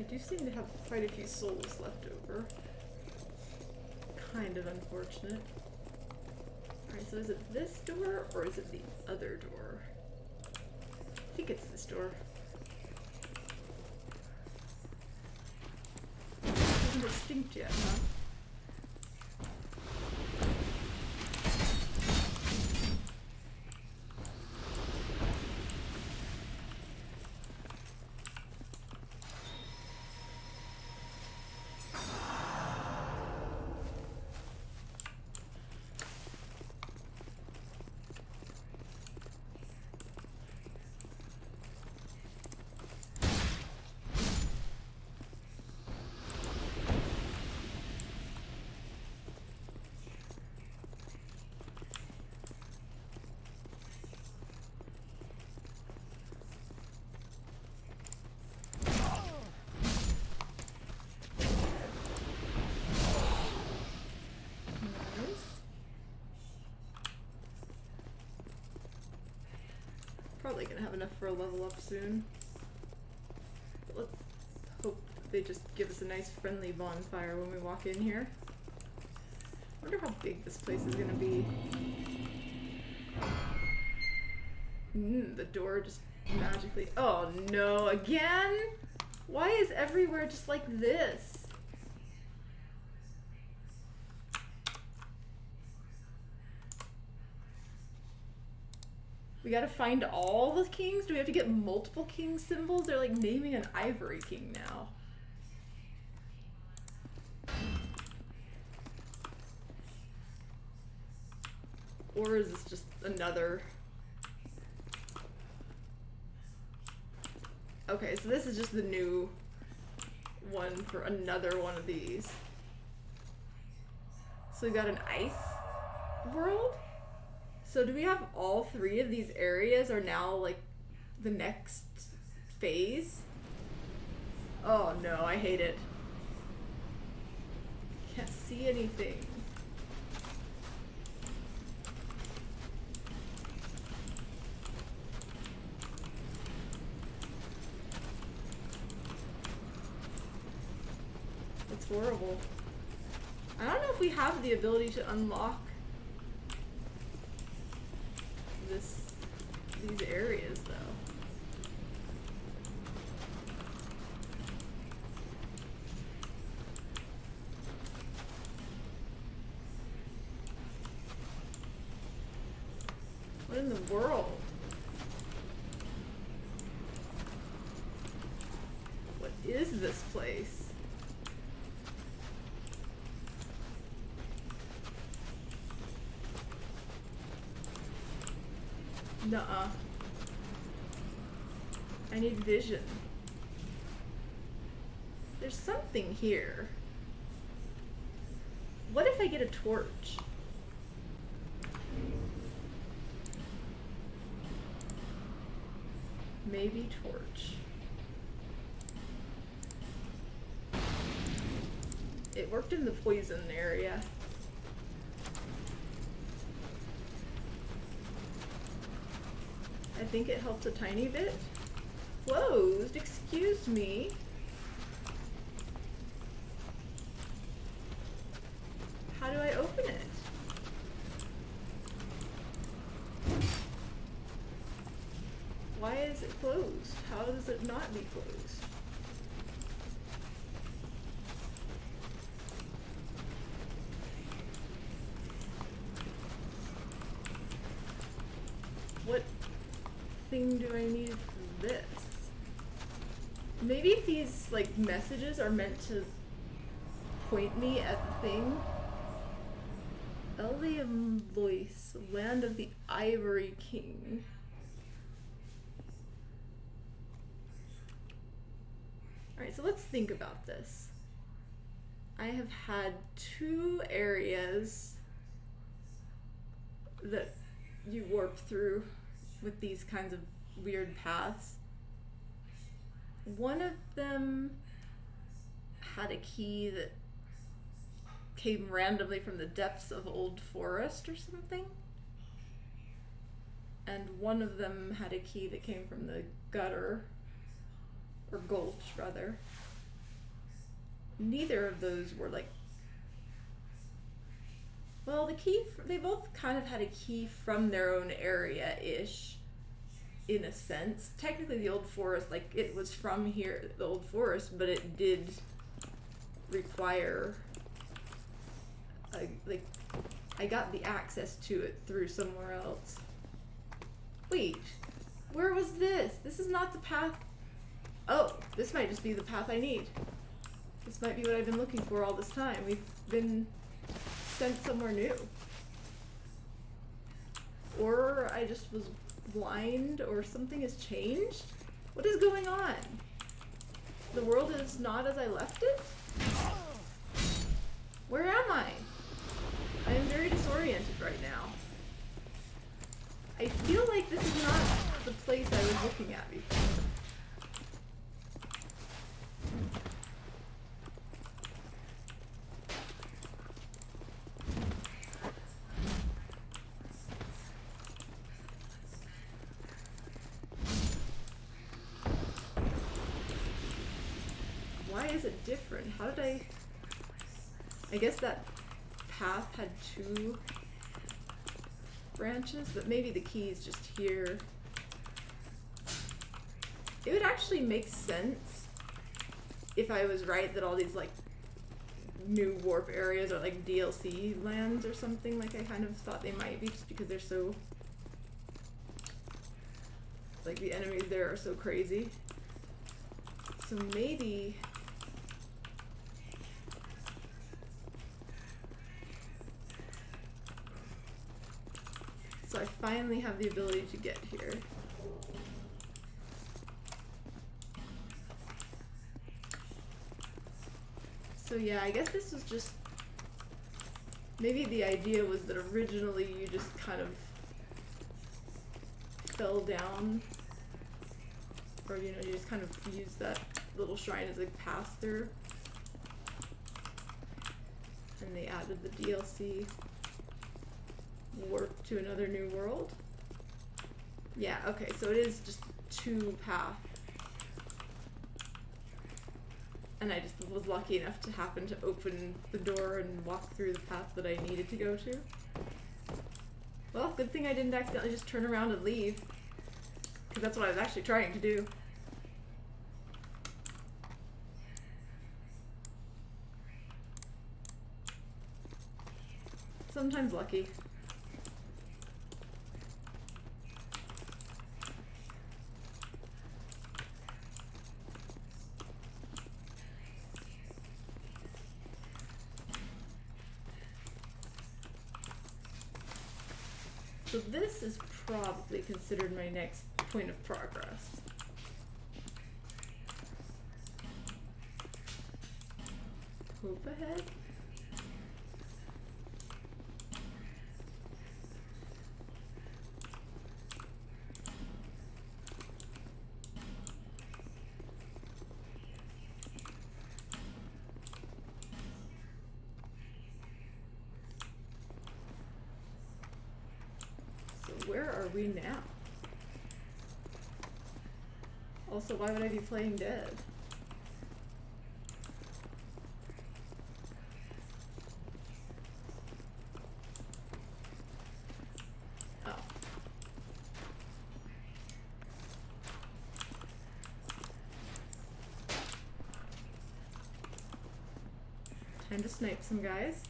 I do seem to have quite a few souls left over. Kind of unfortunate. Alright, so is it this door or is it the other door? I think it's this door. It isn't distinct yet, huh? Probably gonna have enough for a level up soon. But let's hope that they just give us a nice friendly bonfire when we walk in here. I wonder how big this place is gonna be. The door just magically... Oh no, again? Why is everywhere just like this? We gotta find all the kings? Do we have to get multiple king symbols? They're like naming an ivory king now. Or is this just another... Okay, so this is just the new one for another one of these. So we got an ice world? So do we have all three of these areas are now like the next phase? Oh no, I hate it. Can't see anything. It's horrible. I don't know if we have the ability to unlock these areas though. What in the world? What is this place? Nuh-uh. I need vision. There's something here. What if I get a torch? Maybe torch. It worked in the poison area. I think it helped a tiny bit. Closed? Excuse me. How do I open it? Why is it closed? How does it not be closed? What thing do I need for this? Maybe these like messages are meant to point me at the thing. Elium Voice, Land of the Ivory King. Alright, so let's think about this. I have had 2 areas that you warp through with these kinds of weird paths. One of them had a key that came randomly from the depths of Old Forest or something. And one of them had a key that came from the gutter, or gulch rather. neither of those were like, well, they both kind of had a key from their own area-ish, in a sense. Technically the Old Forest, like, it was from here, the Old Forest, but it did require, like, I got the access to it through somewhere else. Wait, where was this? This is not the path. Oh, this might just be the path I need. This might be what I've been looking for all this time. We've been sent somewhere new. Or I just was blind, or something has changed? What is going on? The world is not as I left it? Where am I? I am very disoriented right now. I feel like this is not the place I was looking at before. Why is it different? How did I guess that path had 2 branches, but maybe the key is just here. It would actually make sense if I was right that all these like new warp areas are like DLC lands or something, like I kind of thought they might be, just because they're so, like, the enemies there are so crazy. So maybe I finally have the ability to get here. So yeah, I guess this was just, maybe the idea was that originally you just kind of fell down, or you know, you just kind of use that little shrine as a pass-through, and they added the DLC warp to another new world. Yeah, okay, so it is just 2 paths. And I just was lucky enough to happen to open the door and walk through the path that I needed to go to. Well, good thing I didn't accidentally just turn around and leave, because that's what I was actually trying to do. Sometimes lucky. So this is probably considered my next point of progress. Hope ahead. Where are we now? Also, why would I be playing dead? Oh. Time to snipe some guys.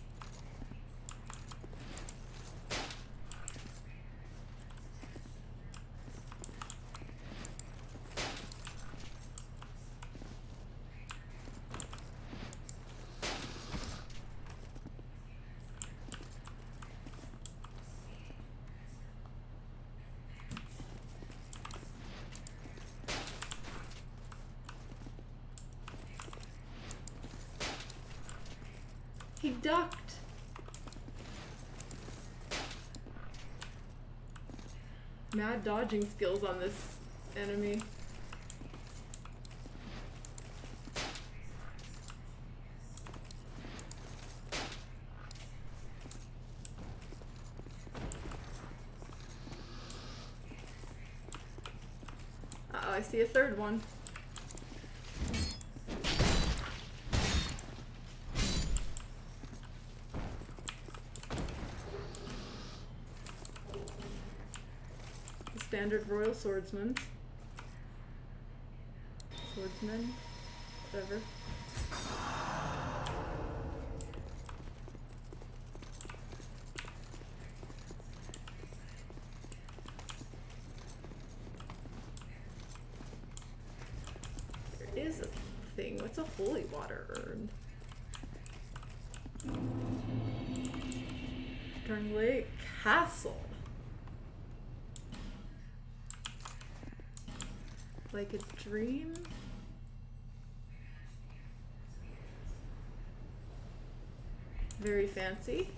He ducked. Mad dodging skills on this enemy. Uh-oh, I see a third one. standard royal swordsman. Swordsman, whatever. There is a thing. What's a holy water urn? Lake Castle. Like a dream? Very fancy.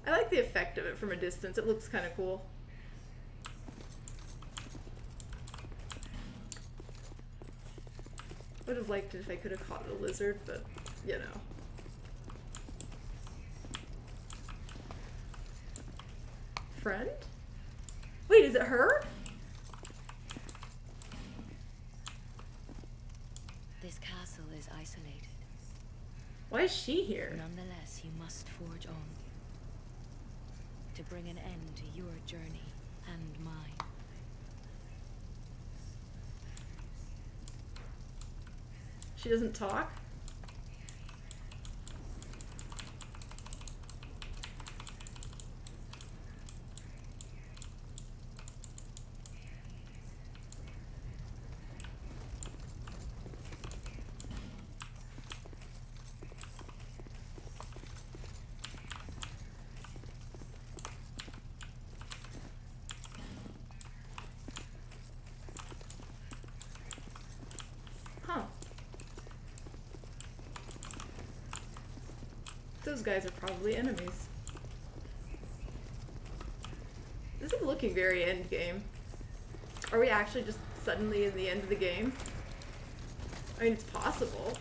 I like the effect of it from a distance. It looks kind of cool. Would have liked it if I could have caught a lizard, but you know. Friend? Wait, is it her? This castle is isolated. Why is she here? Nonetheless, you must forge on to bring an end to your journey and mine. She doesn't talk? Those guys are probably enemies. This is looking very end game. Are we actually just suddenly in the end of the game? I mean, it's possible.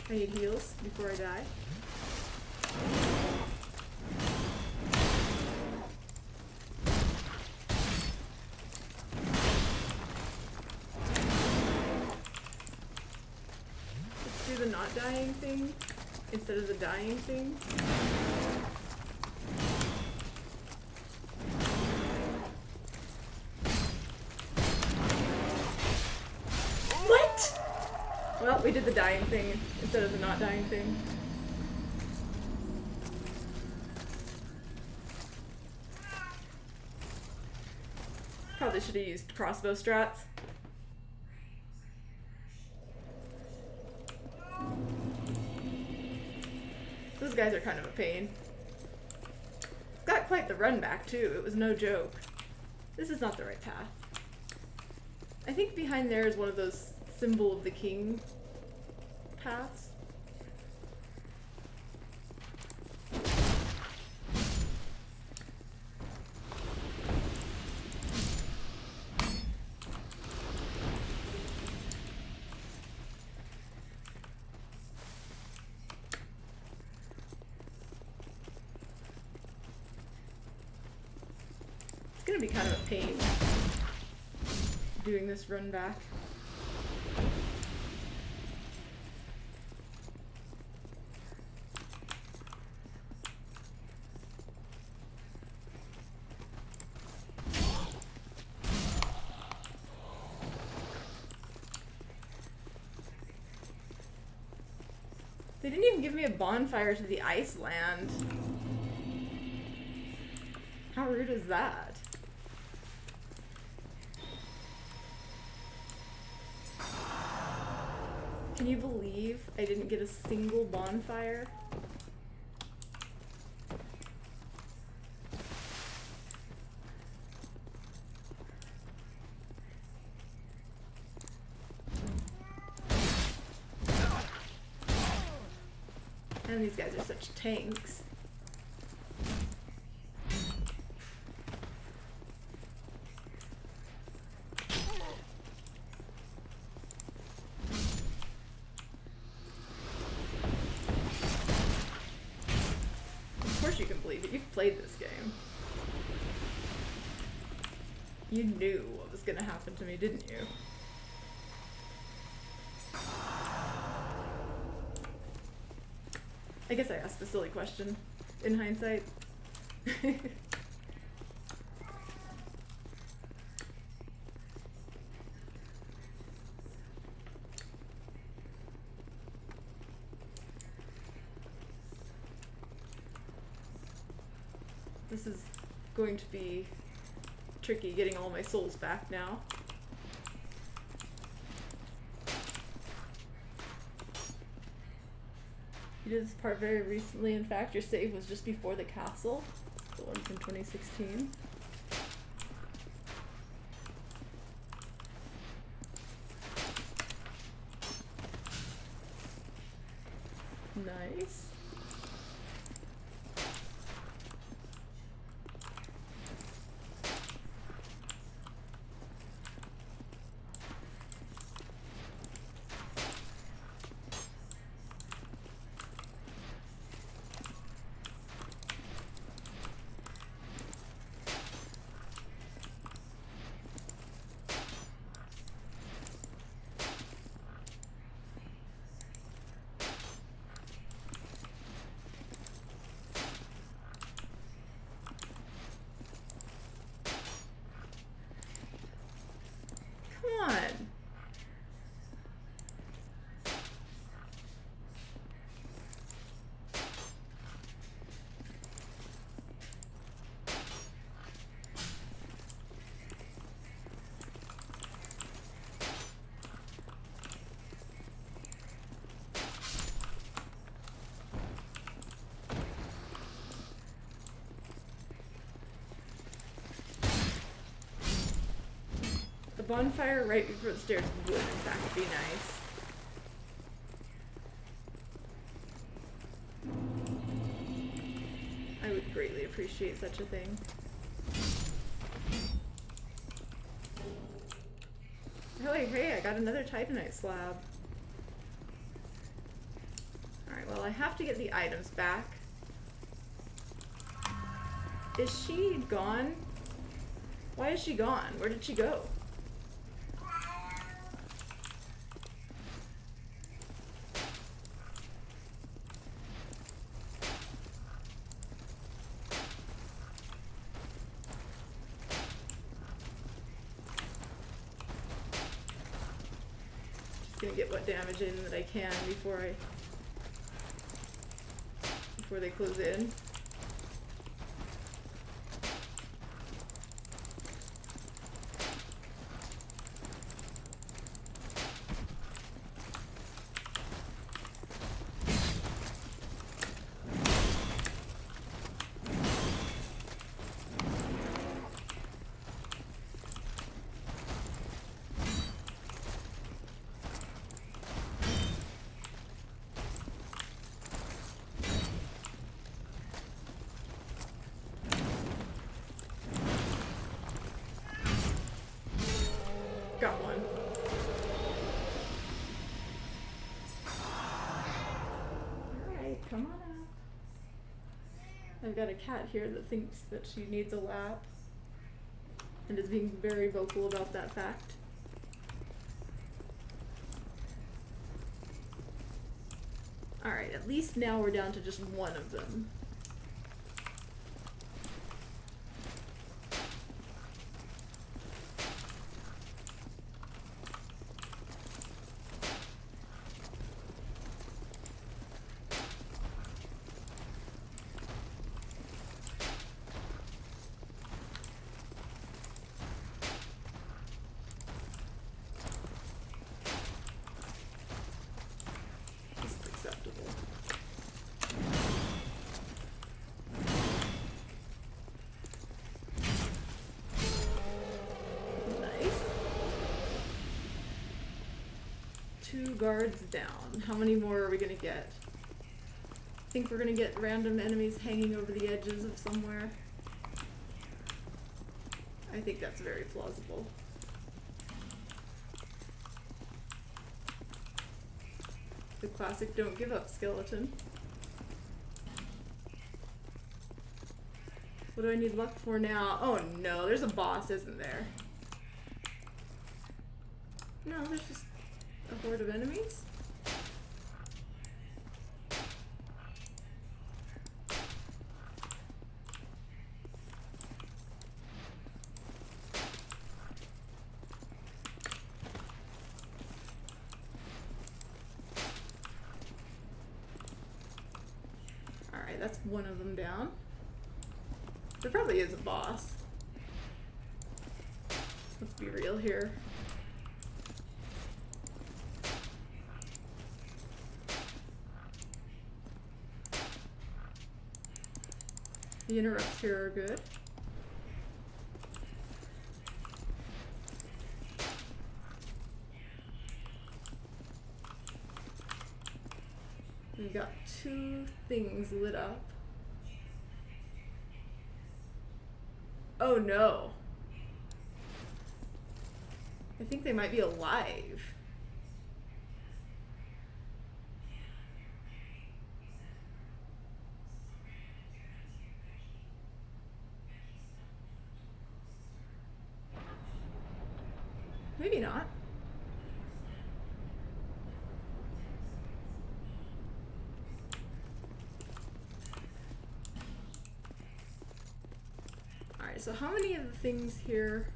I need heals before I die. Let's do the not dying thing instead of the dying thing. Well, we did the dying thing instead of the not dying thing. Probably should have used crossbow strats. Those guys are kind of a pain. It's got quite the run back too. It was no joke. This is not the right path. I think behind there is one of those symbol of the king paths. It's gonna be kind of a pain doing this run back. They didn't even give me a bonfire to the Iceland. How rude is that? Can you believe I didn't get a single bonfire? And these guys are such tanks. played this game. You knew what was gonna happen to me, didn't you? I guess I asked a silly question in hindsight. This is going to be tricky getting all my souls back now. You did this part very recently. In fact, your save was just before the castle. The one from 2016. Nice. Come on. A bonfire right before the stairs would in fact be nice. I would greatly appreciate such a thing. Oh wait, hey, I got another Titanite slab. Alright, well I have to get the items back. Is she gone? Why is she gone? Where did she go? Gonna get what damage in that I can before they close in. Got one. Alright, come on out. I've got a cat here that thinks that she needs a lap and is being very vocal about that fact. Alright, at least now we're down to just one of them. Two guards down. How many more are we gonna get? I think we're gonna get random enemies hanging over the edges of somewhere. I think that's very plausible. The classic don't give up skeleton. What do I need luck for now? Oh no, there's a boss, isn't there? No, there's just a horde of enemies. Alright, that's one of them down. There probably is a boss. Let's be real here. The interrupts here are good. We got 2 things lit up. Oh no. I think they might be alive. Maybe not. Alright, so how many of the things here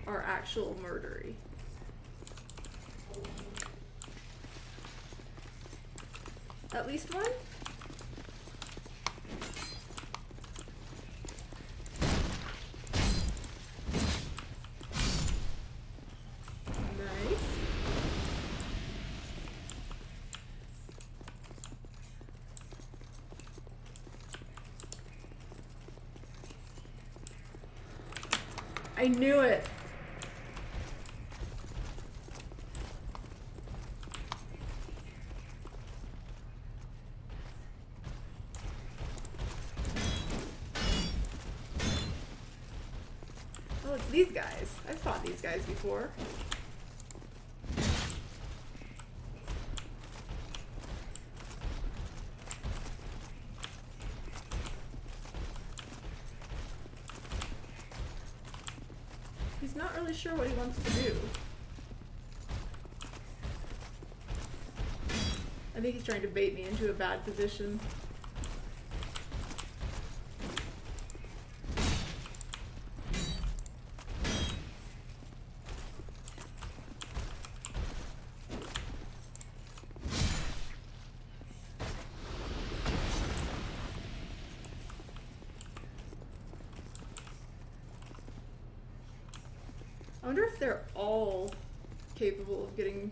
are actual murdery? At least one? Nice. I knew it. Oh, it's these guys. I've fought these guys before. He's not really sure what he wants to do. I think he's trying to bait me into a bad position. I wonder if they're all capable of getting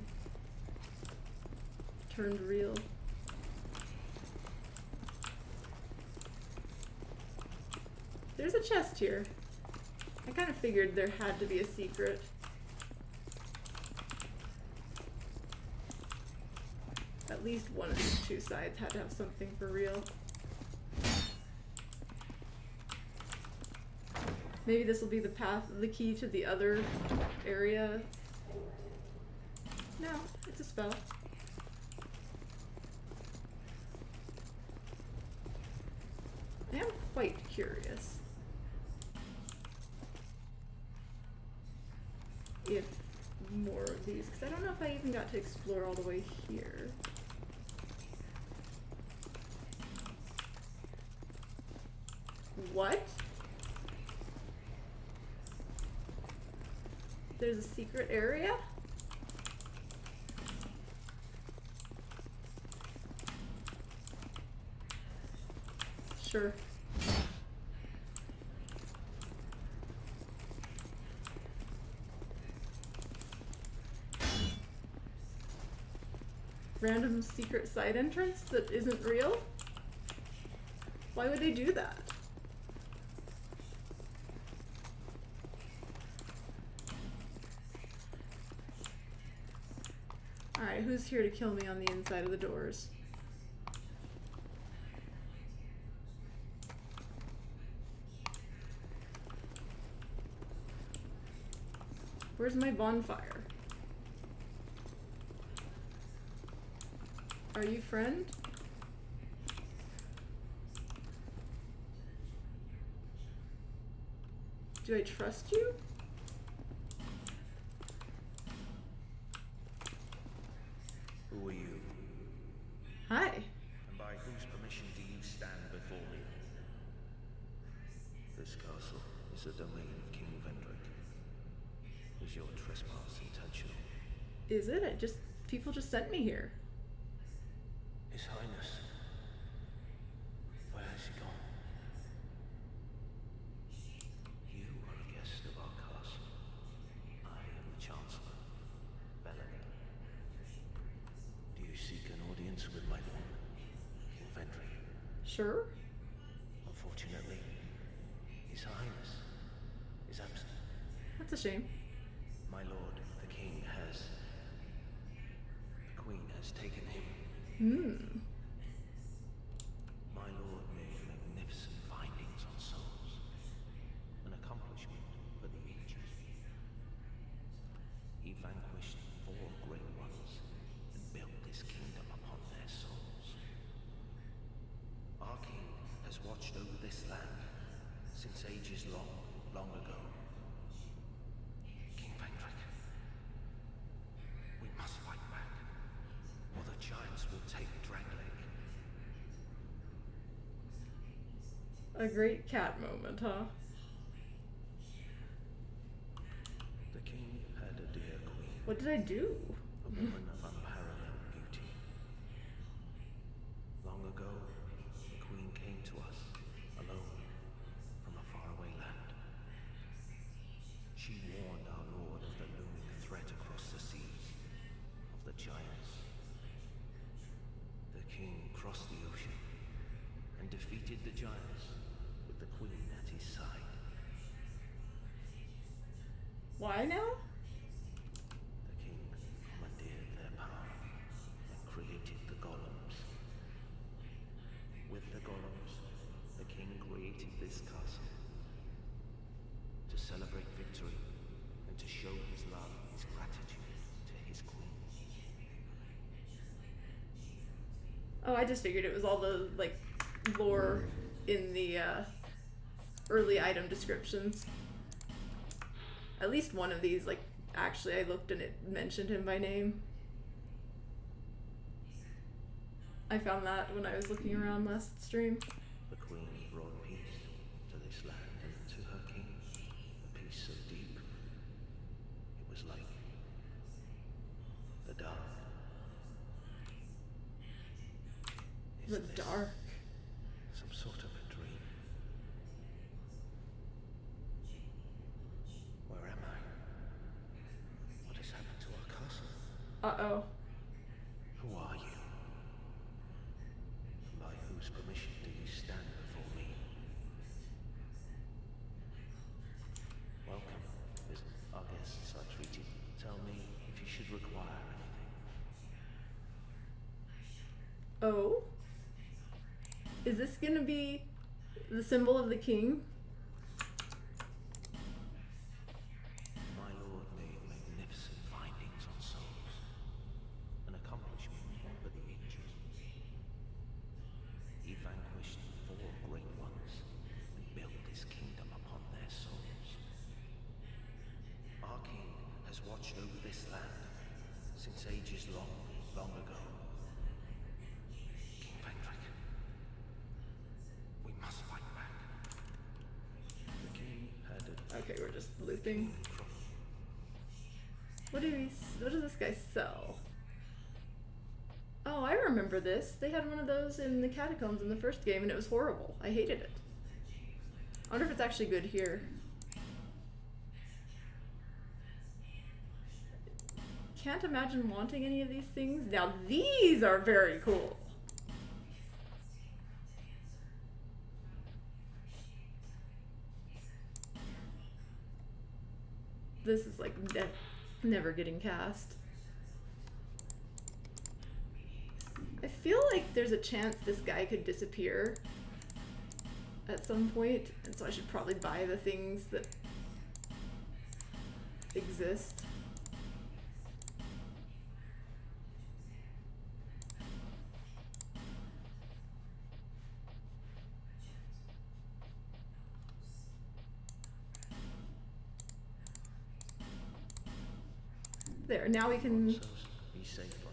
turned real. There's a chest here. I kind of figured there had to be a secret. At least one of these 2 sides had to have something for real. Maybe this will be the path, the key to the other area. No, it's a spell. I am quite curious if more of these, because I don't know if I even got to explore all the way here. What? There's a secret area? Sure. Random secret side entrance that isn't real? Why would they do that? Alright, who's here to kill me on the inside of the doors? Where's my bonfire? Are you friend? Do I trust you? Who are you? Hi. And by whose permission do you stand before me? This castle is the domain of King Vendrick. Is your trespass intentional? Is it? People just sent me here. His Highness. Where has he gone? You are a guest of our castle. I am the Chancellor, Bellager. Do you seek an audience with my lord, King Vendrick? Sure. Unfortunately, His Highness is absent. That's a shame. My lord, the king has... The queen has taken him. My lord made magnificent findings on souls. An accomplishment for the ages. He vanquished 4 great ones and built this kingdom upon their souls. Our king has watched over this land since ages long, long ago. King Vendrick, we must fight back, or the giants will take Drangleic. A great cat moment, huh? The king had a dear queen, What did I do? a woman of unparalleled beauty. Long ago, the queen came to us, alone, from a faraway land. She warned our lord of the looming threat across the seas, of the giants. The king crossed the ocean and defeated the giants with the queen at his side. Why now? The king commandeered their power and created the golems. With the golems, the king created this castle to celebrate victory and to show his love and his gratitude to his queen. Oh, I just figured it was all the, like, lore in the, early item descriptions. At least one of these, like, actually I looked and it mentioned him by name. I found that when I was looking around last stream. The queen brought peace to this land and to her king, a peace so deep it was like the dark. Is The this dark. some sort of a dream? Where am I? What has happened to our castle? Uh-oh. Who are you? And by whose permission do you stand before me? Welcome, as our guests are treated. Tell me if you should require anything. Oh? Is this gonna be the symbol of the king? My lord made magnificent findings on souls, an accomplishment for the ages. He vanquished 4 great ones and built this kingdom upon their souls. Our king has watched over this land since ages long, long ago. King Vendrick, we must fight back. The king had a Okay, we're just looping. cro- What does this guy sell? Oh, I remember this. They had one of those in the catacombs in the first game and it was horrible. I hated it. I wonder if it's actually good here. Can't imagine wanting any of these things. Now these are very cool. This is like never getting cast. I feel like there's a chance this guy could disappear at some point, and so I should probably buy the things that exist. There, now we can Answers, be safer.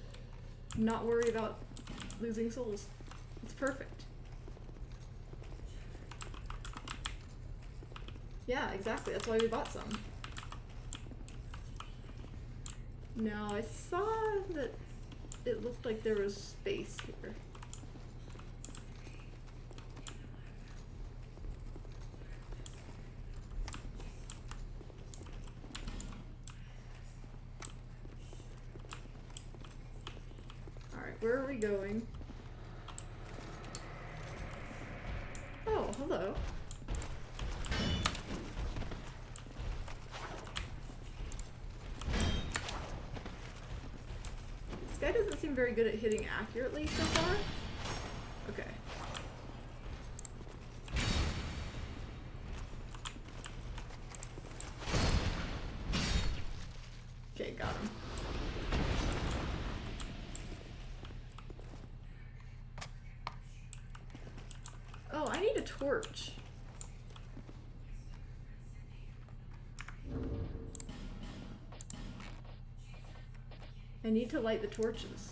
not worry about losing souls. It's perfect. Yeah, exactly. That's why we bought some. Now, I saw that it looked like there was space here. Alright, where are we going? Oh, hello. This guy doesn't seem very good at hitting accurately so far. Okay. Okay, got him. Oh, I need a torch. I need to light the torches.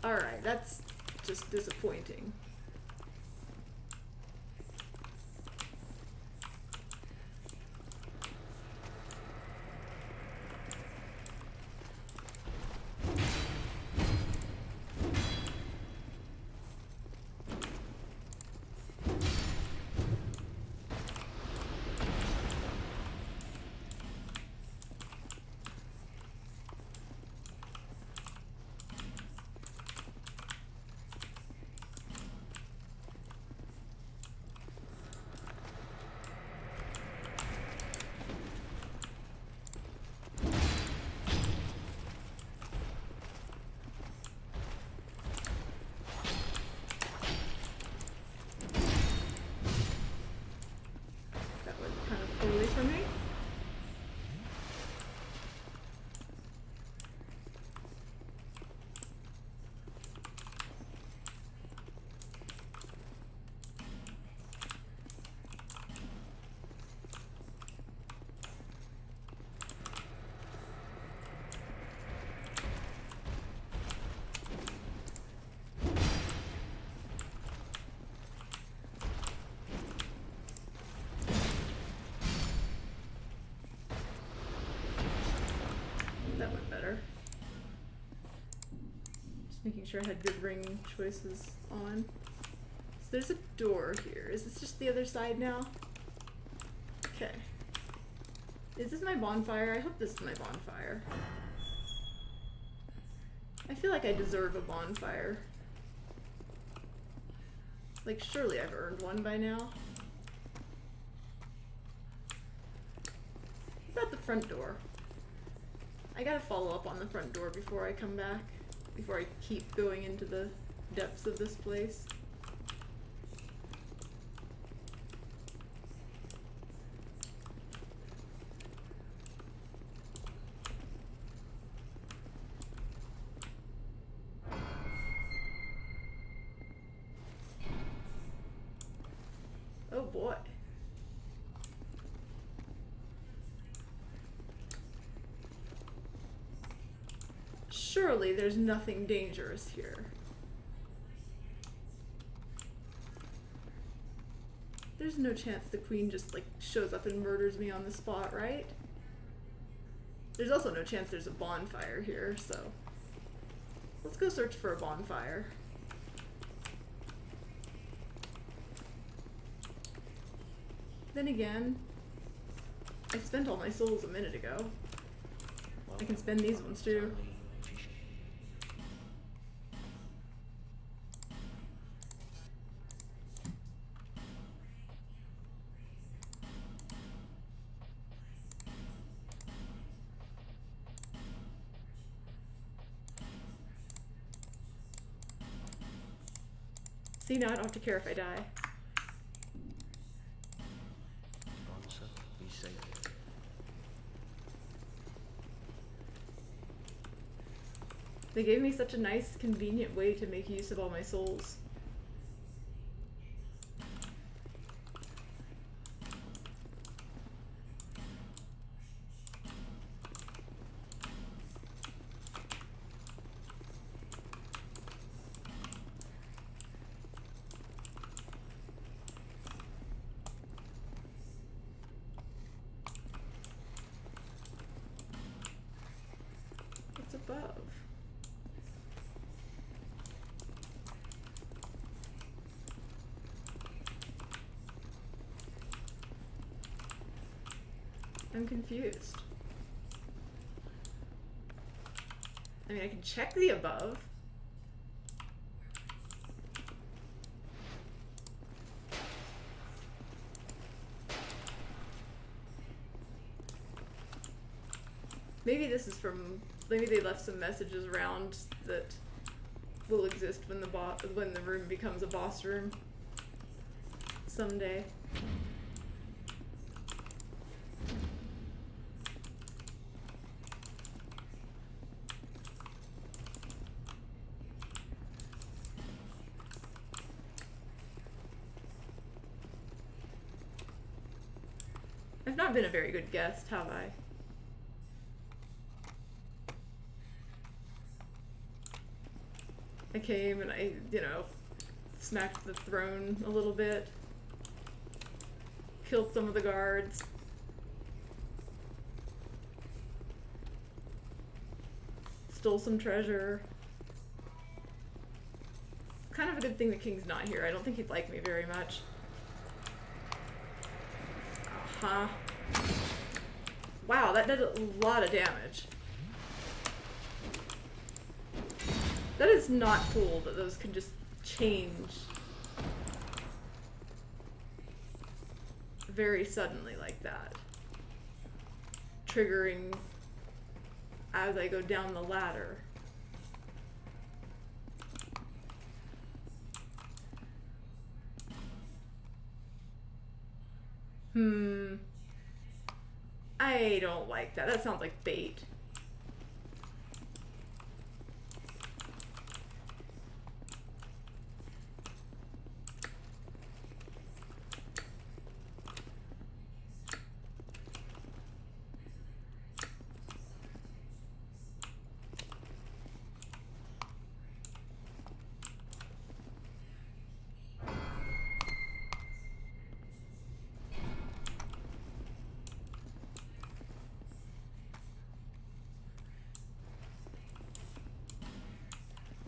Alright, that's just disappointing. That went kind of poorly for me. That went better. Just making sure I had good ring choices on. So there's a door here. Is this just the other side now? Okay. Is this my bonfire? I hope this is my bonfire. I feel like I deserve a bonfire. Like, surely I've earned one by now. What about the front door? I gotta follow up on the front door before I come back. Before I keep going into the depths of this place. Oh boy. Surely there's nothing dangerous here. There's no chance the queen just like shows up and murders me on the spot, right? There's also no chance there's a bonfire here, so let's go search for a bonfire. Then again, I spent all my souls a minute ago. I can spend these ones too. See, now I don't have to care if I die. Answer, be safe. They gave me such a nice, convenient way to make use of all my souls. I'm confused. I mean, I can check the above. Maybe this is from, maybe they left some messages around that will exist when the room becomes a boss room someday. I've not been a very good guest, have I? I came and I, you know, smacked the throne a little bit, killed some of the guards, stole some treasure. Kind of a good thing the king's not here. I don't think he'd like me very much. Uh-huh. Wow, that did a lot of damage. That is not cool that those can just change very suddenly like that. Triggering as I go down the ladder. I don't like that. That sounds like bait.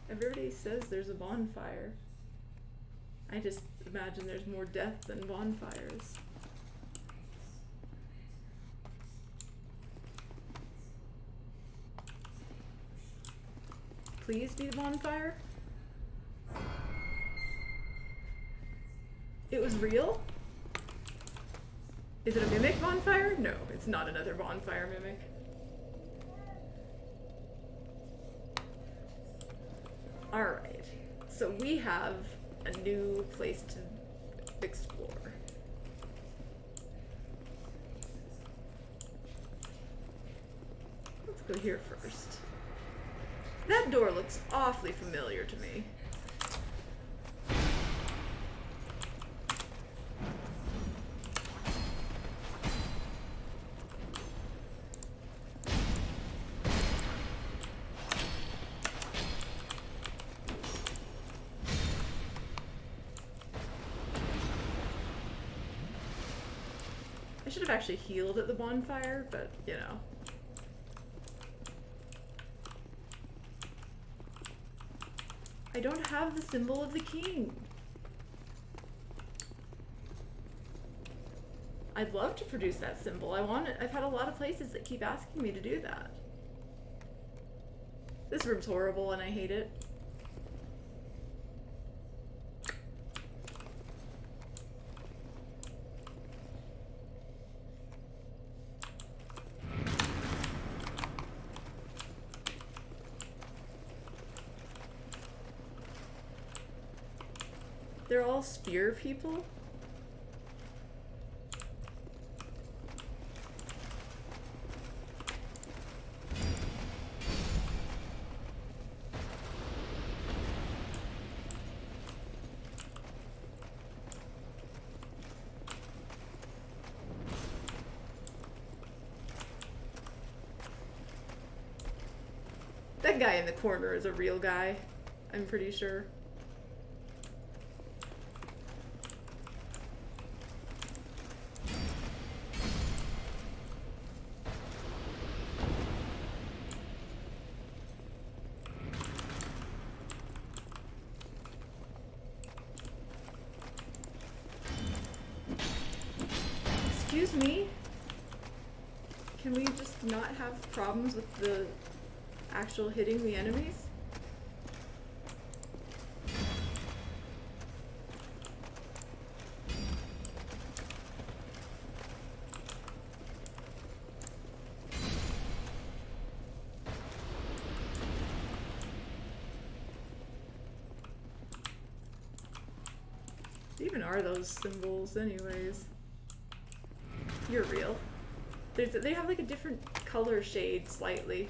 Everybody says there's a bonfire. I just imagine there's more death than bonfires. Please be the bonfire? It was real? Is it a mimic bonfire? No, it's not another bonfire mimic. Alright, so we have a new place to explore. Let's go here first. That door looks awfully familiar to me. I should have actually healed at the bonfire, but you know. I don't have the symbol of the king. I'd love to produce that symbol. I've had a lot of places that keep asking me to do that. This room's horrible and I hate it. They're all spear people? That guy in the corner is a real guy, I'm pretty sure. Excuse me? Can we just not have problems with the actual hitting the enemies? What even are those symbols anyways? You're real. They have like a different color shade slightly.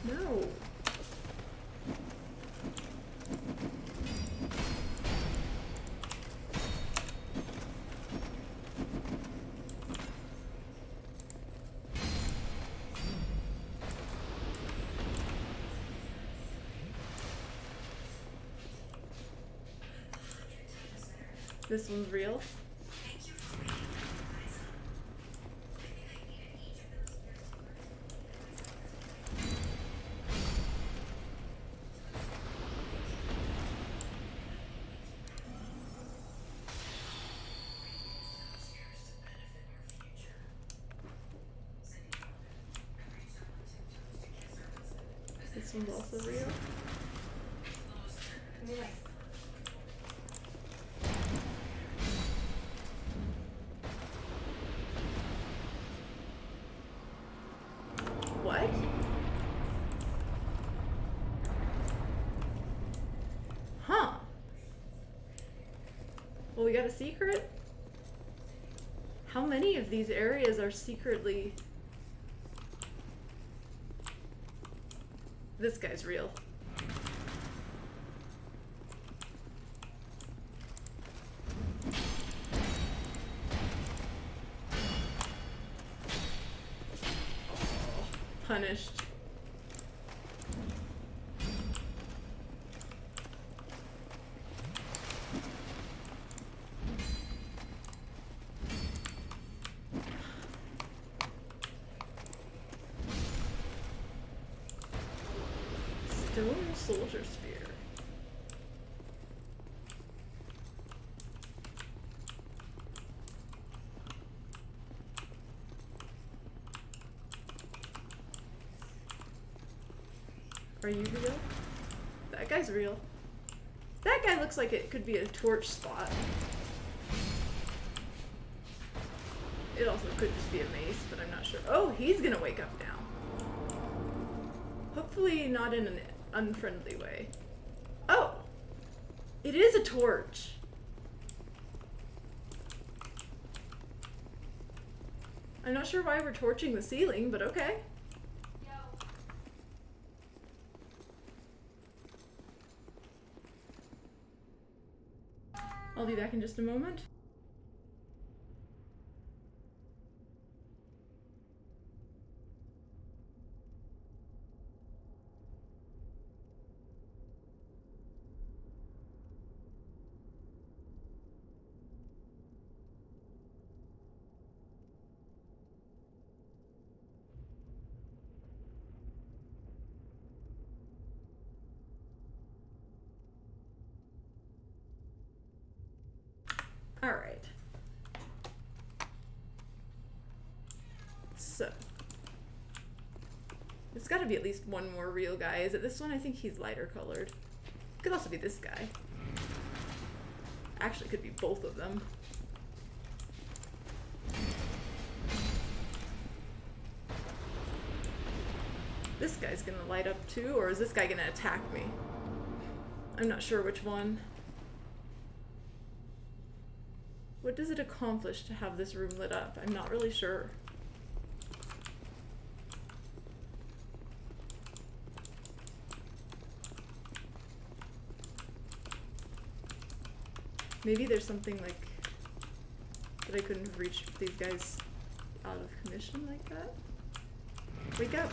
No. This one's real. This one's also real. What? Huh. Well, we got a secret? How many of these areas are secretly... This guy's real. Punished. Stone Soldier Spear. Are you real? That guy's real. That guy looks like it could be a torch spot. It also could just be a mace, but I'm not sure. Oh, he's gonna wake up now. Hopefully not in an unfriendly way. Oh! It is a torch! I'm not sure why we're torching the ceiling, but okay. I'll be back in just a moment. All right. So, there's got to be at least one more real guy. Is it this one? I think he's lighter colored. Could also be this guy. Actually, could be both of them. This guy's gonna light up too, or is this guy gonna attack me? I'm not sure which one. What does it accomplish to have this room lit up? I'm not really sure. Maybe there's something like that I couldn't have reached these guys out of commission like that. Wake up.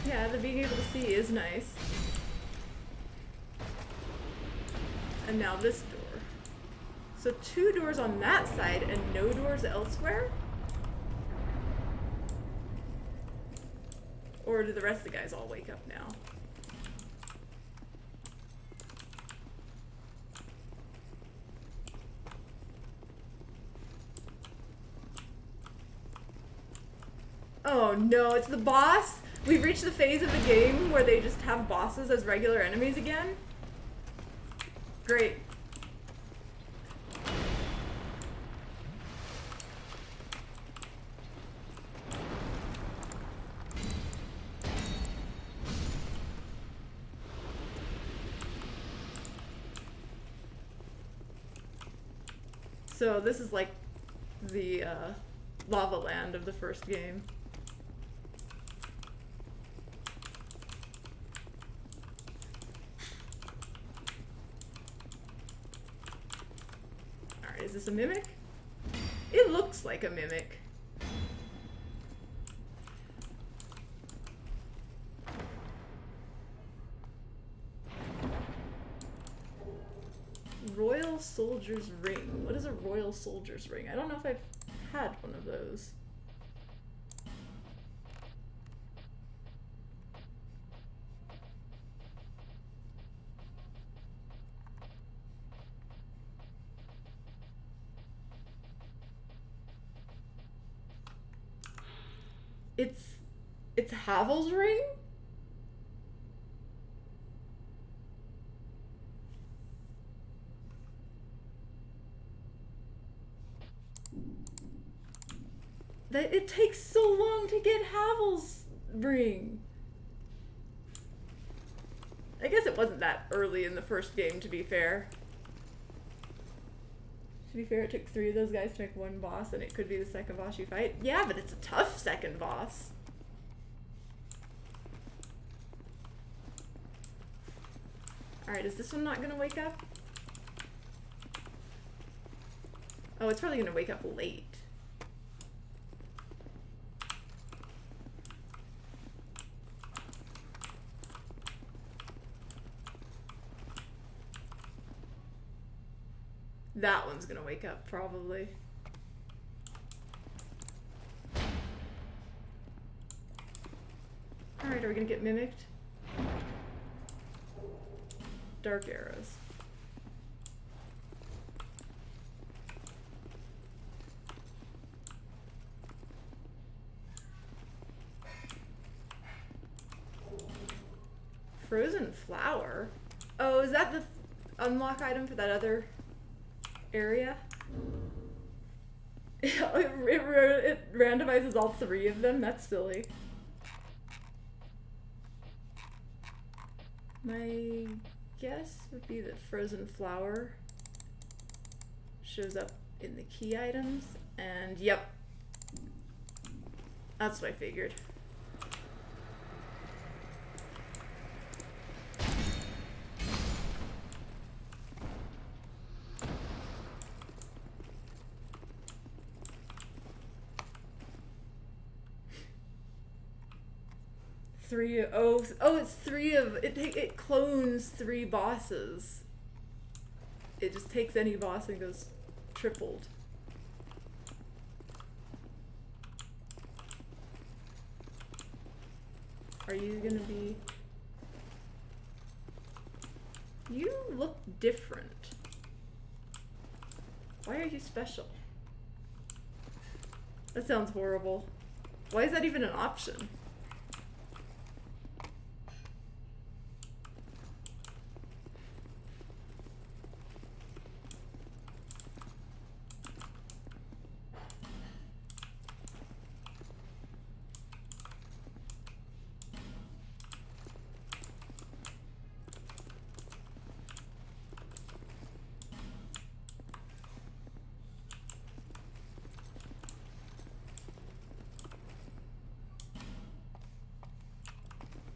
Yeah, the being able to see is nice. And now this door. So 2 doors on that side and no doors elsewhere? Or do the rest of the guys all wake up now? Oh no, it's the boss? We've reached the phase of the game where they just have bosses as regular enemies again? Great. So this is like the lava land of the first game. Alright, is this a mimic? It looks like a mimic. Royal Soldier's Ring. What is a Royal Soldier's Ring? I don't know if I've had one of those. It's Havel's ring? That it takes so long to get Havel's ring. I guess it wasn't that early in the first game, to be fair. To be fair, it took 3 of those guys to make one boss, and it could be the second boss you fight. Yeah, but it's a tough second boss. Alright, is this one not gonna wake up? Oh, it's probably gonna wake up late. That one's gonna wake up, probably. Alright, are we gonna get mimicked? Dark arrows. Frozen flower? Oh, is that the unlock item for that other area? It randomizes all 3 of them? That's silly. My guess would be that frozen flower shows up in the key items, and yep. That's what I figured. It's 3 of it clones 3 bosses. It just takes any boss and goes tripled. Are you gonna be... You look different. Why are you special? That sounds horrible. Why is that even an option?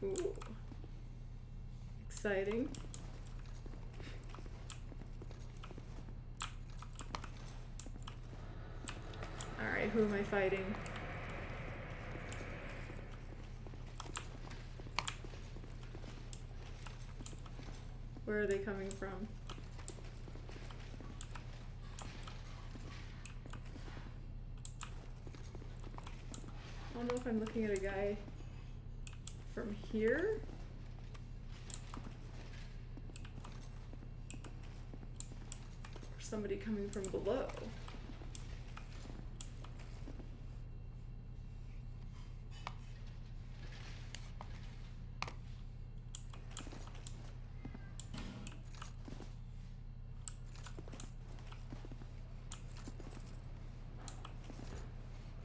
Ooh. Exciting. Alright, who am I fighting? Where are they coming from? I don't know if I'm looking at a guy from here? Or somebody coming from below?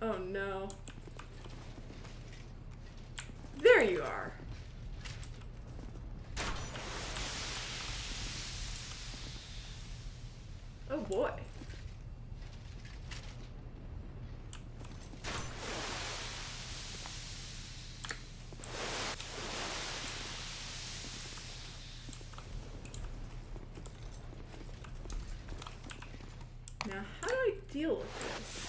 Oh no. There you are. Oh boy. Now, how do I deal with this?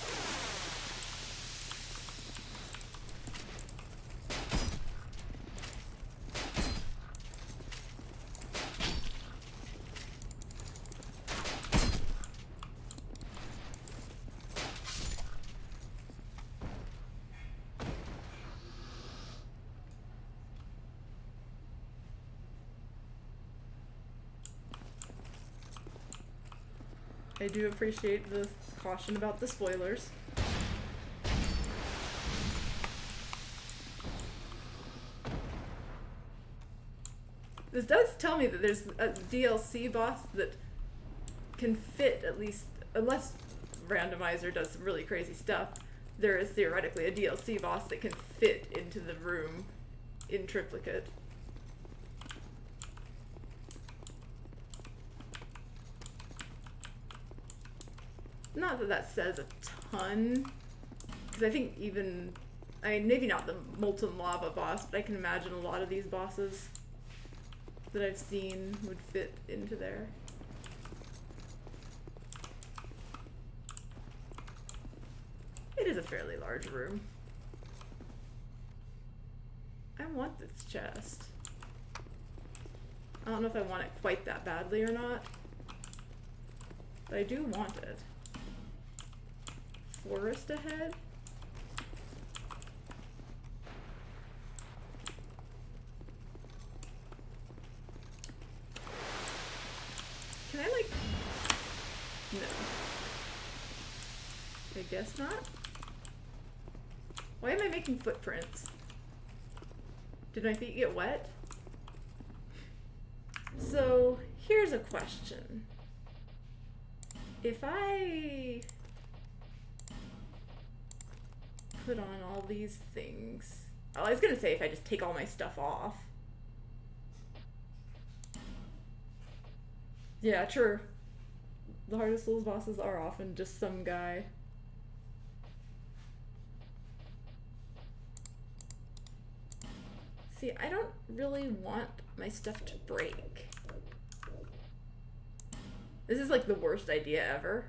I do appreciate the caution about the spoilers. This does tell me that there's a DLC boss that can fit at least, unless randomizer does some really crazy stuff, there is theoretically a DLC boss that can fit into the room in triplicate. Not that that says a ton, because I think even, I mean, maybe not the Molten Lava boss, but I can imagine a lot of these bosses that I've seen would fit into there. It is a fairly large room. I want this chest. I don't know if I want it quite that badly or not, but I do want it. Forest ahead? Can I, like... No. I guess not? Why am I making footprints? Did my feet get wet? So, here's a question. If I put on all these things... Oh, I was gonna say if I just take all my stuff off. Yeah, true. The hardest Souls bosses are often just some guy. See, I don't really want my stuff to break. This is like the worst idea ever.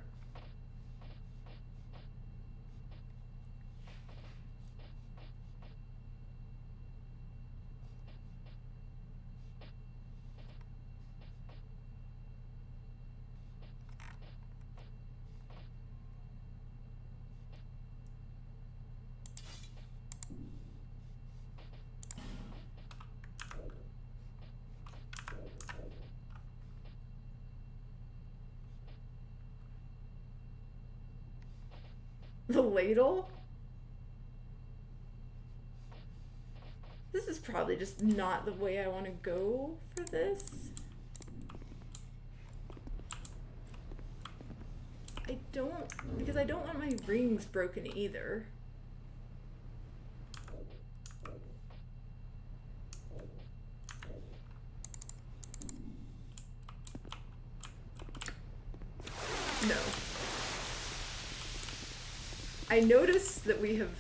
The ladle? This is probably just not the way I want to go for this. I don't, because I don't want my rings broken either. No. I noticed that we have...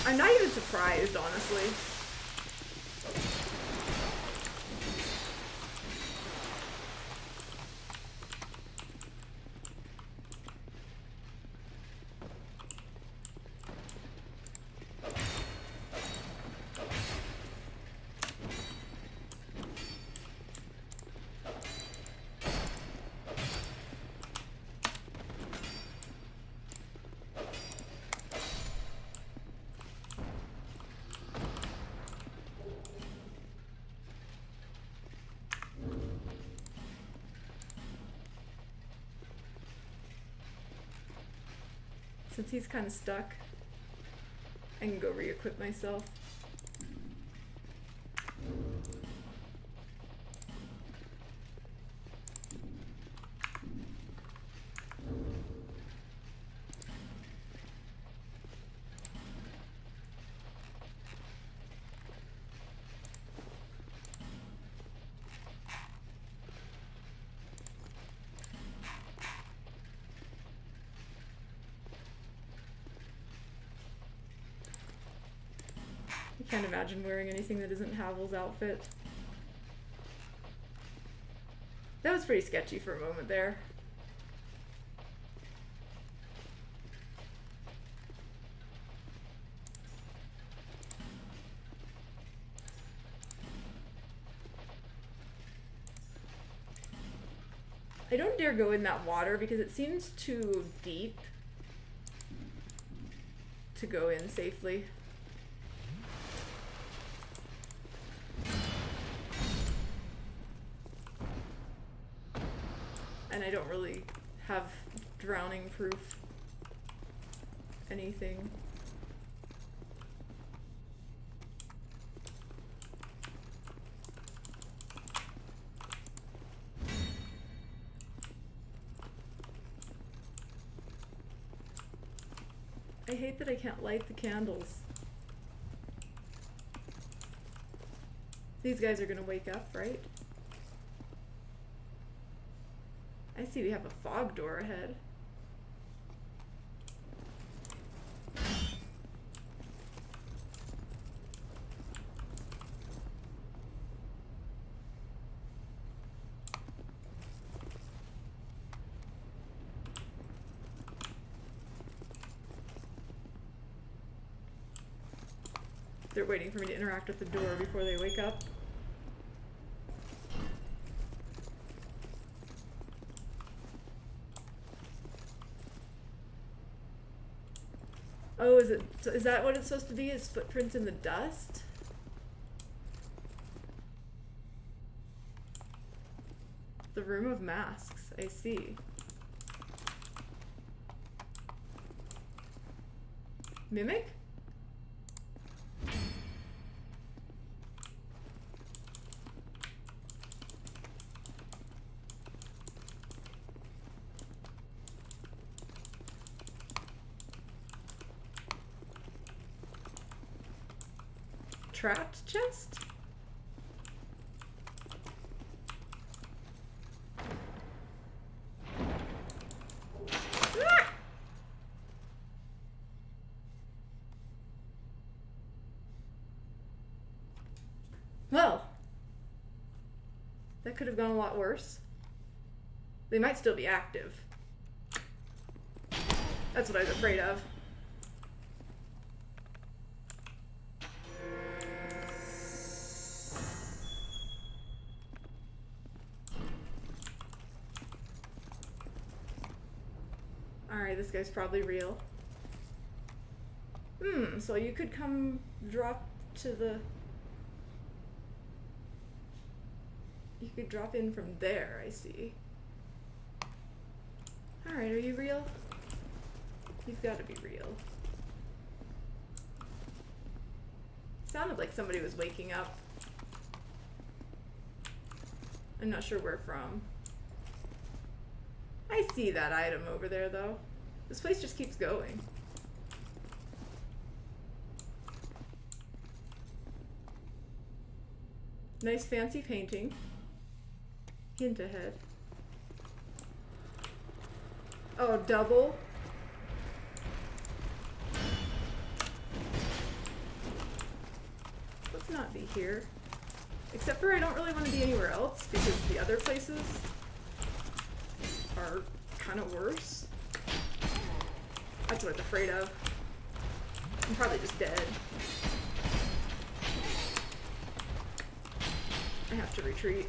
I'm not even surprised, honestly. Since he's kind of stuck, I can go re-equip myself. I can't imagine wearing anything that isn't Havel's outfit. That was pretty sketchy for a moment there. I don't dare go in that water because it seems too deep to go in safely. And I don't really have drowning proof anything. I hate that I can't light the candles. These guys are gonna wake up, right? I see we have a fog door ahead. They're waiting for me to interact with the door before they wake up. Oh, is that what it's supposed to be? Is footprints in the dust? The room of masks, I see. Mimic? Trapped chest? Ah! Well, that could have gone a lot worse. They might still be active. That's what I was afraid of. Alright, this guy's probably real. So you could come drop to the... You could drop in from there, I see. Alright, are you real? You've got to be real. Sounded like somebody was waking up. I'm not sure where from. I see that item over there, though. This place just keeps going. Nice fancy painting. Hint ahead. Oh, double? Let's not be here. Except for I don't really want to be anywhere else because the other places are kind of worse. That's what I was afraid of. I'm probably just dead. I have to retreat.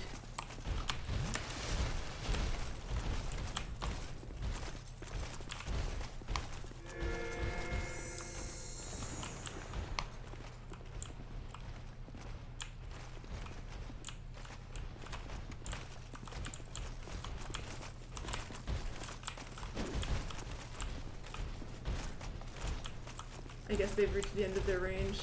I guess they've reached the end of their range.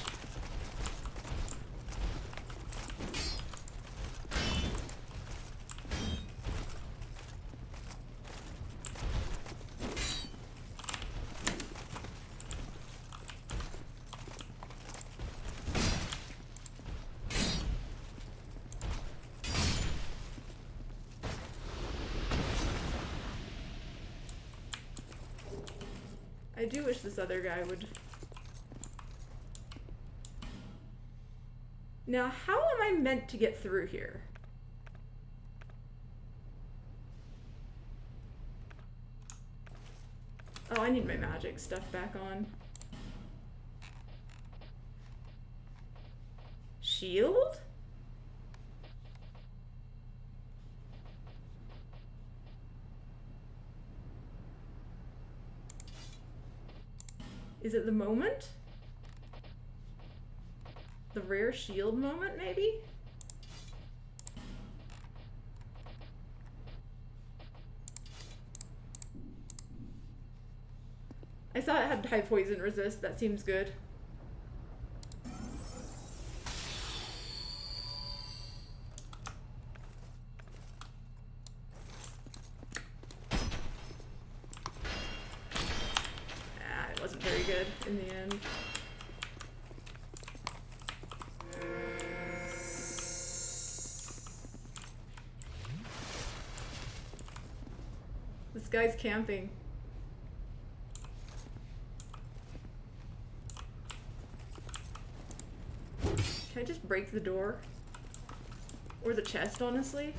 I do wish this other guy would... Now, how am I meant to get through here? Oh, I need my magic stuff back on. Shield? Is it the moment? The rare shield moment, maybe? I saw it had high poison resist. That seems good. It wasn't very good in the end. This guy's camping. Can I just break the door? Or the chest, honestly?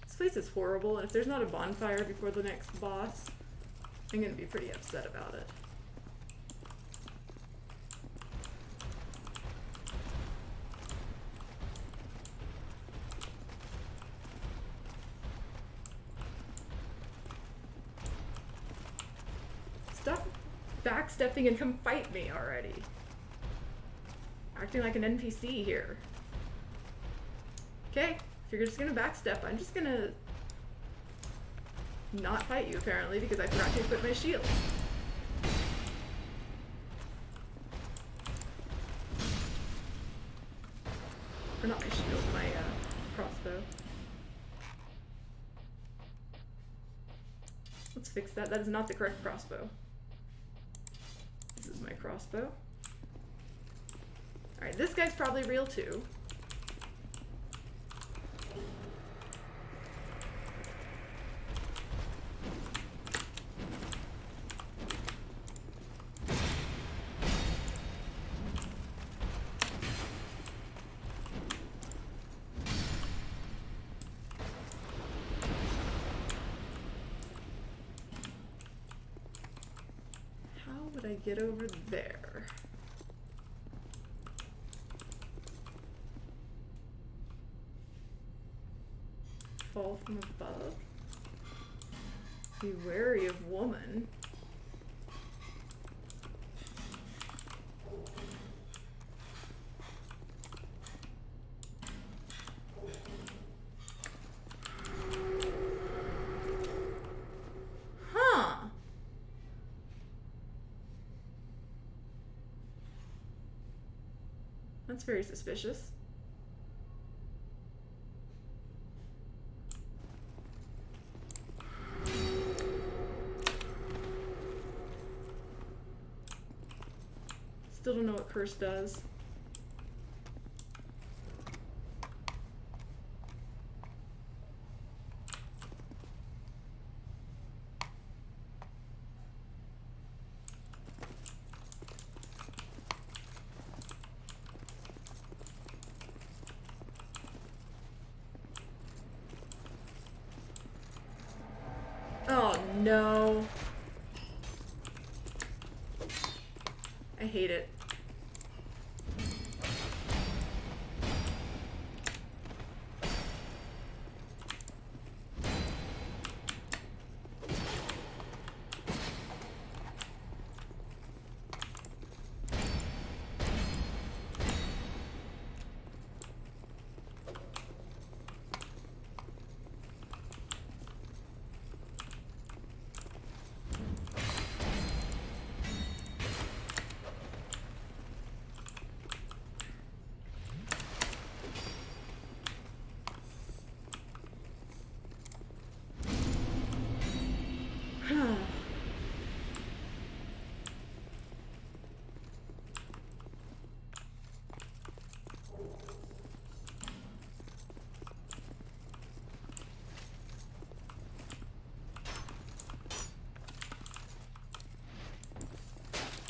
This place is horrible, and if there's not a bonfire before the next boss, I'm gonna be pretty upset about it. Stop backstepping and come fight me already. Acting like an NPC here. Okay. If you're just gonna backstep, I'm just gonna not fight you, apparently, because I forgot to equip my shield. Or not my shield, my crossbow. Let's fix that. That is not the correct crossbow. This is my crossbow. Alright, this guy's probably real too. I get over there? Fall from above? Be wary of woman. That's very suspicious. Still don't know what curse does. Oh no. I hate it.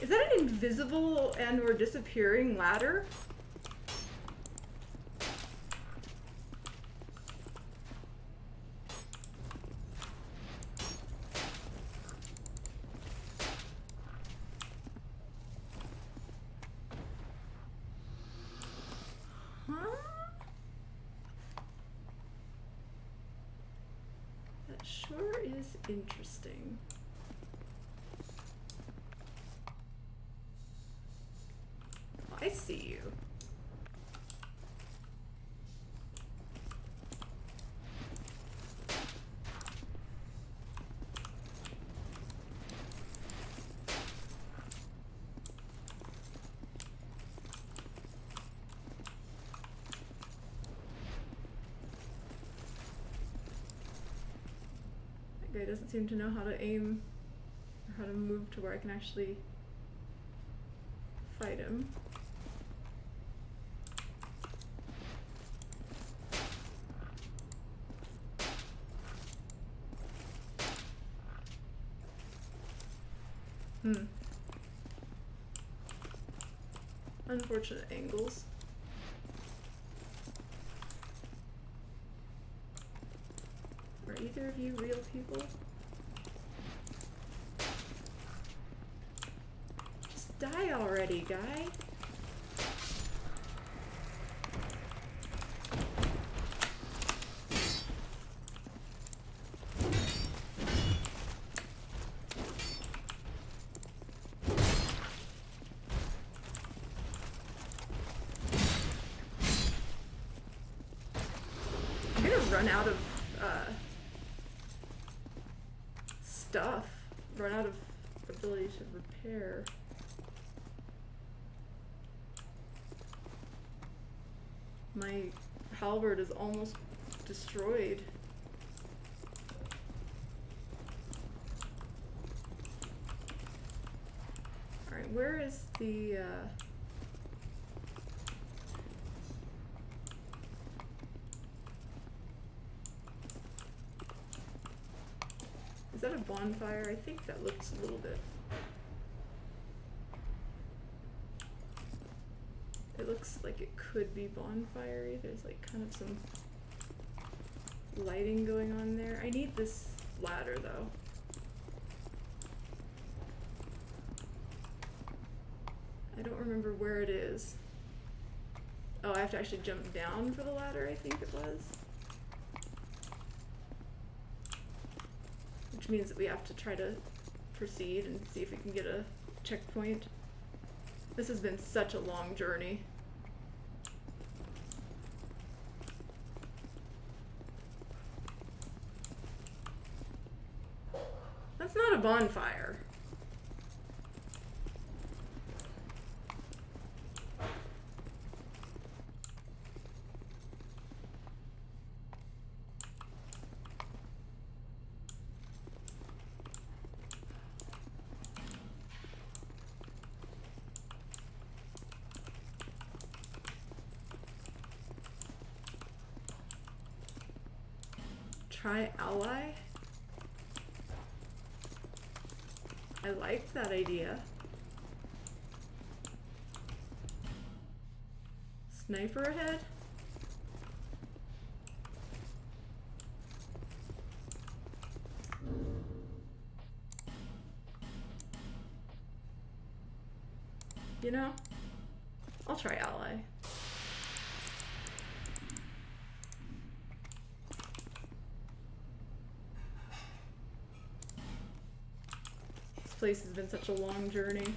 Is that an invisible and or disappearing ladder? Huh? That sure is interesting. I see you. That guy doesn't seem to know how to aim or how to move to where I can actually fight him. Unfortunate angles. Are either of you real people? Just die already, guy. Run out of stuff, run out of ability to repair. My halberd is almost destroyed. Alright, where is the is that a bonfire? I think that looks a little bit. It looks like it could be bonfire-y. There's like kind of some lighting going on there. I need this ladder though. I don't remember where it is. Oh, I have to actually jump down for the ladder, I think it was. Which means that we have to try to proceed and see if we can get a checkpoint. This has been such a long journey. That's not a bonfire. Try ally? I like that idea. Sniper ahead? You know, I'll try ally. Place has been such a long journey.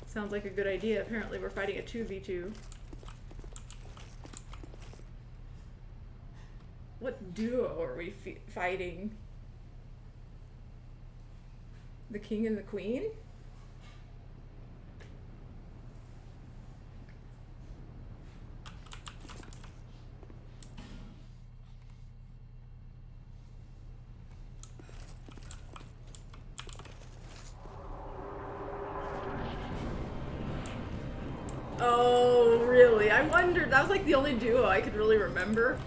Sounds like a good idea. Apparently we're fighting a 2v2. What duo are we fighting? The king and the queen? Oh, really? I wondered. That was like the only duo I could really remember.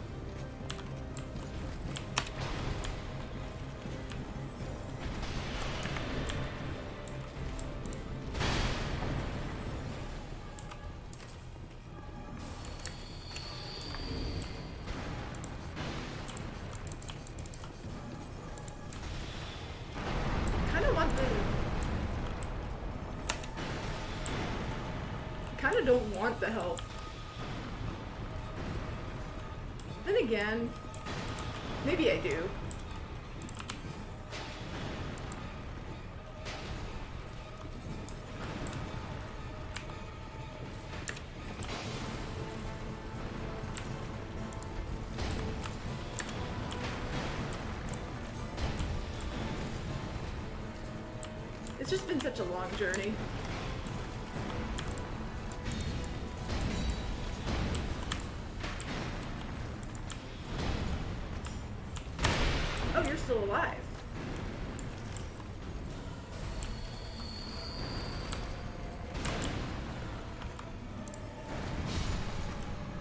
kind of don't want the help. Then again, maybe I do. It's just been such a long journey. Oh, you're still alive.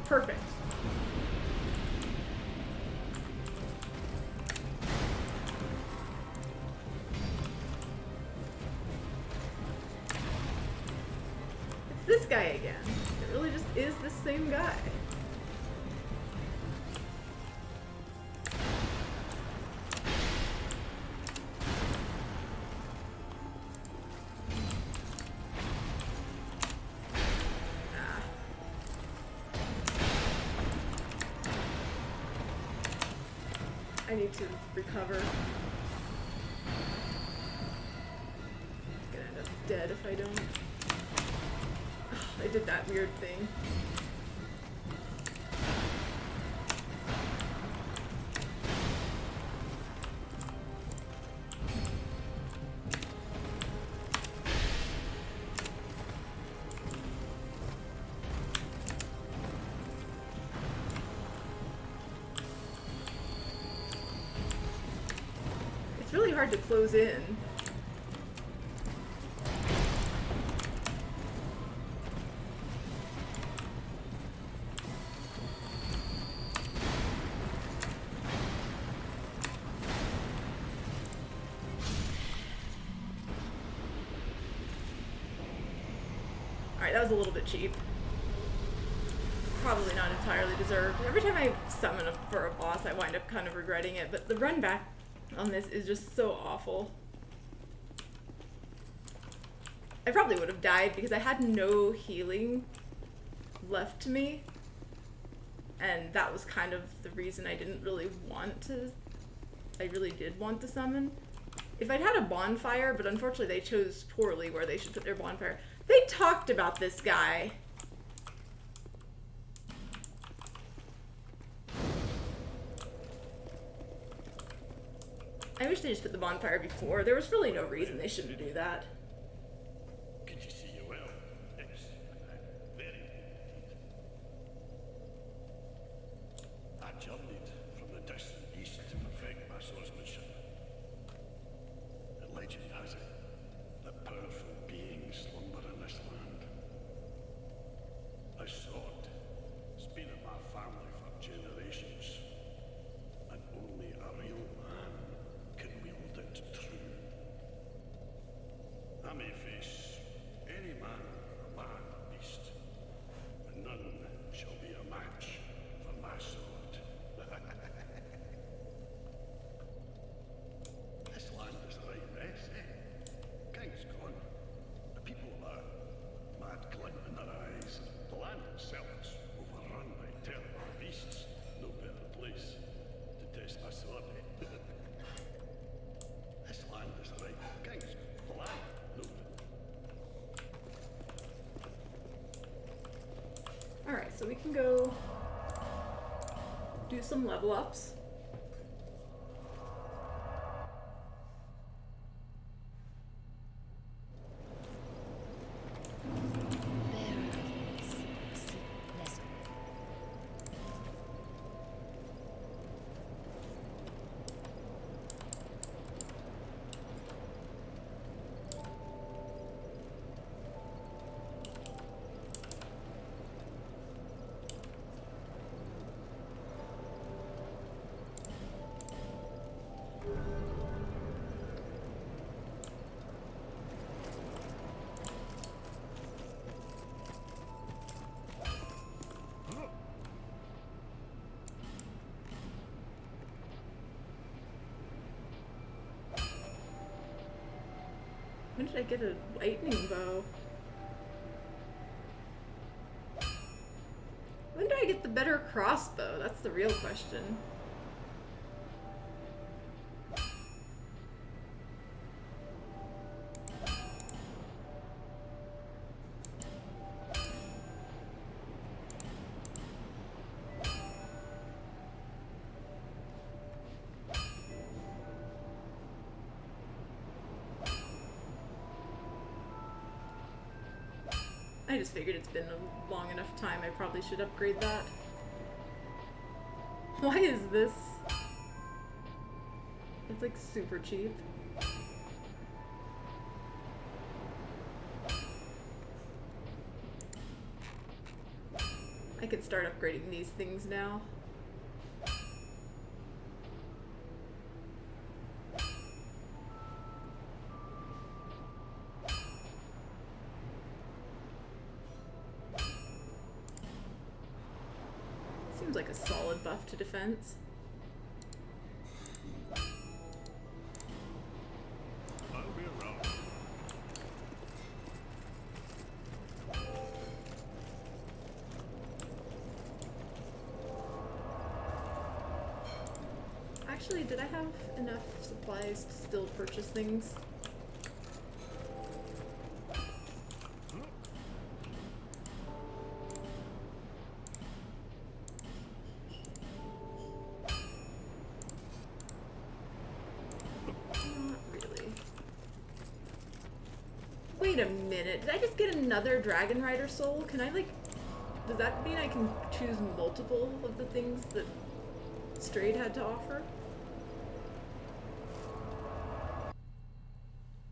Perfect. This guy again. It really just is the same guy. Ah. I need to recover. Gonna end up dead if I don't. I did that weird thing. It's really hard to close in. Alright, that was a little bit cheap. Probably not entirely deserved. Every time I summon for a boss, I wind up kind of regretting it, but the run back on this is just so awful. I probably would have died because I had no healing left to me, and that was kind of the reason I didn't really want to. I really did want to summon. If I'd had a bonfire, but unfortunately they chose poorly where they should put their bonfire. They talked about this guy. I wish they just put the bonfire before. There was really no reason they shouldn't do that. Good to see you well. Yes, very good indeed. I journeyed from the distant east to perfect my swordsmanship. And legend has it that powerful beings slumber in this land. This sword has been in my family for generations, and only a real man can wield it true. I may face any man or beast, and none shall be a match for my sword. This land is a right mess, eh? King's gone. The people are mad glint in their eyes. The land itself is overrun by terrible beasts. No better place to test my sword, eh? This land is a right king's gone. The land, no. Alright, so we can go do some level ups. When did I get a lightning bow? crossbow? That's the real question. I just figured it's been a long enough time, I probably should upgrade that. Why is this? It's like super cheap. I could start upgrading these things now. Seems like a solid buff to defense. I'll be around. Actually, did I have enough supplies to still purchase things? Not really. Wait a minute, did I just get another Dragon Rider soul? Can I like, does that mean I can choose multiple of the things that Strayed had to offer?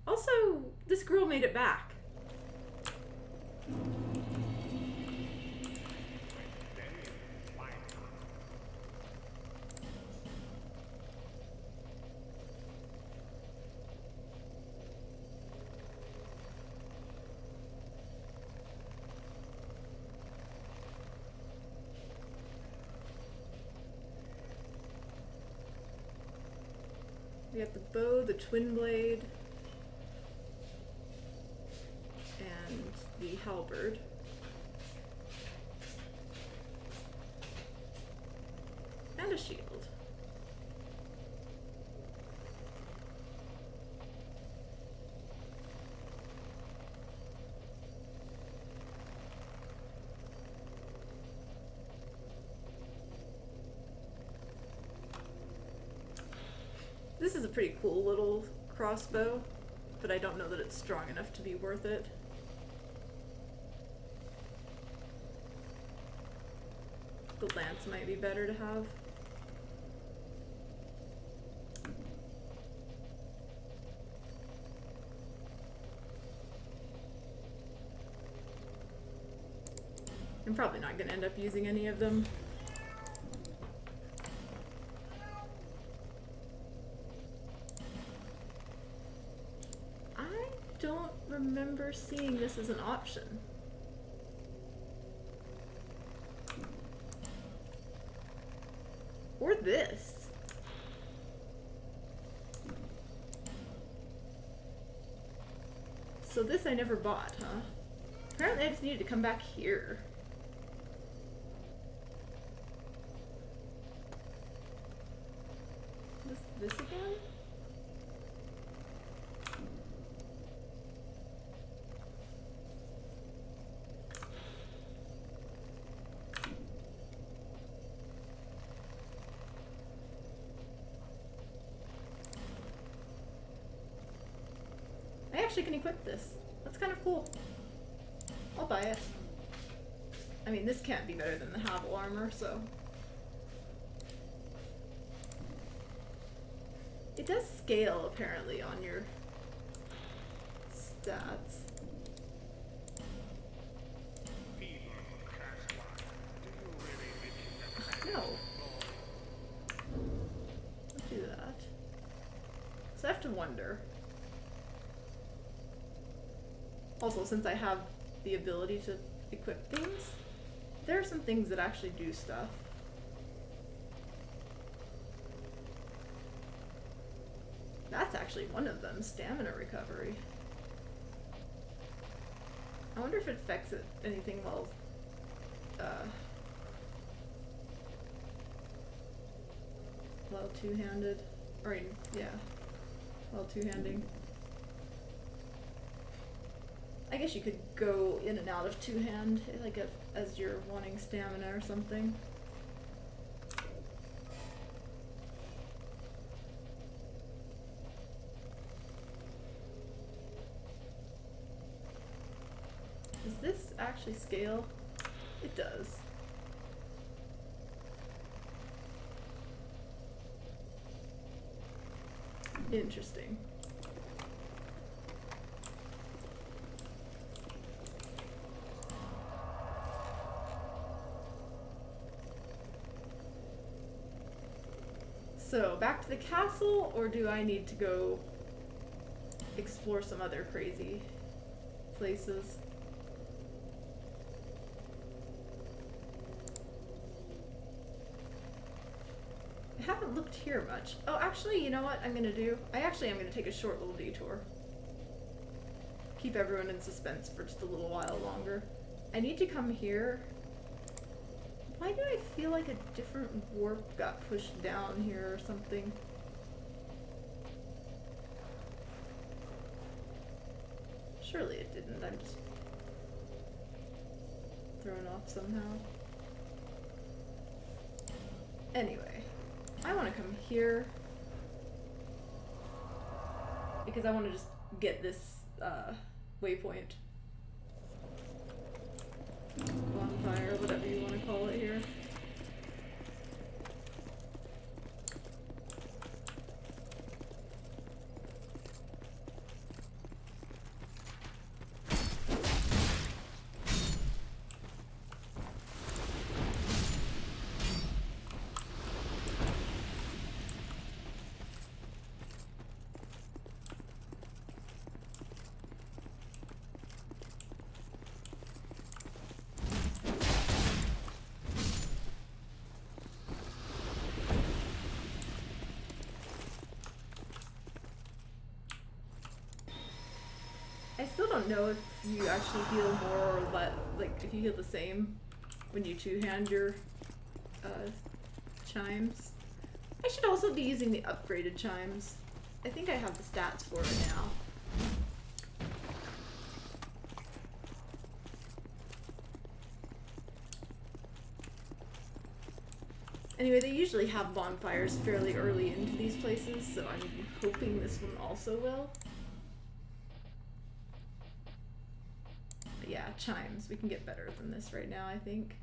Also, this girl made it back. We got the bow, the twin blade, and the halberd. And a shield. This is a pretty cool little crossbow, but I don't know that it's strong enough to be worth it. The lance might be better to have. I'm probably not going to end up using any of them. I don't remember seeing this as an option. Or this. So this I never bought, huh? Apparently I just needed to come back here. This again? I actually can equip this. That's kind of cool. I'll buy it. I mean, this can't be better than the Havel armor, so. It does scale, apparently, on your stats. No. Don't do that. So I have to wonder. Also, since I have the ability to equip things, there are some things that actually do stuff. That's actually one of them, stamina recovery. I wonder if it affects anything while while two-handed. Or, yeah, while two-handing. I guess you could go in and out of two-hand, like as you're wanting stamina or something. Does this actually scale? It does. Interesting. So, back to the castle, or do I need to go explore some other crazy places? I haven't looked here much. Oh, actually, you know what I'm gonna do? I actually am gonna take a short little detour. Keep everyone in suspense for just a little while longer. I need to come here. Why do I feel like a different warp got pushed down here or something? Surely it didn't. I'm just thrown off somehow. Anyway, I want to come here because I want to just get this waypoint. Bonfire, whatever you want to call it here. I still don't know if you actually heal more or like if you heal the same when you two-hand your chimes. I should also be using the upgraded chimes. I think I have the stats for it now. Anyway, they usually have bonfires fairly early into these places, so I'm hoping this one also will. But yeah, chimes. We can get better than this right now, I think.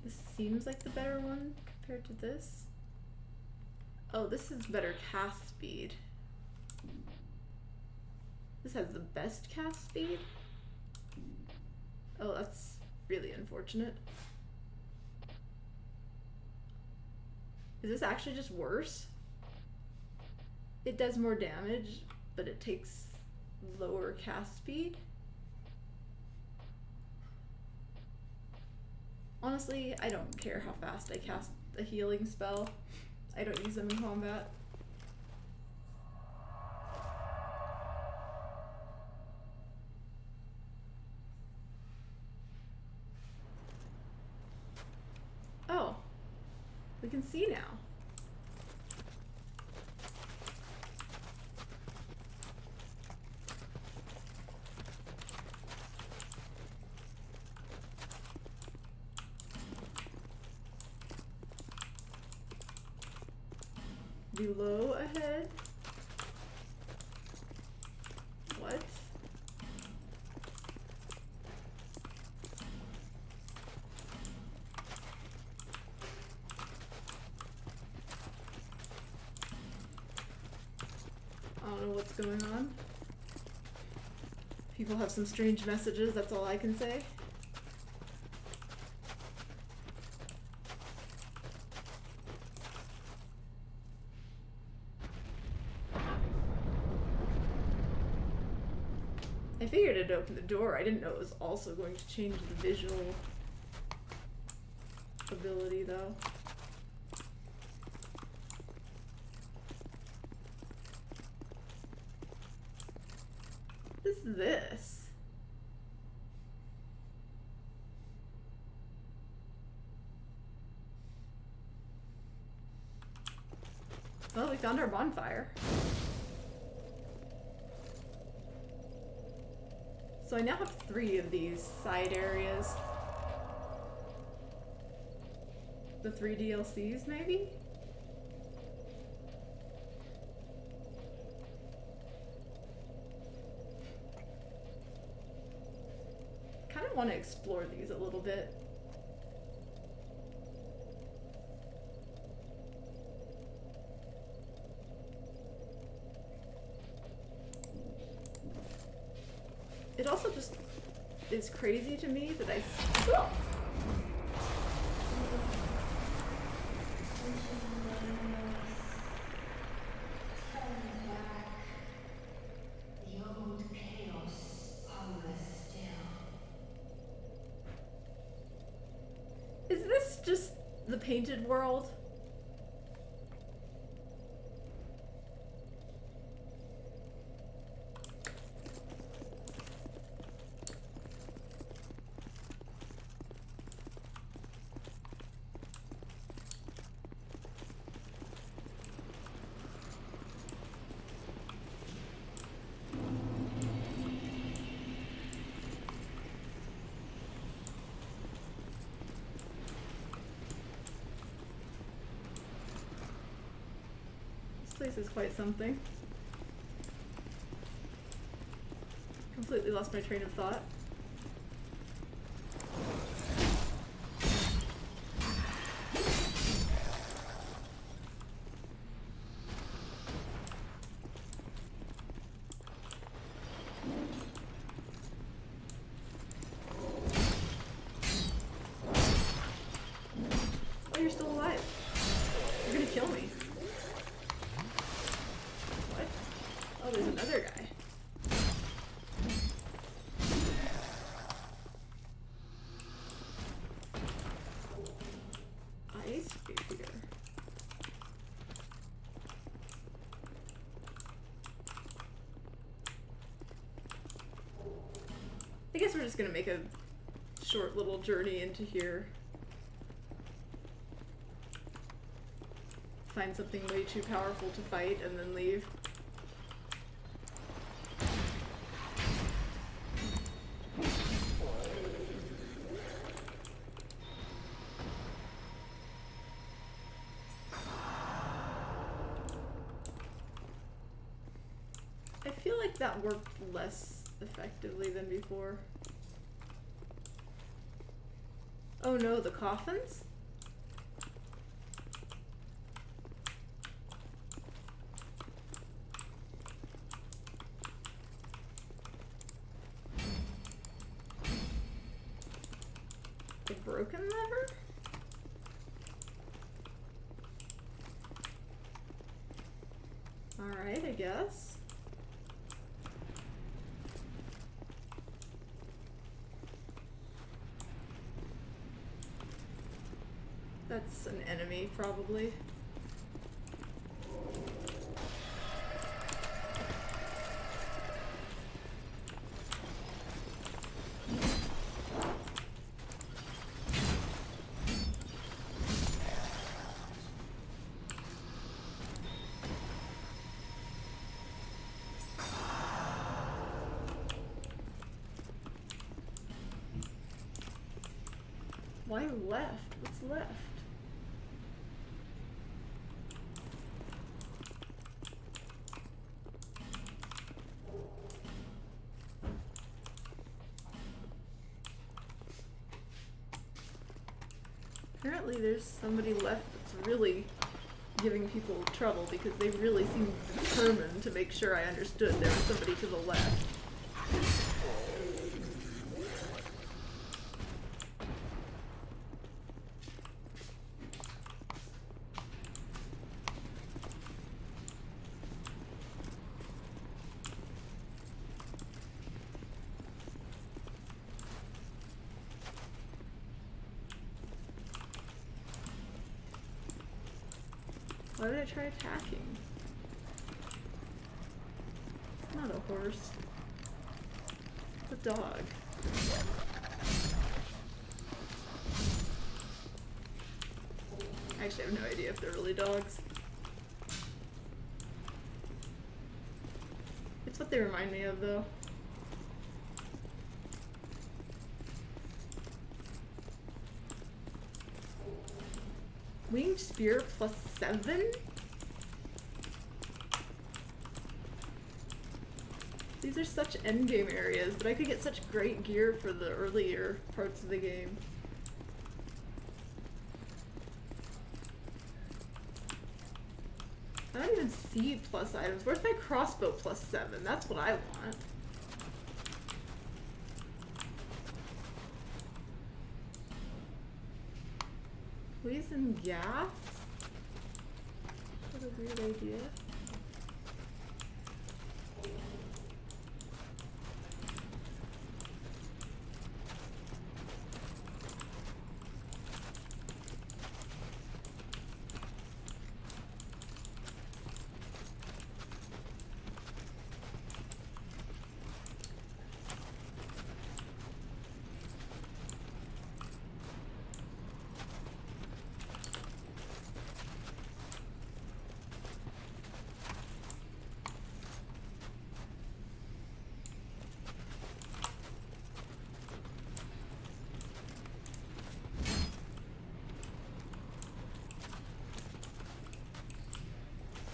This seems like the better one compared to this. Oh, this is better cast speed. This has the best cast speed? Oh, that's really unfortunate. Is this actually just worse? It does more damage, but it takes lower cast speed? Honestly, I don't care how fast I cast a healing spell. I don't use them in combat. Oh, we can see now. Below ahead? What? I don't know what's going on. People have some strange messages, that's all I can say. I figured it'd open the door. I didn't know it was also going to change the visual ability, though. What is this? Well, we found our bonfire. So I now have 3 of these side areas. The 3 DLCs, maybe? Kind of want to explore these a little bit. It also just is crazy to me that oh. The old chaos hungers still. Is this just the painted world? This place is quite something. Completely lost my train of thought. Oh, you're still alive. You're gonna kill me. What? Oh, there's another guy. Ice figure. I guess we're just gonna make a short little journey into here. Find something way too powerful to fight and then leave. I feel like that worked less effectively than before. Oh no, the coffins? The broken lever? Alright, I guess. That's an enemy, probably. Why left? What's left? Apparently there's somebody left that's really giving people trouble because they really seem determined to make sure I understood there was somebody to the left. Why did I try attacking? It's not a horse. It's a dog. I actually have no idea if they're really dogs. It's what they remind me of, though. Winged spear +7? These are such endgame areas, but I could get such great gear for the earlier parts of the game. I don't even see plus items. Where's my crossbow +7? That's what I want. Poison gas? What a weird idea.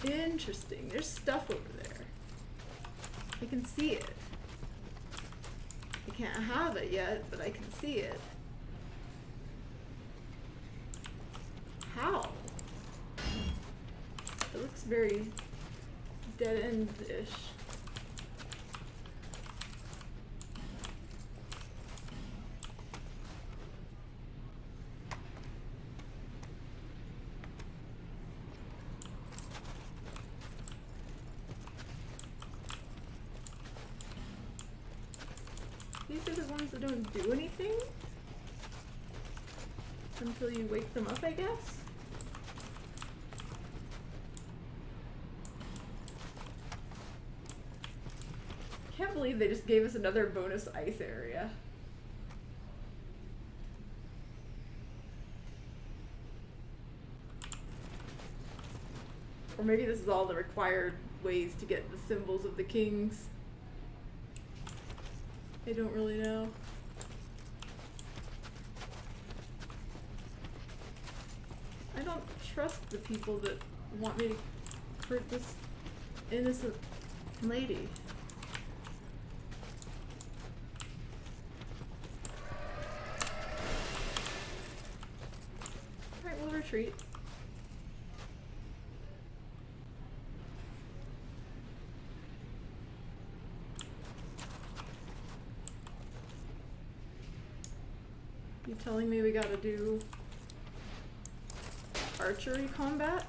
Interesting. There's stuff over there. I can see it. I can't have it yet, but I can see it. How? It looks very dead-end-ish. These are the ones that don't do anything until you wake them up, I guess? Can't believe they just gave us another bonus ice area. Or maybe this is all the required ways to get the symbols of the kings. I don't really know. I don't trust the people that want me to hurt this innocent lady. Alright, we'll retreat. You telling me we gotta do archery combat?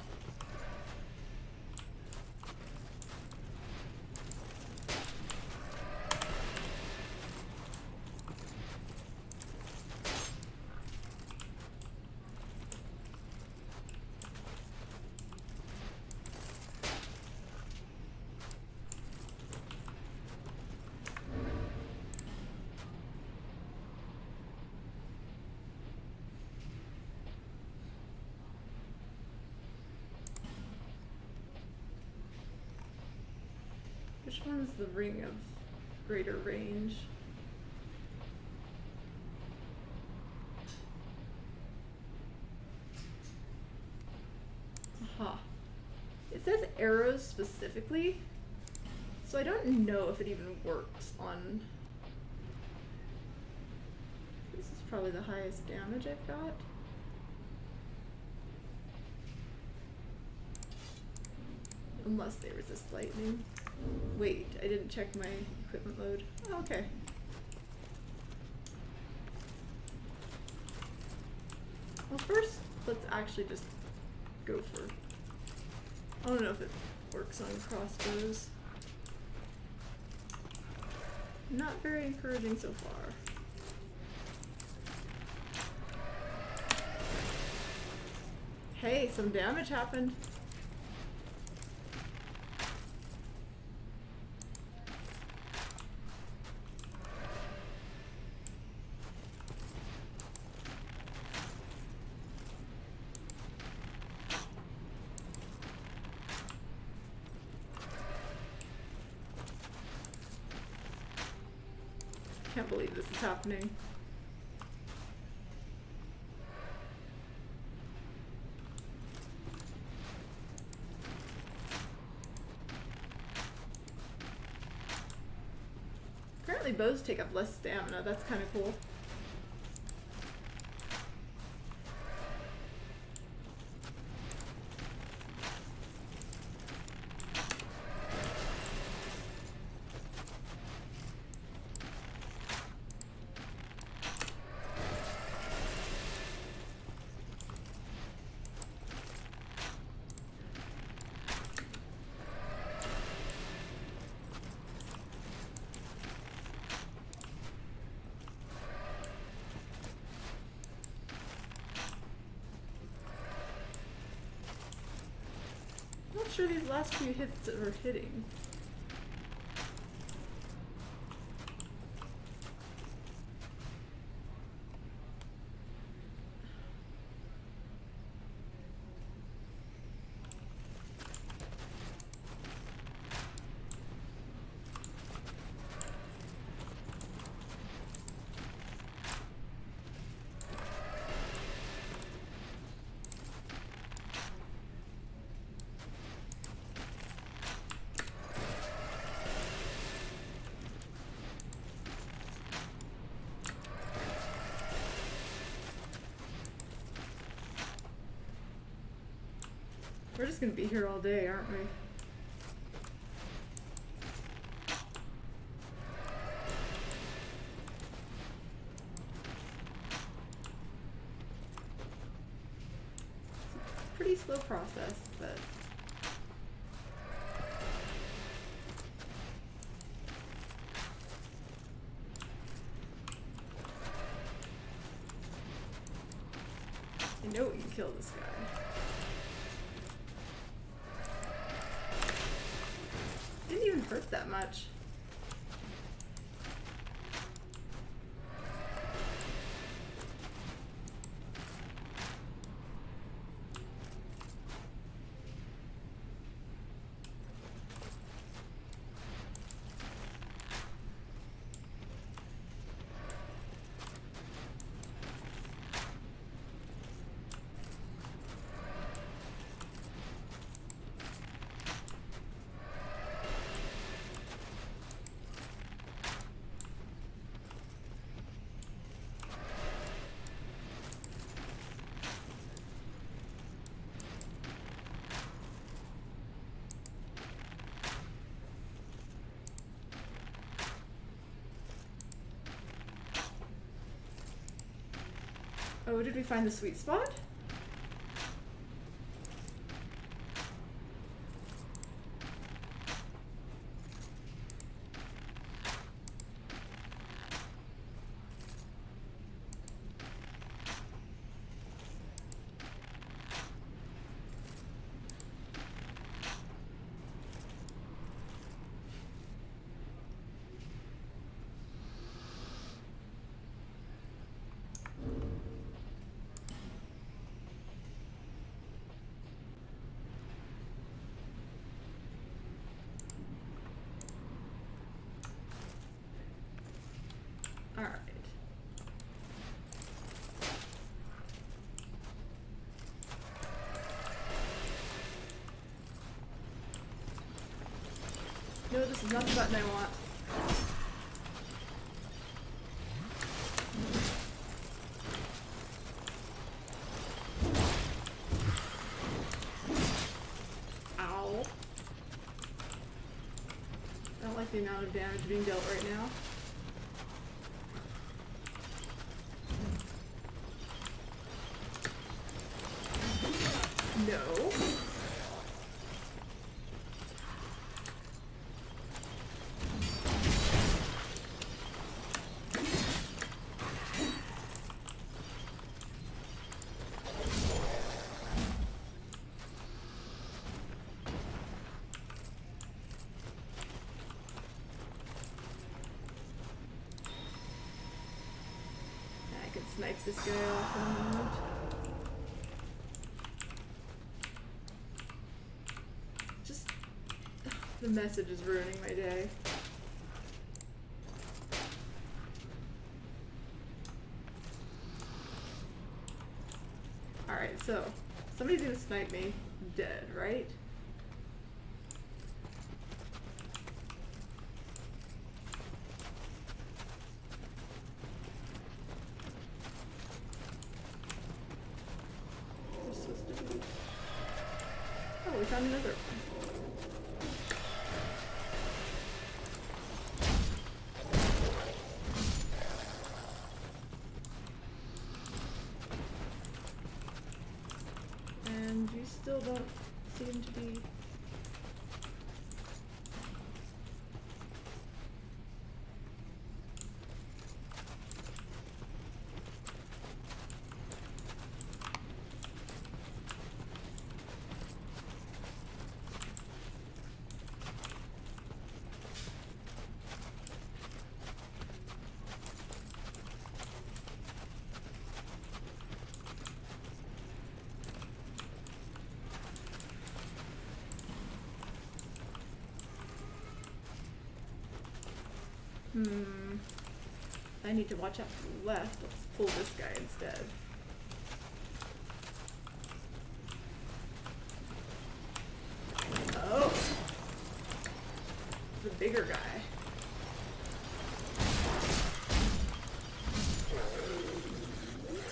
Which one's the ring of greater range? Aha. It says arrows specifically, so I don't know if it even works on... This is probably the highest damage I've got. Unless they resist lightning. Wait, I didn't check my equipment load. Oh, okay. Well, first, let's actually just go for... I don't know if it works on crossbows. Not very encouraging so far. Hey, some damage happened. Can't believe this is happening. Apparently bows take up less stamina. That's kind of cool. I'm not sure these last few hits are hitting. We're just gonna be here all day, aren't we? It's a pretty slow process, but I know we can kill this guy. Didn't even hurt that much. Oh, did we find the sweet spot? All right. No, this is not the button I want. Ow. I don't like the amount of damage being dealt right now. No. I can snipe this guy off in a moment. Just the message is ruining my day. so somebody's gonna snipe me dead, right? We're supposed to be... Oh, we found another one. And you still don't seem to be... I need to watch out to the left. Let's pull this guy instead. Oh! The bigger guy.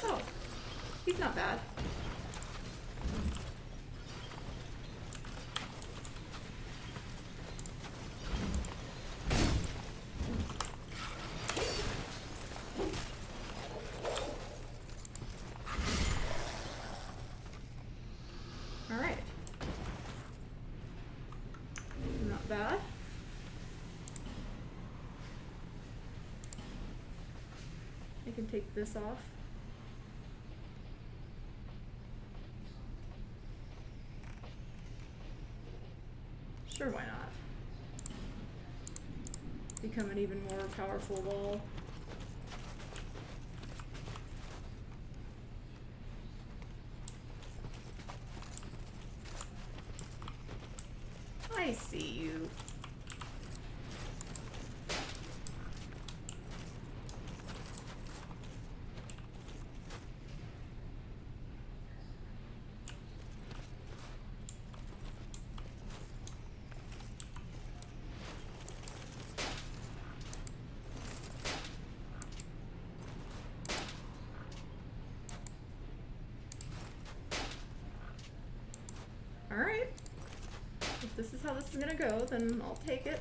Oh, he's not bad. Alright. Not bad. I can take this off. Sure, why not? Become an even more powerful wall. I see you. All right. If this is how this is gonna go, then I'll take it.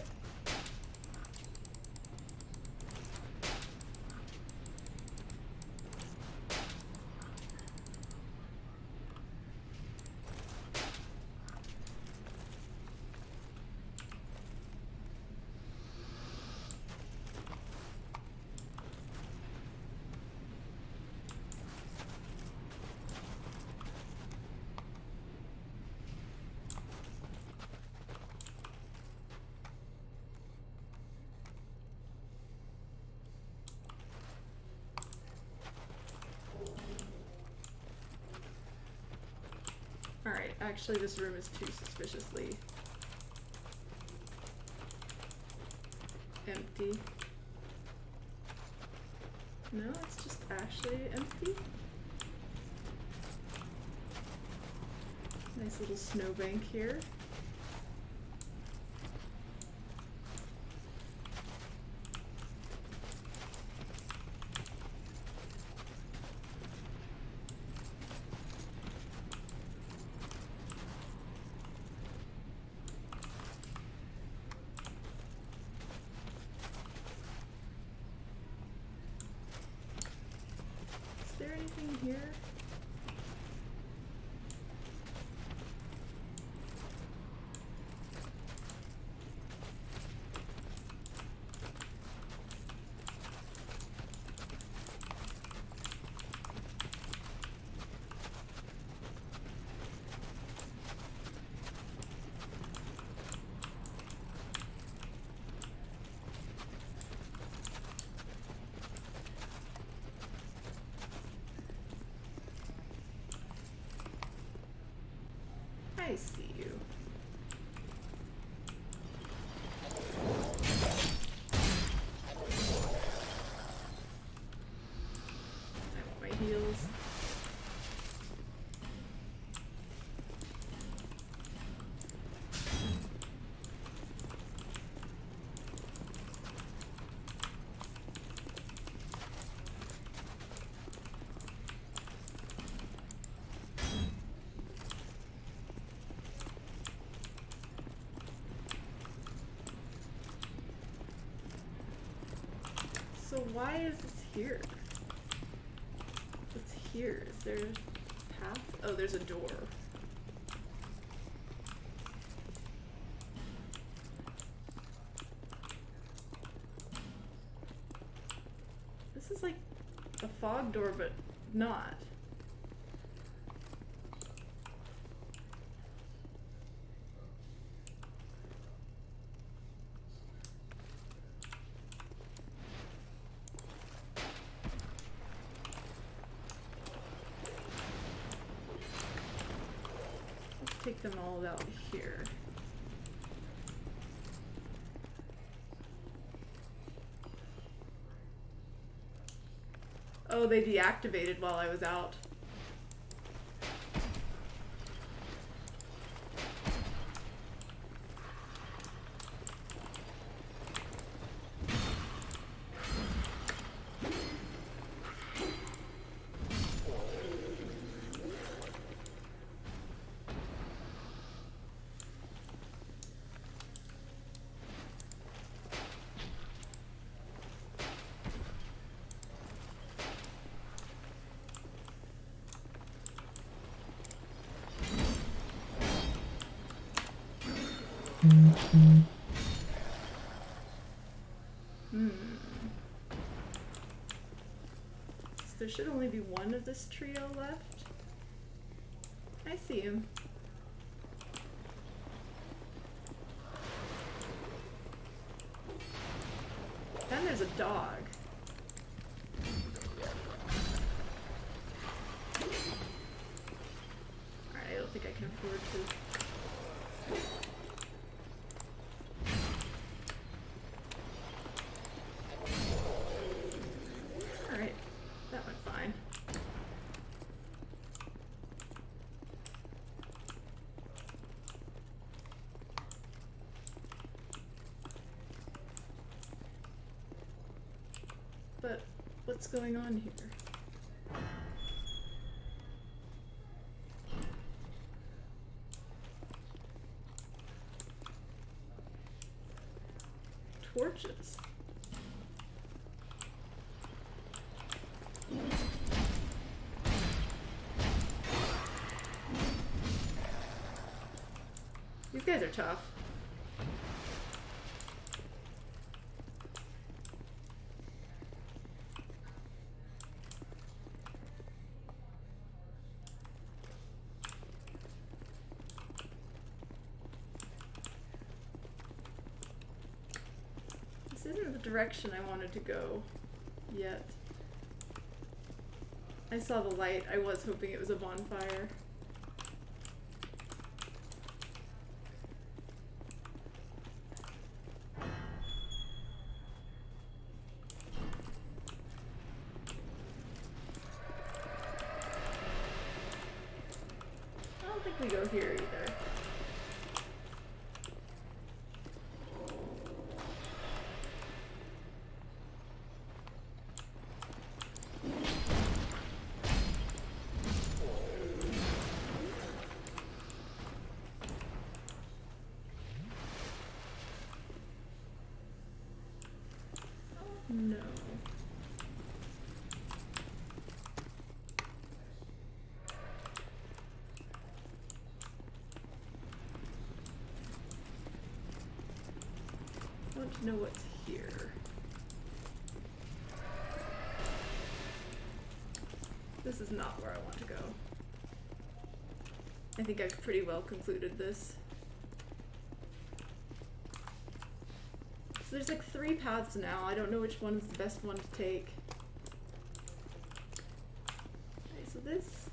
Alright, actually this room is too suspiciously empty. No, it's just actually empty. Nice little snowbank here. Is there anything here? I see you. I want my heals. why is this here? What's here? Is there a path? Oh, there's a door. This is like a fog door, but not. Take them all out here. Oh, they deactivated while I was out. So there should only be one of this trio left. I see him. And there's a dog. Alright, I don't think I can afford to. Alright, that went fine. But what's going on here? Torches. These guys are tough. This isn't the direction I wanted to go yet. I saw the light. I was hoping it was a bonfire. I don't think we go here either. No. I want to know what's here. This is not where I want to go. I think I've pretty well concluded this. So there's like 3 paths now. I don't know which one is the best one to take. Okay, so this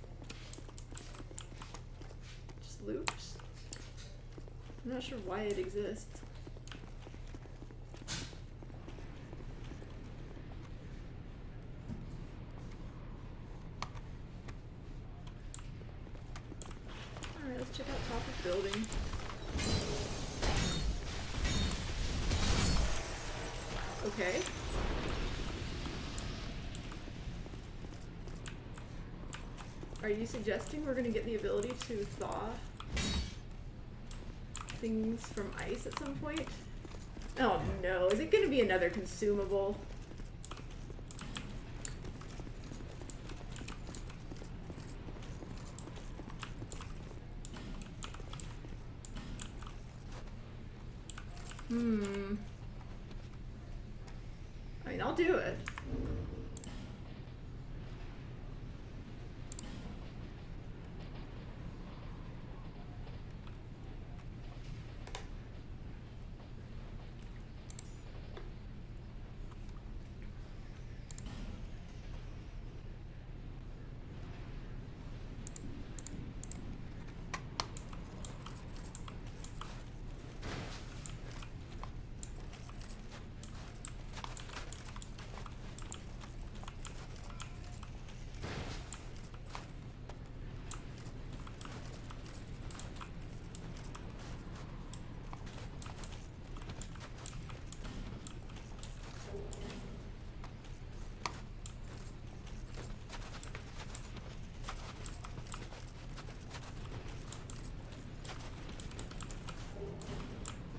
just loops. I'm not sure why it exists. Alright, let's check out top of building. Okay. Are you suggesting we're gonna get the ability to thaw things from ice at some point? Oh no, is it gonna be another consumable? Hmm. I mean, I'll do it.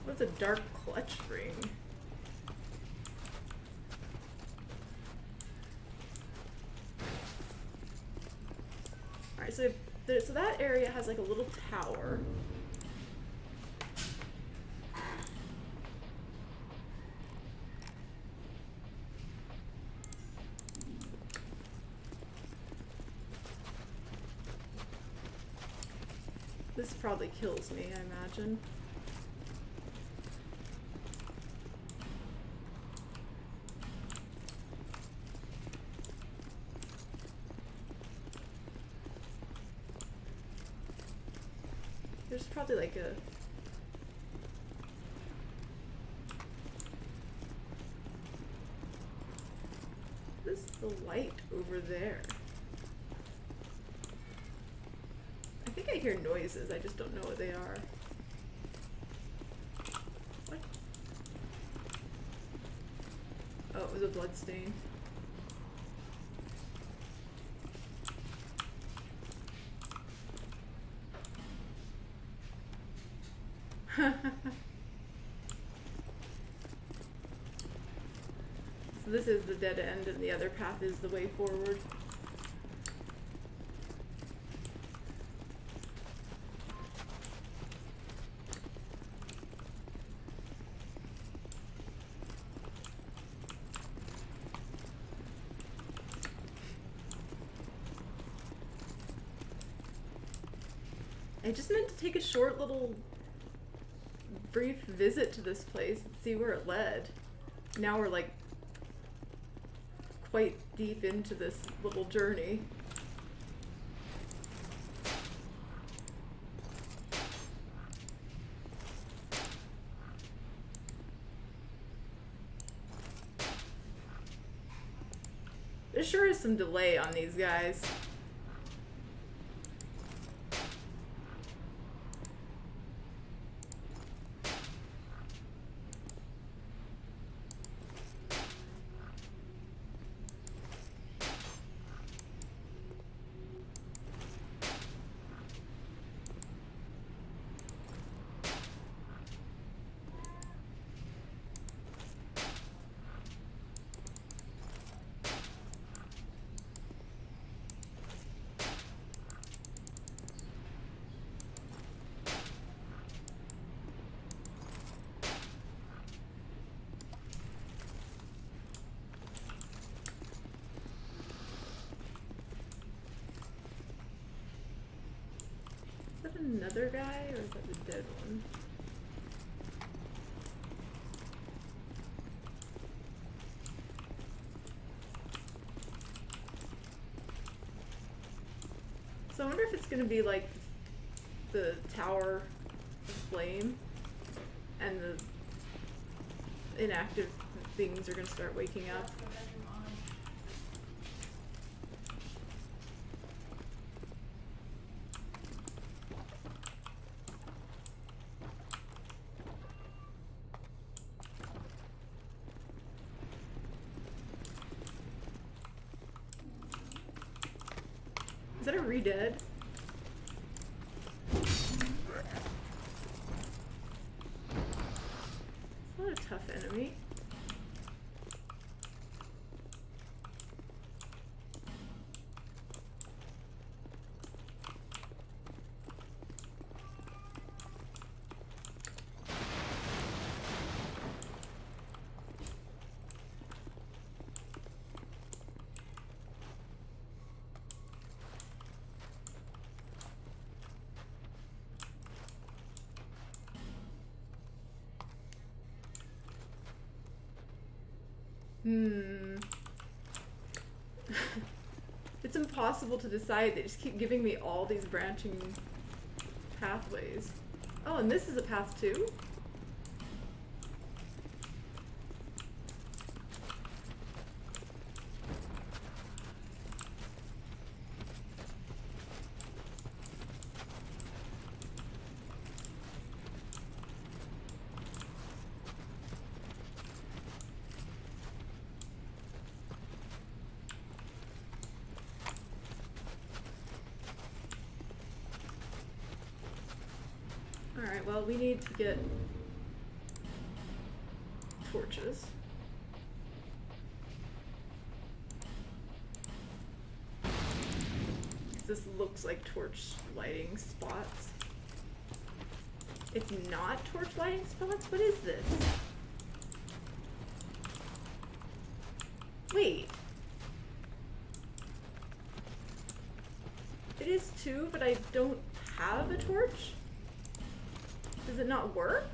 What's a dark clutch ring? Alright, so so that area has like a little tower. This probably kills me, I imagine. There's probably like a... What is the light over there? I think I hear noises, I just don't know what they are. What? Oh, it was a blood stain. So this is the dead end and the other path is the way forward. I just meant to take a short little brief visit to this place and see where it led. Now we're like quite deep into this little journey. There sure is some delay on these guys. Is that another guy or is that the dead one? So I wonder if it's gonna be like the Tower of Flame and the inactive things are gonna start waking up. Is that a re-dead? It's not a tough enemy. It's impossible to decide. They just keep giving me all these branching pathways. Oh, and this is a path too? Alright, well, we need to get torches. This looks like torch lighting spots. It's not torch lighting spots? What is this? Wait. It is too, but I don't have a torch? Does it not work?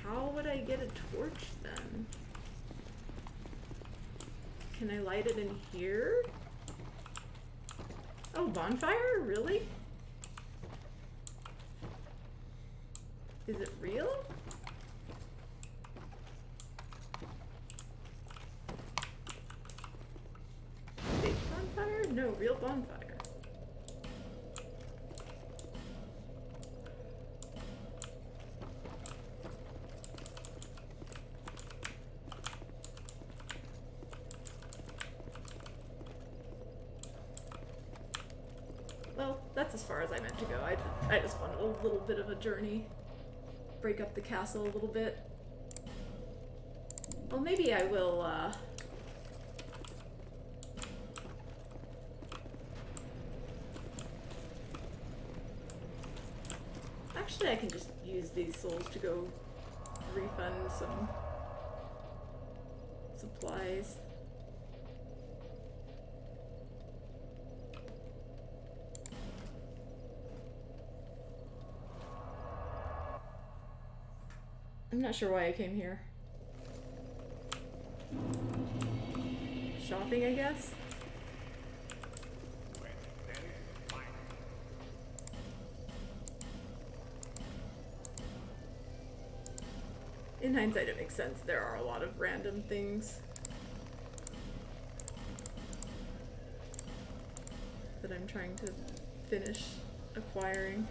How would I get a torch then? Can I light it in here? Oh, bonfire? Really? Is it real? Fake bonfire? No, real bonfire. Well, that's as far as I meant to go. I just wanted a little bit of a journey. Break up the castle a little bit. Well, maybe I will, Actually, I can just use these souls to go refund some supplies. I'm not sure why I came here. Shopping, I guess? In hindsight, it makes sense. There are a lot of random things that I'm trying to finish acquiring.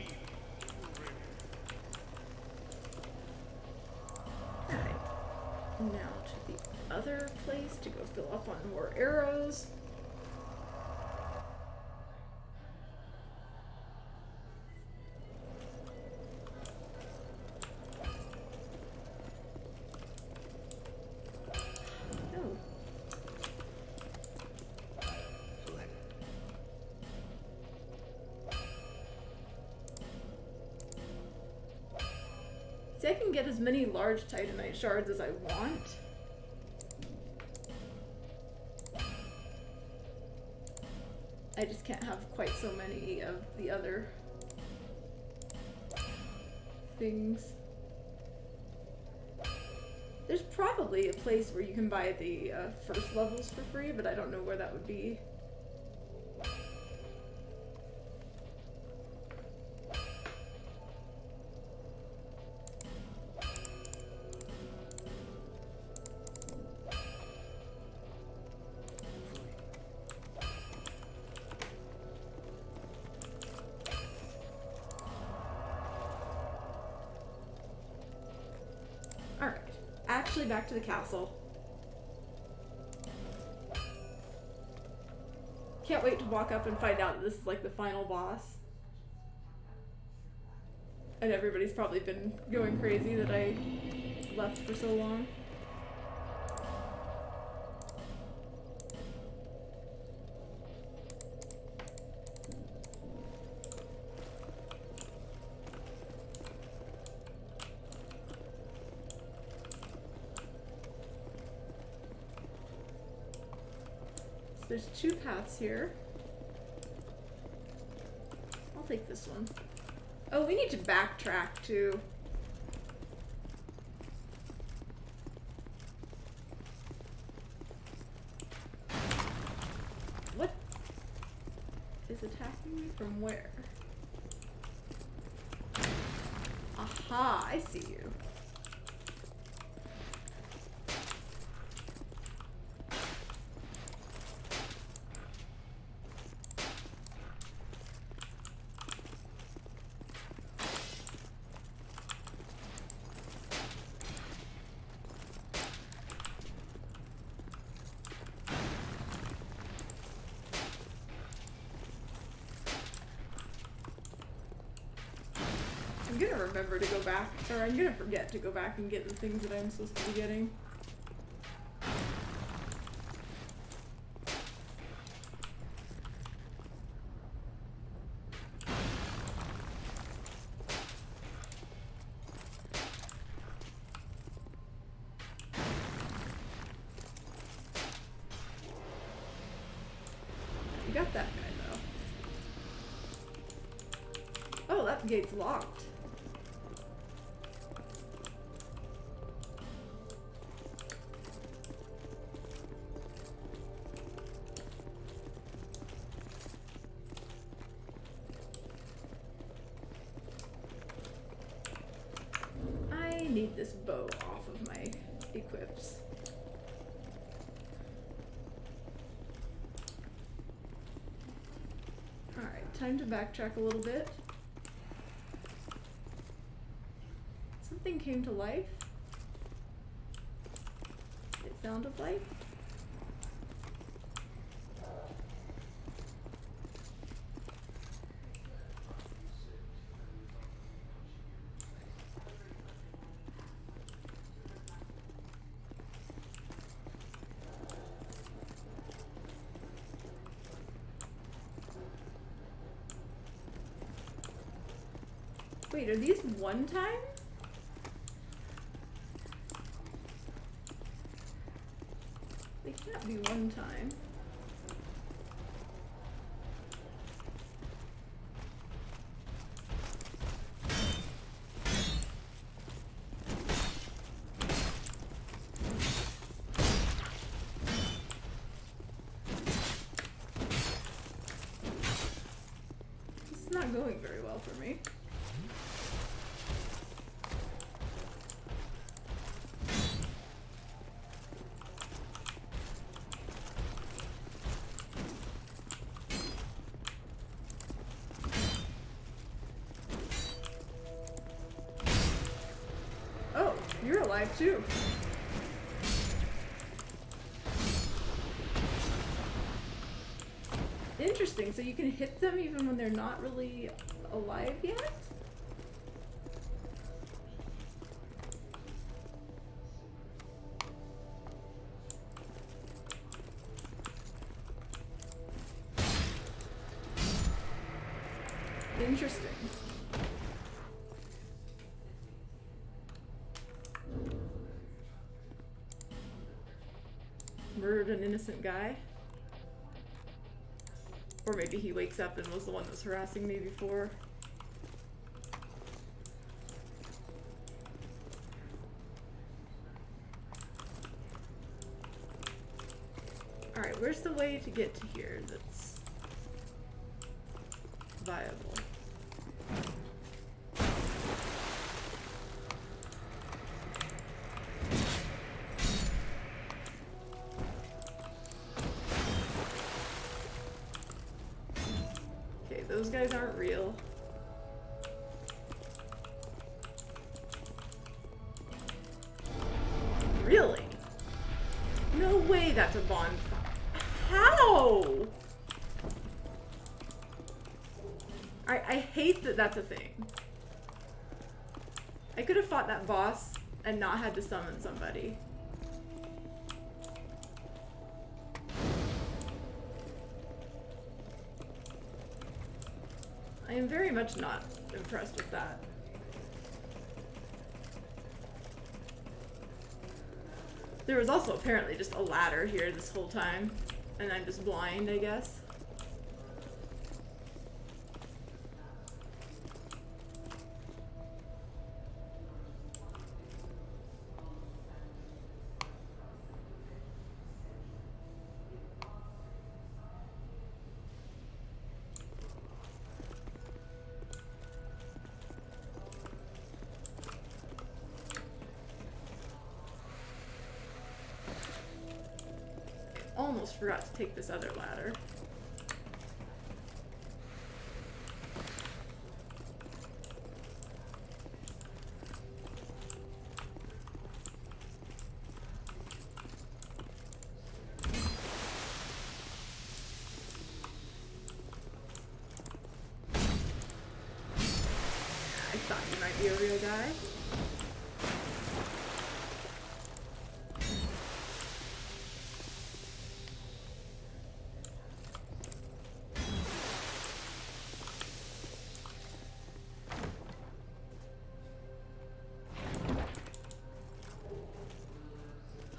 Now to the other place to go fill up on more arrows. Oh. See, I can get as many large titanite shards as I want. I just can't have quite so many of the other things. There's probably a place where you can buy the first levels for free, but I don't know where that would be. Actually, back to the castle. Can't wait to walk up and find out that this is like the final boss. And everybody's probably been going crazy that I left for so long. There's two paths here. I'll take this one. Oh, we need to backtrack too. What is attacking me from where? Aha, I see you. I'm gonna remember to go back, or I'm gonna forget to go back and get the things that I'm supposed to be getting. You got that guy though. Oh, that gate's locked. I need this bow off of my equips. Alright, time to backtrack a little bit. Something came to life. It sounded like. Wait, are these one time? They can't be one time. This is not going very well for me. Oh, you're alive too. Interesting, so you can hit them even when they're not really alive yet? Interesting. Murdered an innocent guy? Or maybe he wakes up and was the one that was harassing me before. Alright, where's the way to get to here that's viable? Okay, those guys aren't real. Really? No way that's a bonfire. How? I hate that that's a thing. I could have fought that boss and not had to summon somebody. I am very much not impressed with that. There was also apparently just a ladder here this whole time, And I'm just blind, I guess. Almost forgot to take this other ladder. I thought you might be a real guy.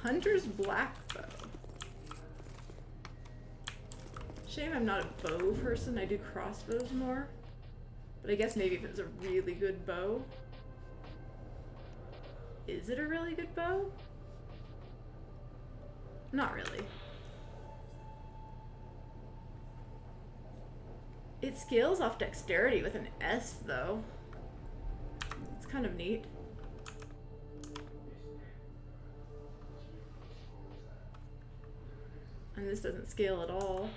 Hunter's black bow. Shame I'm not a bow person. I do crossbows more. But I guess maybe if it was a really good bow. Is it a really good bow? Not really. It scales off dexterity with an S though. It's kind of neat. And this doesn't scale at all.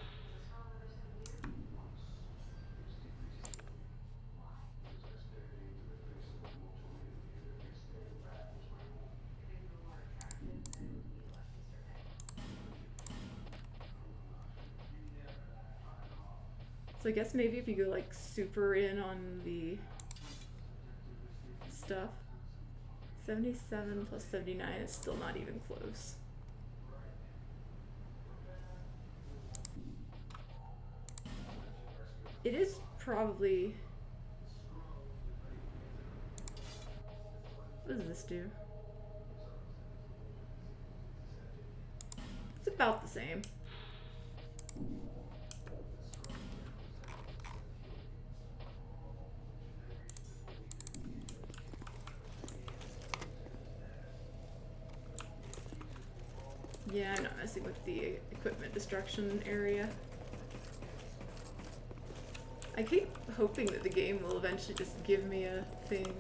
So I guess maybe if you go like super in on the stuff, 77 plus 79 is still not even close. It is probably... What does this do? It's about the same. Yeah, I'm not messing with the equipment destruction area. I keep hoping that the game will eventually just give me a thing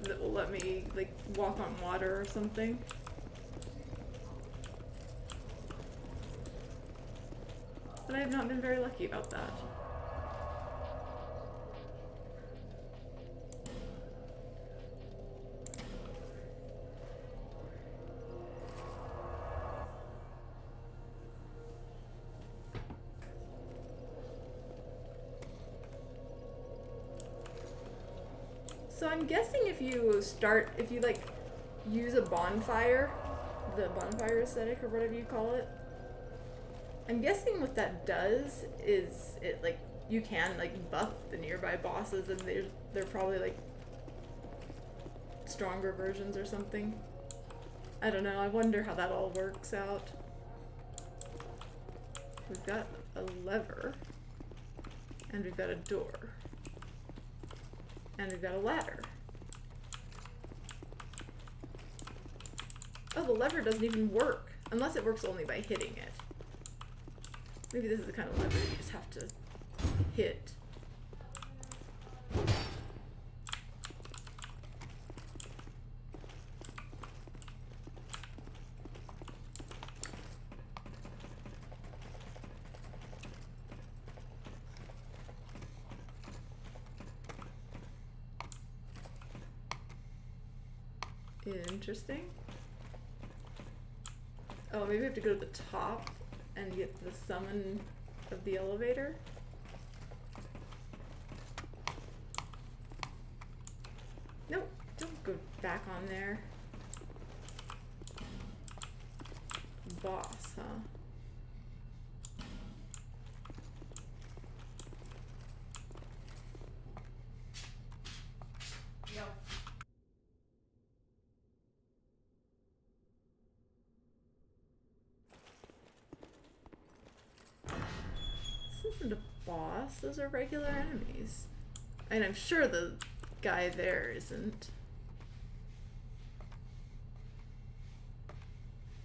that will let me, like, walk on water or something. But I have not been very lucky about that. So I'm guessing if you like use a bonfire, the bonfire aesthetic or whatever you call it, I'm guessing what that does is it like you can like buff the nearby bosses and they're probably like stronger versions or something. I don't know, I wonder how that all works out. We've got a lever and we've got a door. And we've got a ladder. Oh, the lever doesn't even work. Unless it works only by hitting it. Maybe this is the kind of lever you just have to hit. Interesting. Oh, maybe we have to go to the top and get the summon of the elevator. Nope, don't go back on there. Boss, huh? isn't a boss. Those are regular enemies. And I'm sure the guy there isn't.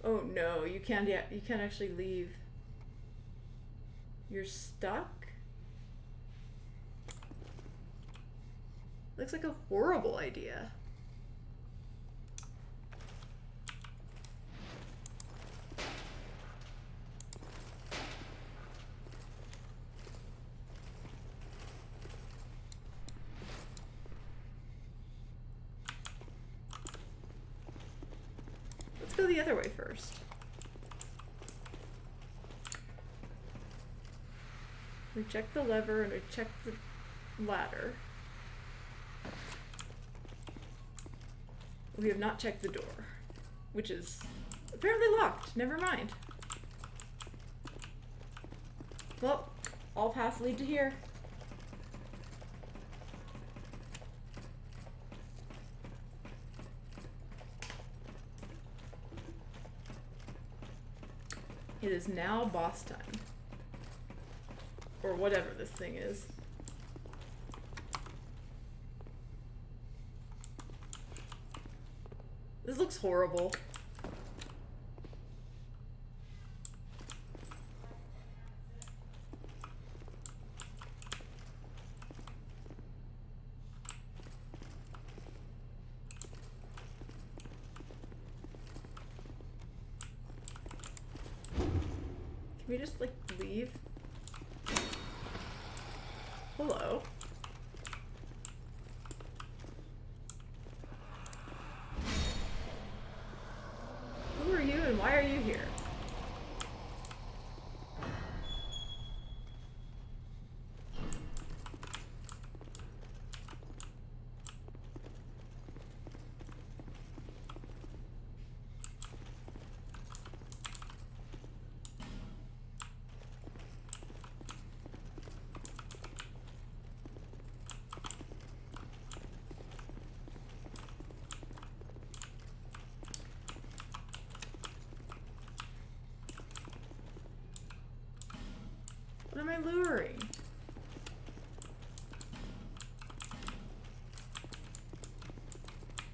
Oh no, you can't actually leave. You're stuck? Looks like a horrible idea. Let's go the other way first. We check the lever and we check the ladder. We have not checked the door, which is apparently locked. Never mind. Well, all paths lead to here. It is now boss time. Or whatever this thing is. This looks horrible. Can we just, like, leave? Hello. Who are you and why are you here? What am I luring?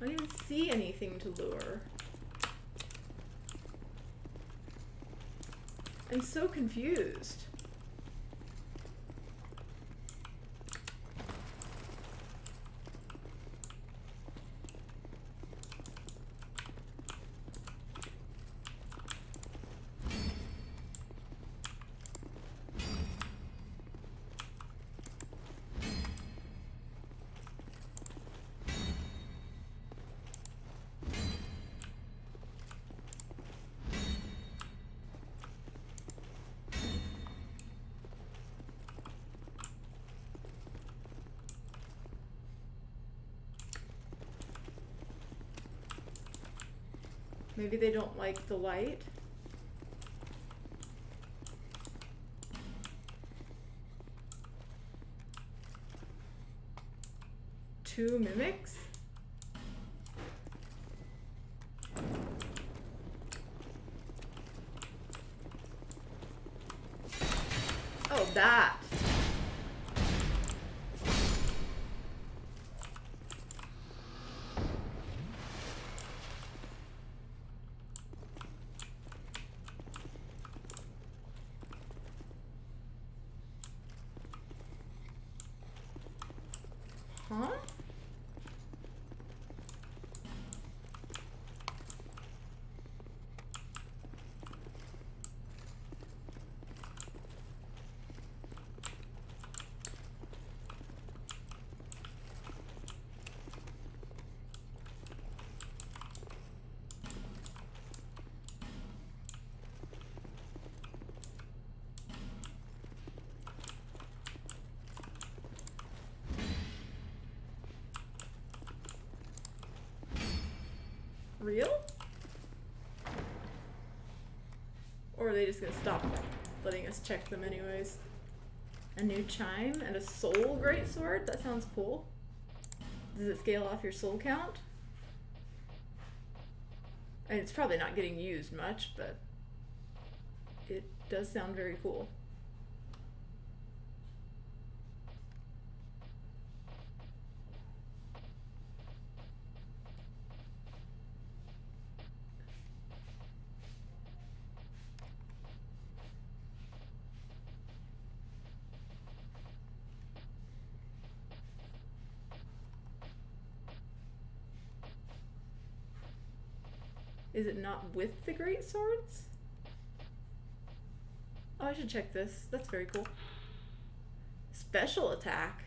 I don't even see anything to lure. I'm so confused. Maybe they don't like the light. Two mimics? Oh, that. Huh? Real? Or are they just gonna stop letting us check them anyways? A new chime and a soul greatsword? That sounds cool. Does it scale off your soul count? And it's probably not getting used much, but it does sound very cool. Is it not with the great swords? Oh, I should check this. That's very cool. Special attack.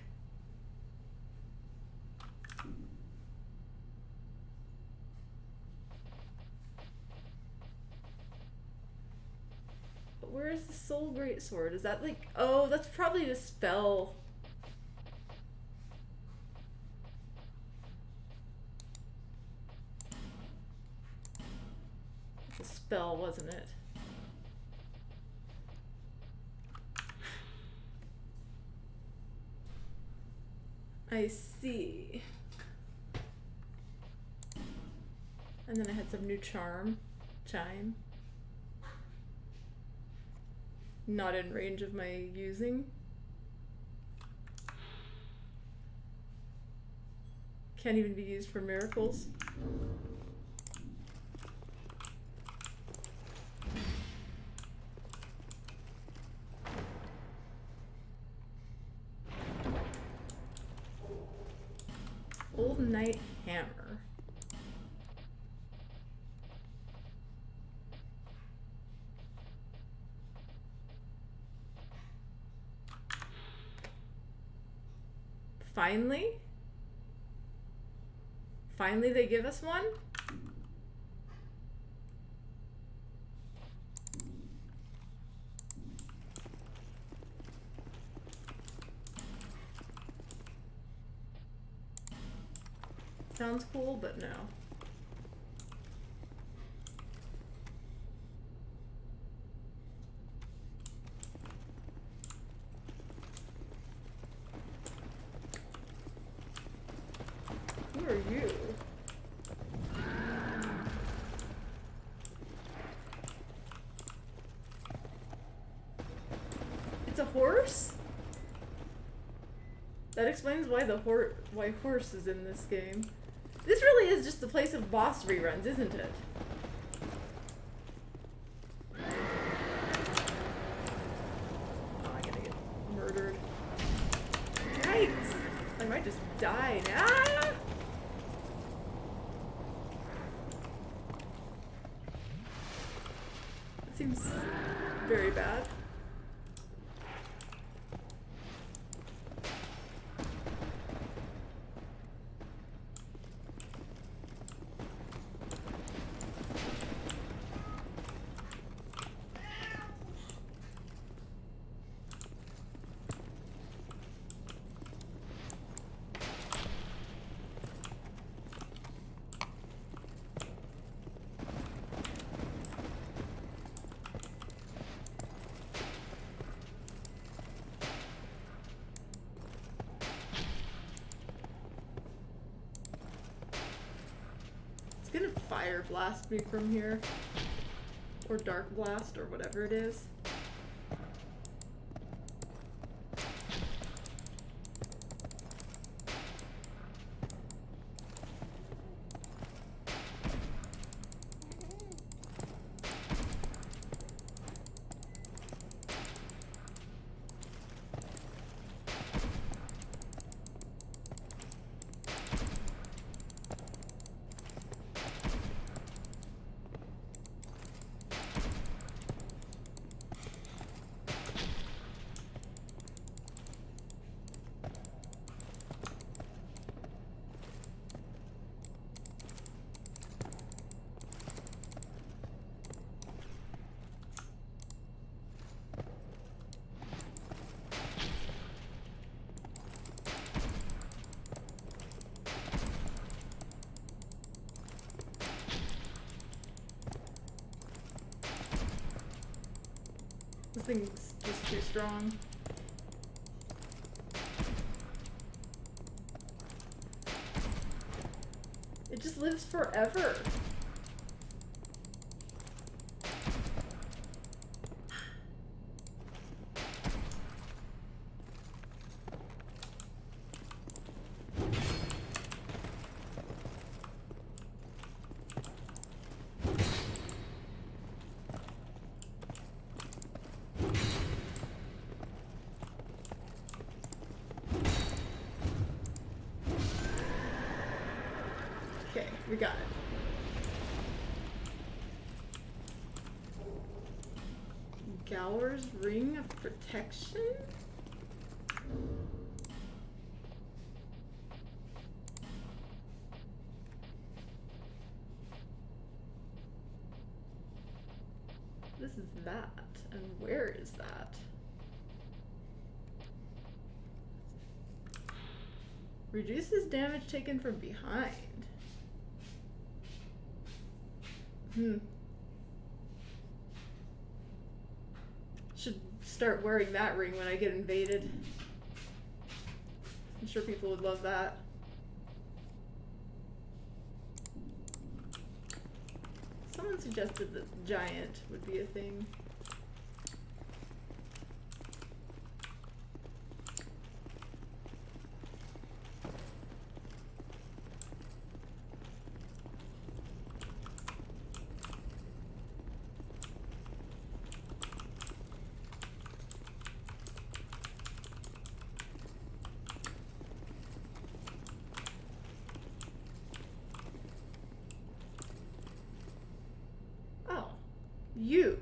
But where is the soul great sword? Is that like, oh, that's probably the spell. The spell, wasn't it? I see. And then I had some new chime. Not in range of my using. Can't even be used for miracles. Old Knight Hammer. Finally? Finally they give us one? Sounds cool, but no. Who are you? It's a horse? That explains why why horse is in this game. This really is just the place of boss reruns, isn't it? Oh, I'm gonna get murdered. Yikes! I might just die now. Ah! That seems very bad. It's gonna fire blast me from here. Or dark blast, or whatever it is. This thing's just too strong. It just lives forever. Okay, we got it. Gower's Ring of Protection? What is that? And where is that? Reduces damage taken from behind. Should start wearing that ring when I get invaded. I'm sure people would love that. Someone suggested that giant would be a thing. You.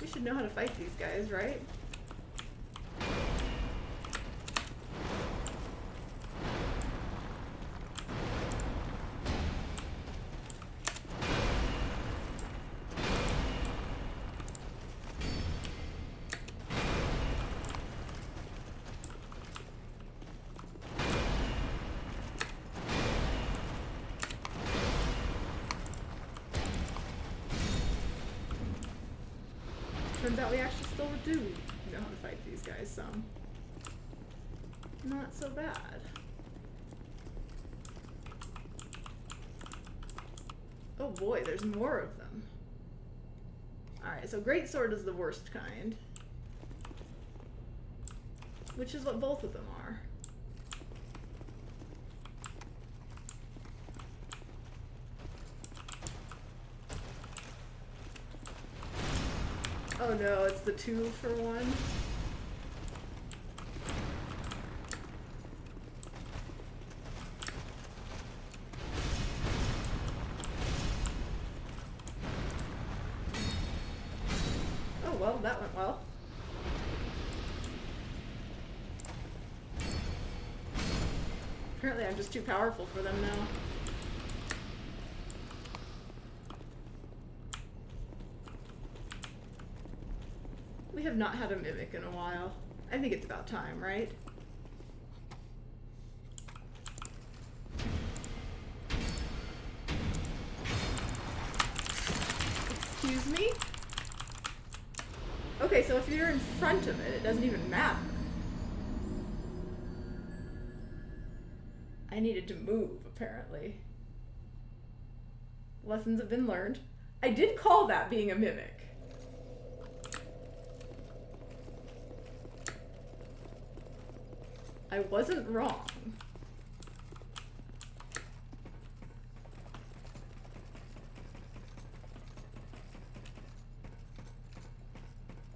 We should know how to fight these guys, right? Turns out we actually still do know how to fight these guys some. Not so bad. Oh boy, there's more of them. Alright, so Greatsword is the worst kind. Which is what both of them are. Oh no, it's the 2 for 1. Oh well, that went well. Apparently I'm just too powerful for them now. We have not had a Mimic in a while. I think it's about time, right? Excuse me? Okay, so if you're in front of it, it doesn't even matter. I needed to move, apparently. Lessons have been learned. I did call that being a Mimic. I wasn't wrong.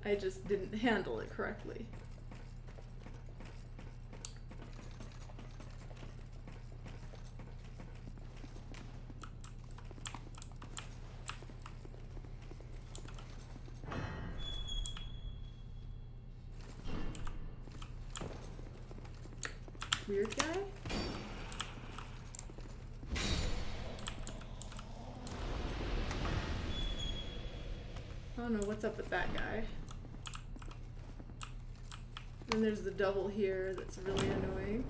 I just didn't handle it correctly. Weird guy? I don't know what's up with that guy. Then there's the double here that's really annoying.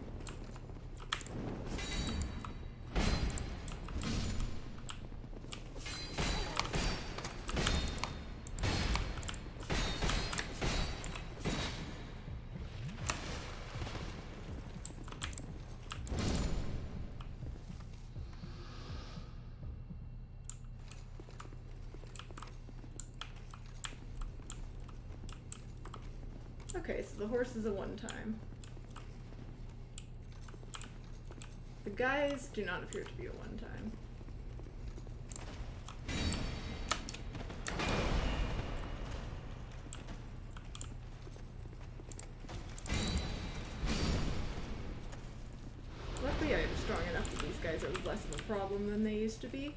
Okay, so the horse is a one-time. The guys do not appear to be a one-time. What But yeah, I'm strong enough that these guys are less of a problem than they used to be.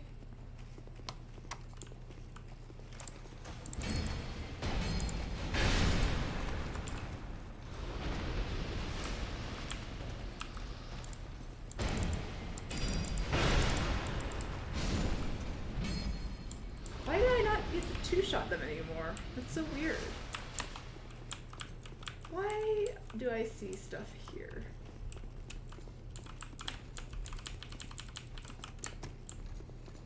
Why did I not get to two-shot them anymore? That's so weird. Why do I see stuff here?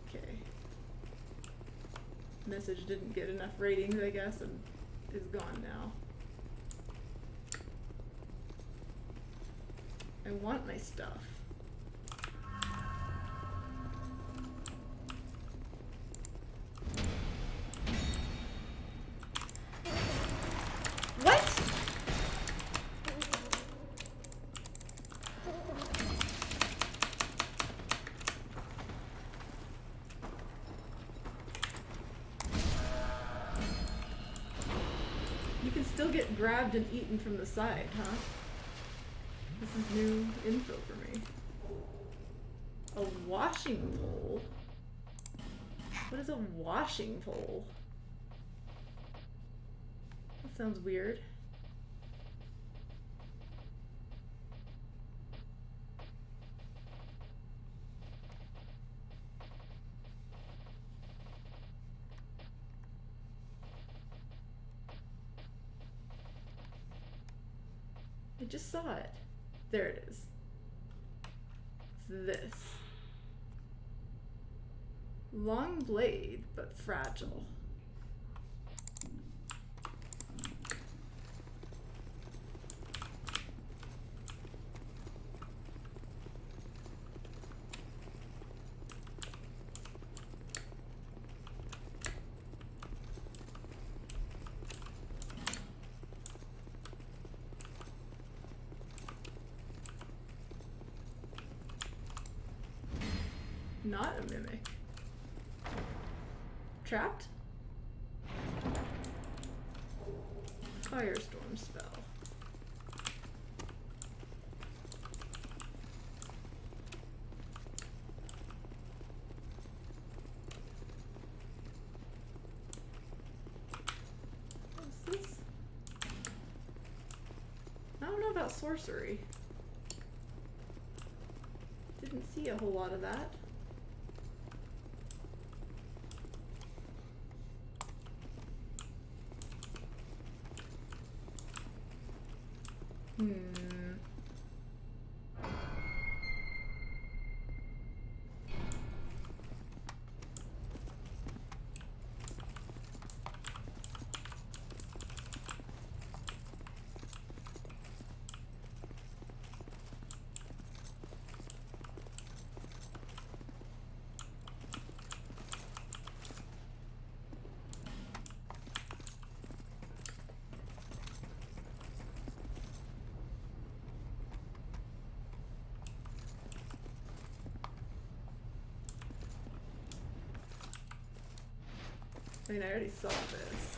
Okay. Message didn't get enough ratings, I guess, and is gone now. I want my stuff. What? You can still get grabbed and eaten from the side, huh? This is new info for me. A washing pole? What is a washing pole? That sounds weird. I just saw it. There it is. It's this. Long blade, but fragile. Not a mimic. Trapped? Firestorm spell. What's this? I don't know about sorcery. Didn't see a whole lot of that. I mean, I already saw this.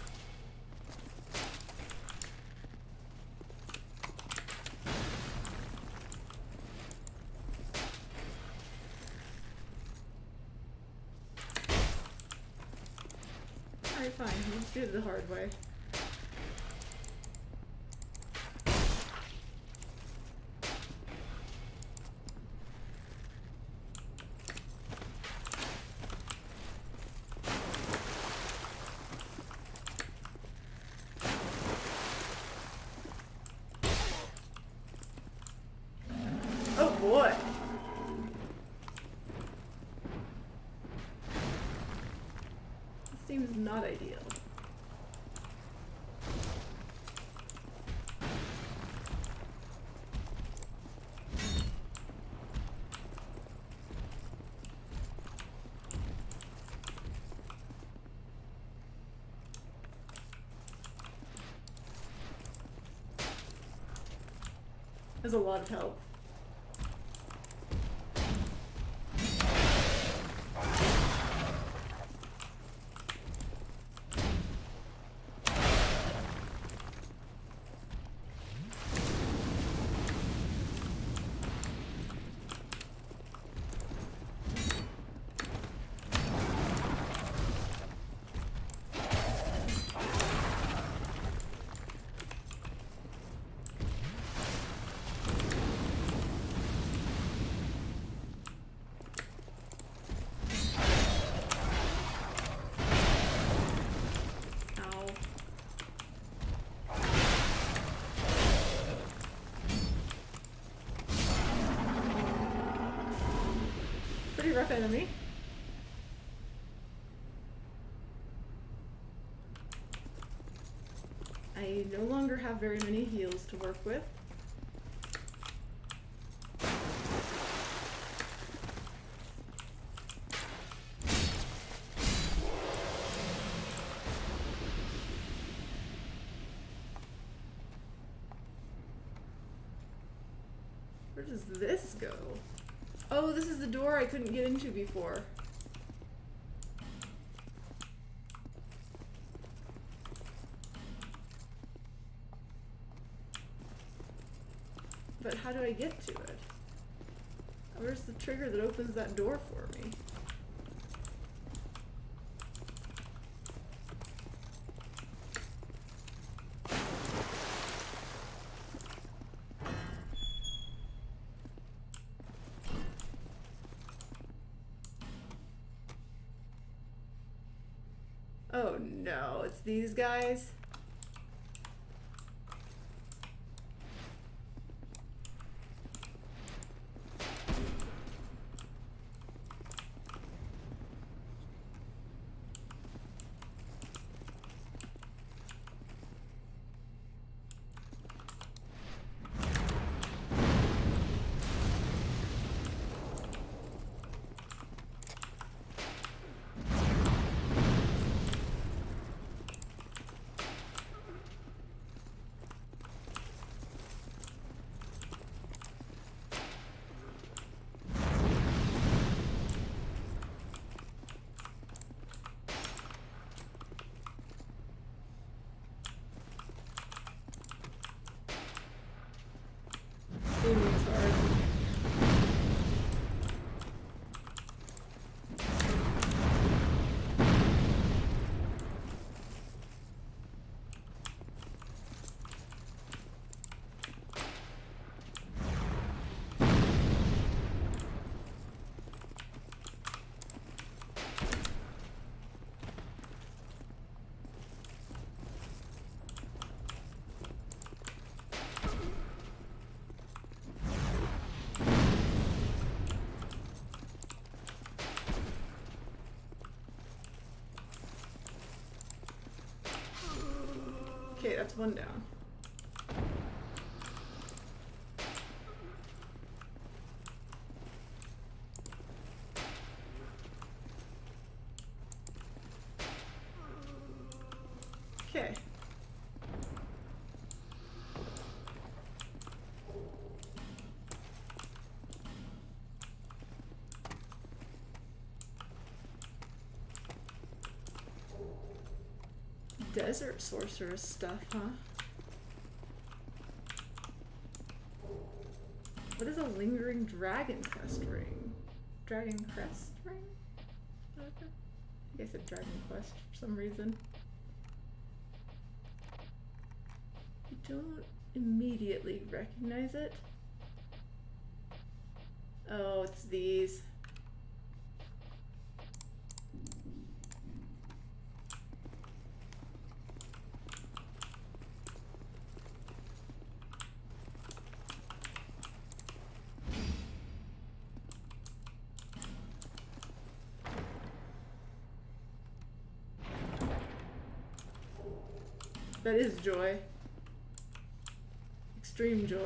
Alright, fine. Let's do it the hard way. Oh boy! This seems not ideal. There's a lot of help. Pretty rough enemy. I no longer have very many heals to work with. Where does this go? Oh, this is the door I couldn't get into before. But how do I get to it? Where's the trigger that opens that door for me? Oh no, it's these guys. Aiming is hard. Okay, that's one down. Okay. Desert sorceress stuff, huh? What is a lingering dragon crest ring? Dragon crest ring? I think I said dragon quest for some reason. I don't immediately recognize it. Oh, it's these. That is joy. Extreme joy.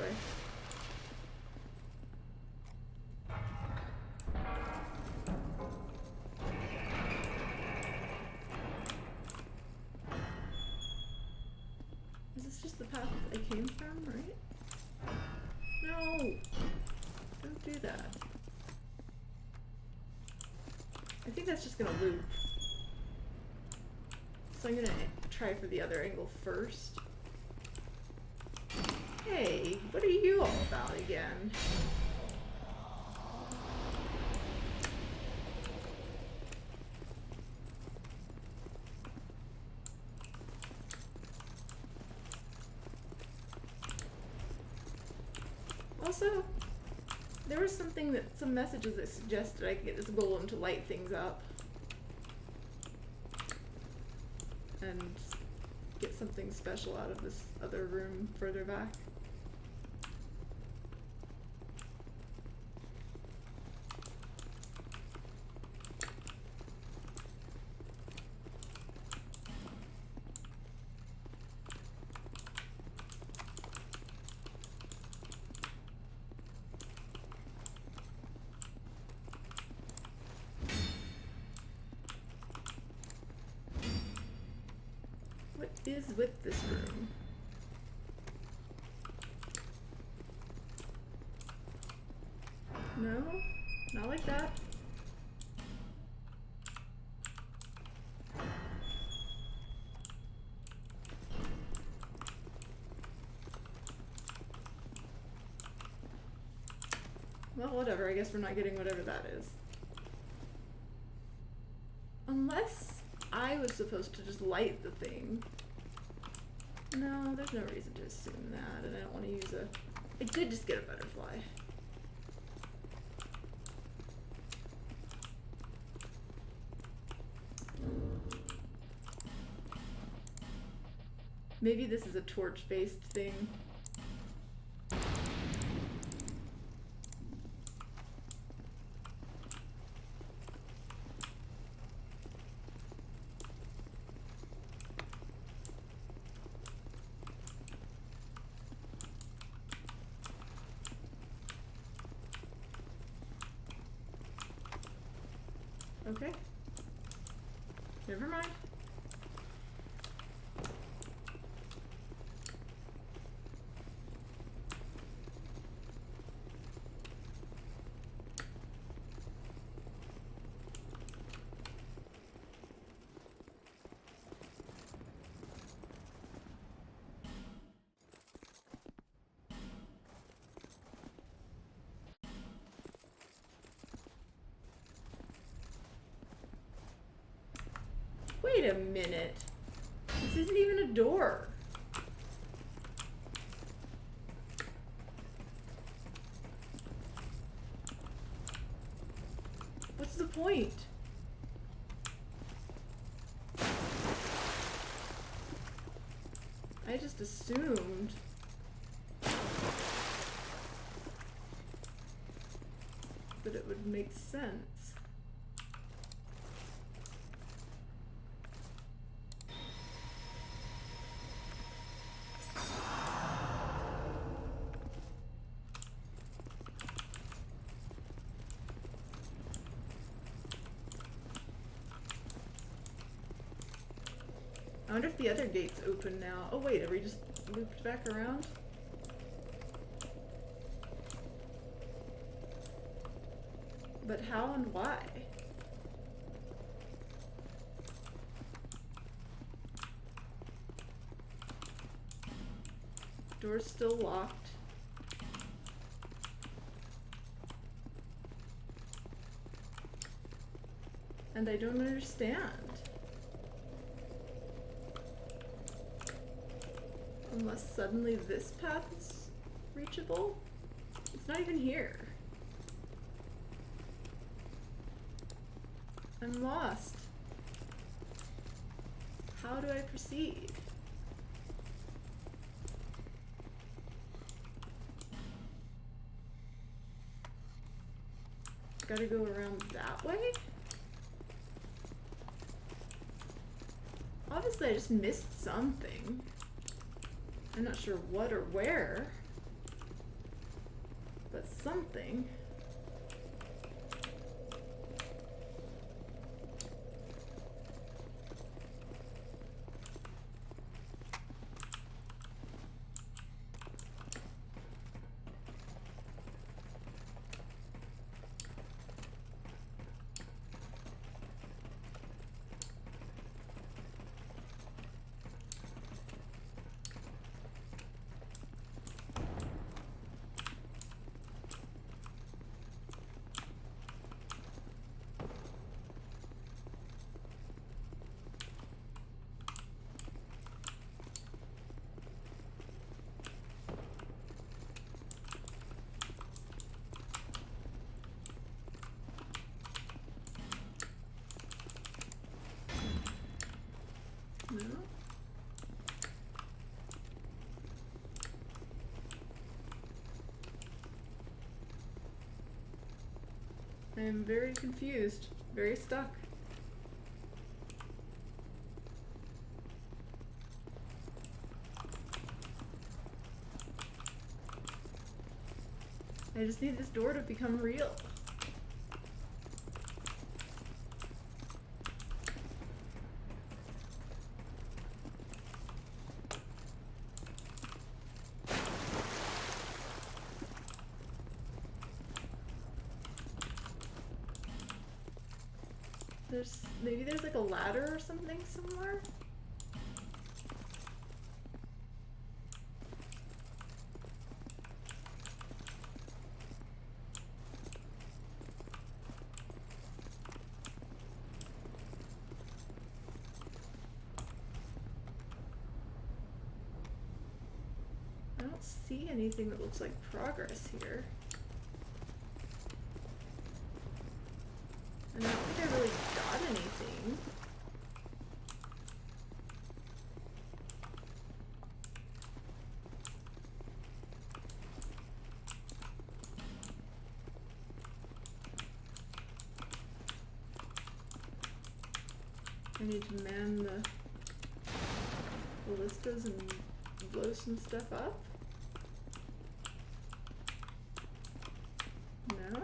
Is this just the path I came from, right? No! Don't do that. I think that's just gonna loop. So I'm gonna try for the other angle first. Hey, what are you all about again? Also, there was some messages that suggested I could get this golem to light things up. And get something special out of this other room further back. with this room? No? Not like that. Well, whatever. I guess we're not getting whatever that is. Unless I was supposed to just light the thing. No, there's no reason to assume that, and I don't want to use a... I did just get a butterfly. Maybe this is a torch-based thing. Okay. Never mind. Wait a minute. This isn't even a door. What's the point? I just assumed that it would make sense. I wonder if the other gate's open now. Oh wait, have we just looped back around? But how and why? Door's still locked. And I don't understand. Unless suddenly this path is reachable? It's not even here. I'm lost. How do I proceed? Gotta go around that way? Obviously I just missed something. I'm not sure what or where, but something. No? I am very confused, very stuck. I just need this door to become real. Maybe there's like a ladder or something somewhere? I don't see anything that looks like progress here. And I don't think I really got anything. I need to man the ballistas and blow some stuff up. No?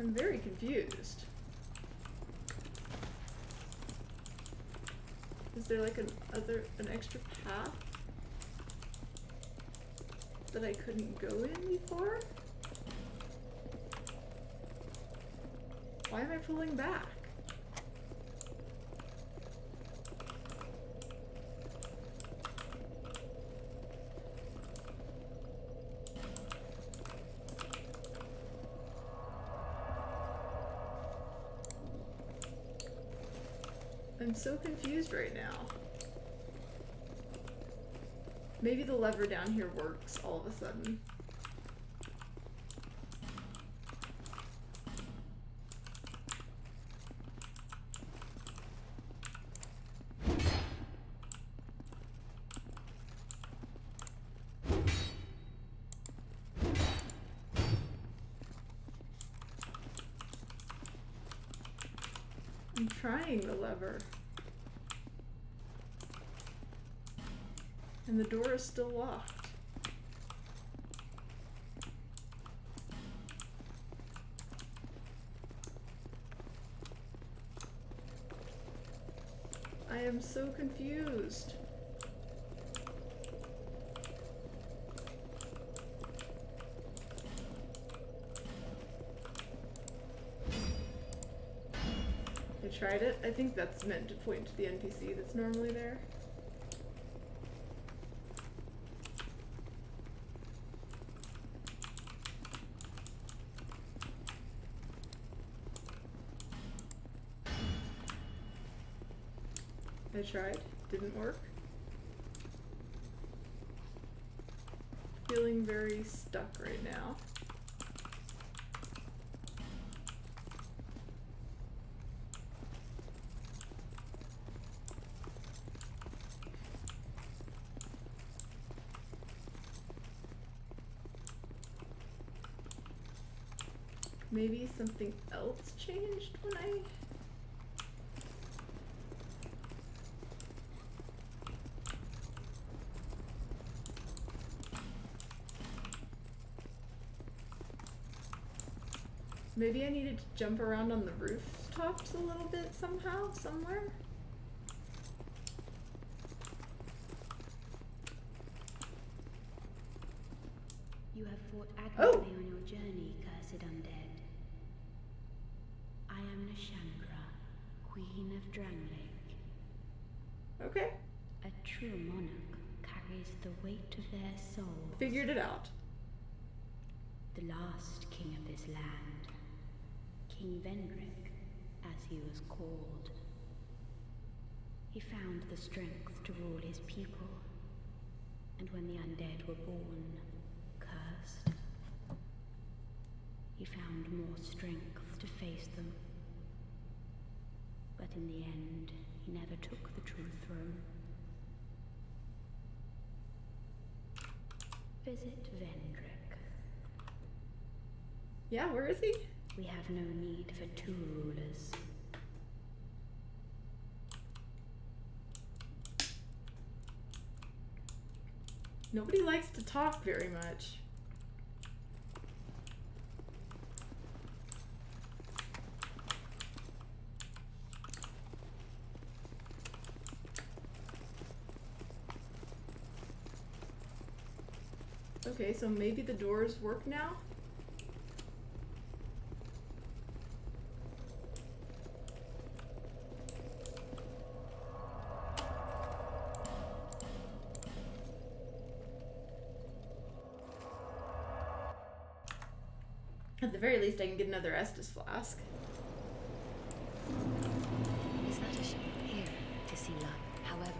I'm very confused. Is there like an extra path that I couldn't go in before? Why am I pulling back? I'm so confused right now. Maybe the lever down here works all of a sudden. I'm trying the lever. And the door is still locked. I am so confused. I tried it. I think that's meant to point to the NPC that's normally there. I tried, didn't work. Feeling very stuck right now. Maybe something else changed when I... Maybe I needed to jump around on the rooftops a little bit somehow, somewhere? You have fought admirably on your journey, cursed undead. I am Nashambra, Queen of Dranglake. Okay, A true monarch carries the weight of their soul. figured it out. The last king of this land, King Vendrick, as he was called. He found the strength to rule his people, and when the undead were born, cursed, he found more strength to face them. But in the end, he never took the true throne. Visit Vendrick. Yeah, where is he? We have no need for two rulers. Nobody likes to talk very much. Okay, so maybe the doors work now? At the very least, I can get another Estus flask. Is that a ship? Here, Tisila. However,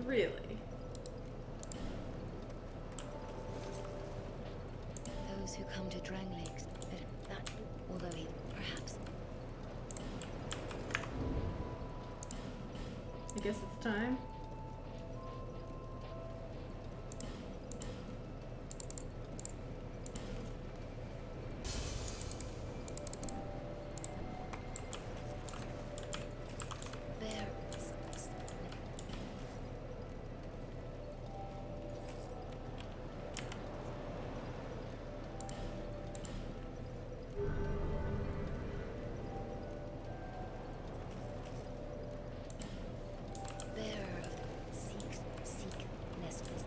Really? those who come to Drang Lakes, that, although he perhaps I guess it's time. there. There. Seek, Nesbis.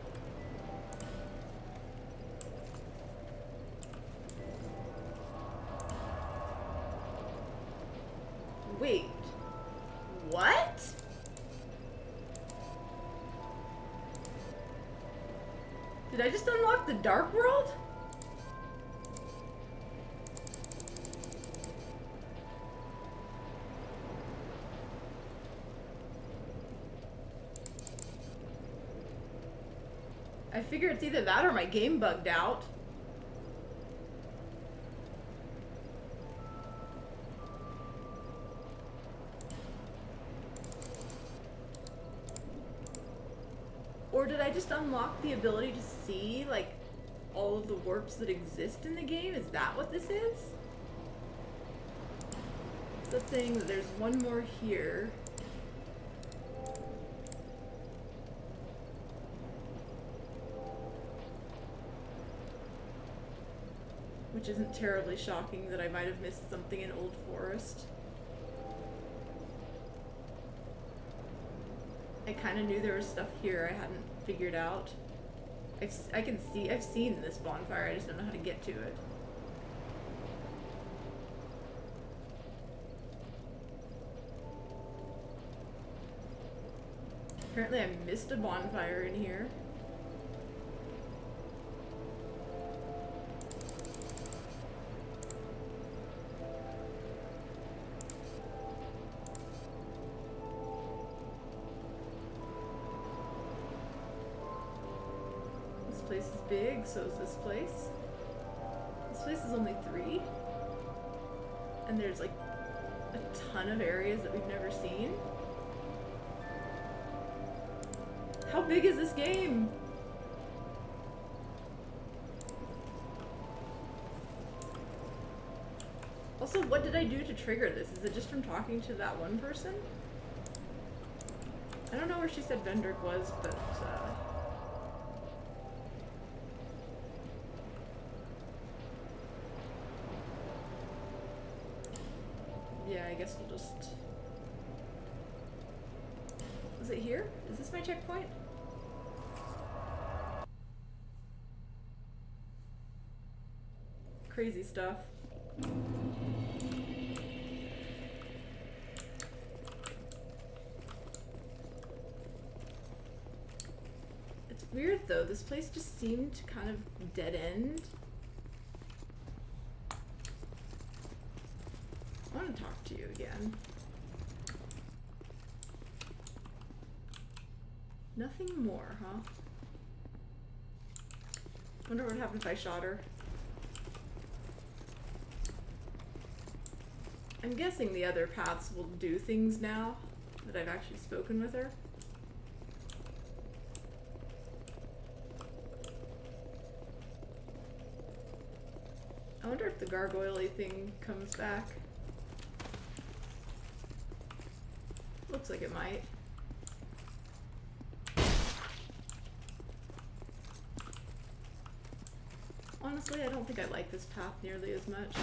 Wait. What? Did I just unlock the Dark World? I figure it's either that or my game bugged out. Or did I just unlock the ability to see, like, all of the warps that exist in the game? Is that what this is? So it's saying that there's one more here. Which isn't terribly shocking that I might have missed something in Old Forest. I kind of knew there was stuff here I hadn't figured out. I've seen this bonfire, I just don't know how to get to it. Apparently I missed a bonfire in here. This place is big, so is this place. This place is only 3. And there's like a ton of areas that we've never seen. How big is this game? Also, what did I do to trigger this? Is it just from talking to that one person? I don't know where she said Vendrick was, but yeah, I guess we'll just... Is it here? Is this my checkpoint? Crazy stuff. It's weird though, this place just seemed kind of dead end. I want to talk to you again. Nothing more, huh? Wonder what would happen if I shot her. I'm guessing the other paths will do things now that I've actually spoken with her. I wonder if the gargoyle-y thing comes back. Looks like it might. honestly, I don't think I like this path nearly as much.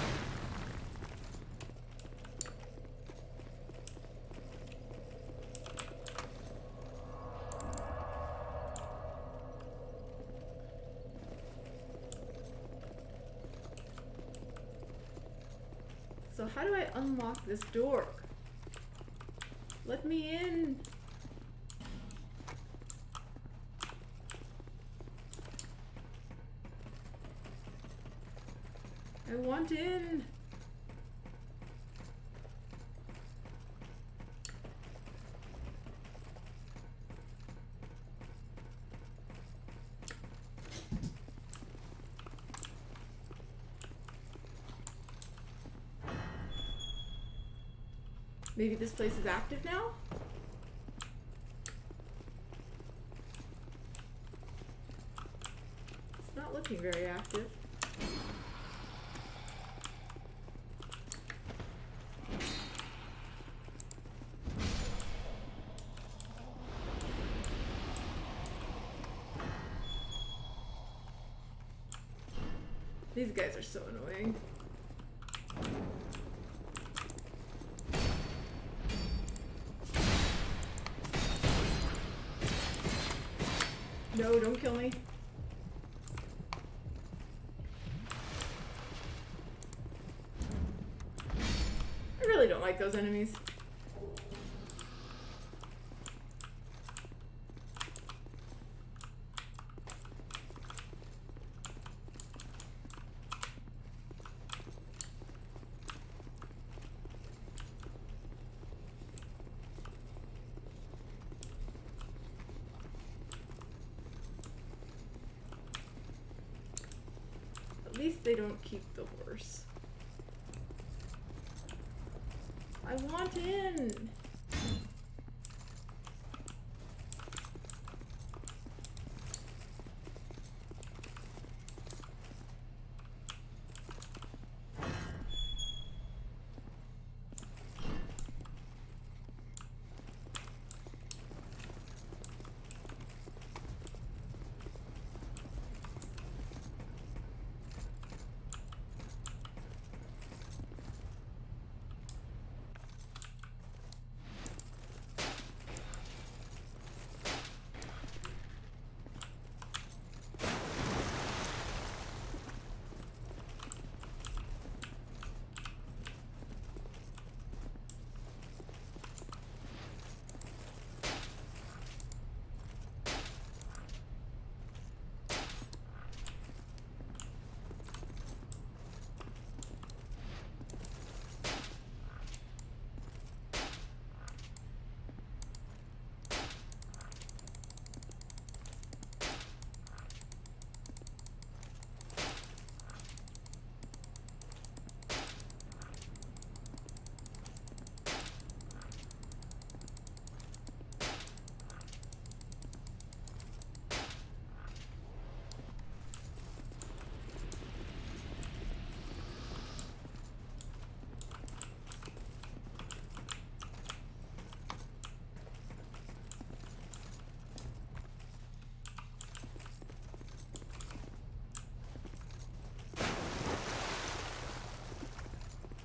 So how do I unlock this door? Let me in! I want in! Maybe this place is active now? It's not looking very active. These guys are so annoying. No, don't kill me. I really don't like those enemies. At least they don't keep the horse. I want in!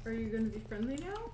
Are you gonna be friendly now?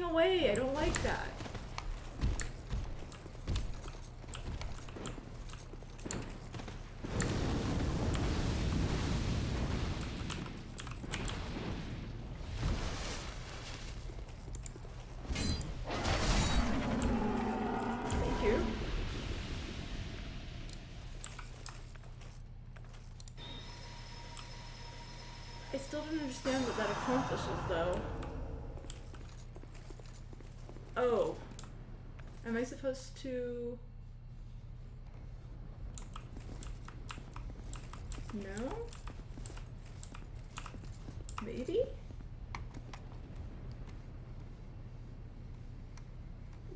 away. I don't like that. Thank you. I still don't understand what that accomplishes, though. Oh. Am I supposed to... No? Maybe?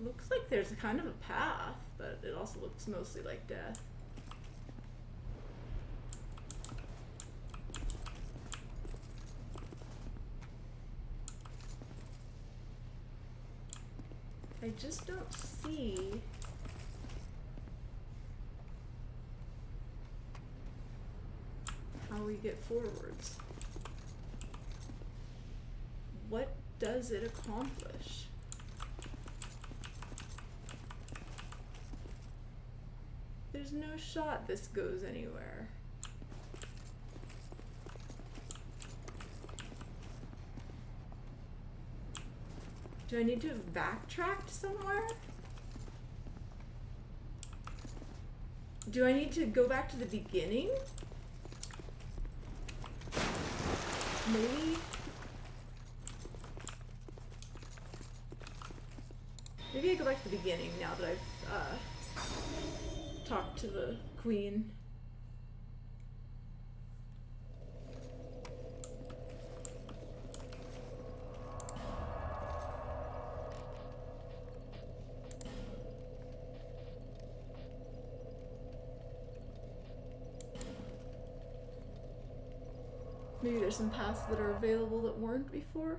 Looks like there's kind of a path, but it also looks mostly like death. I just don't see how we get forwards. What does it accomplish? There's no shot this goes anywhere. Do I need to have backtracked somewhere? Do I need to go back to the beginning? Maybe? Maybe I go back to the beginning now that I've talked to the queen. Maybe there's some paths that are available that weren't before.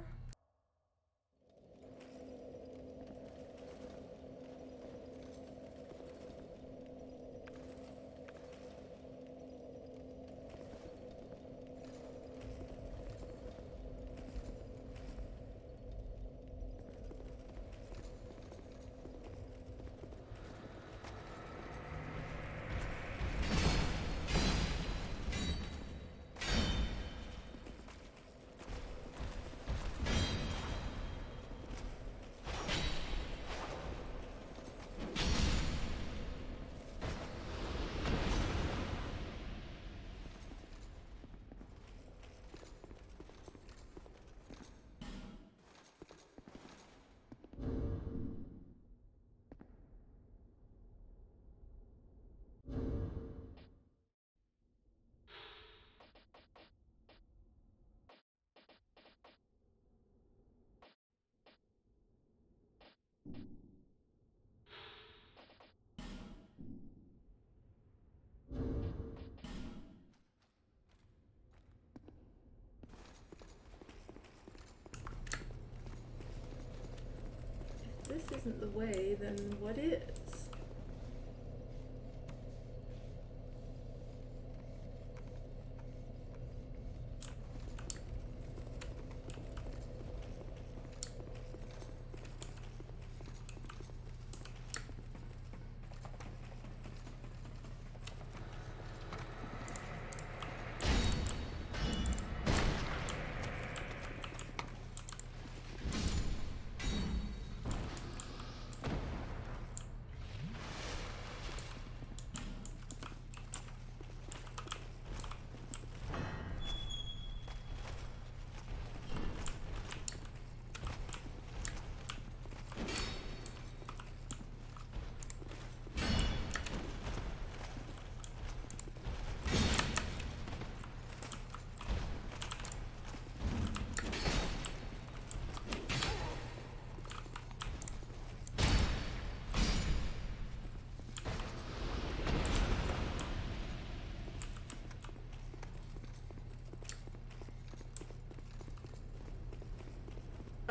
If this isn't the way, then what is?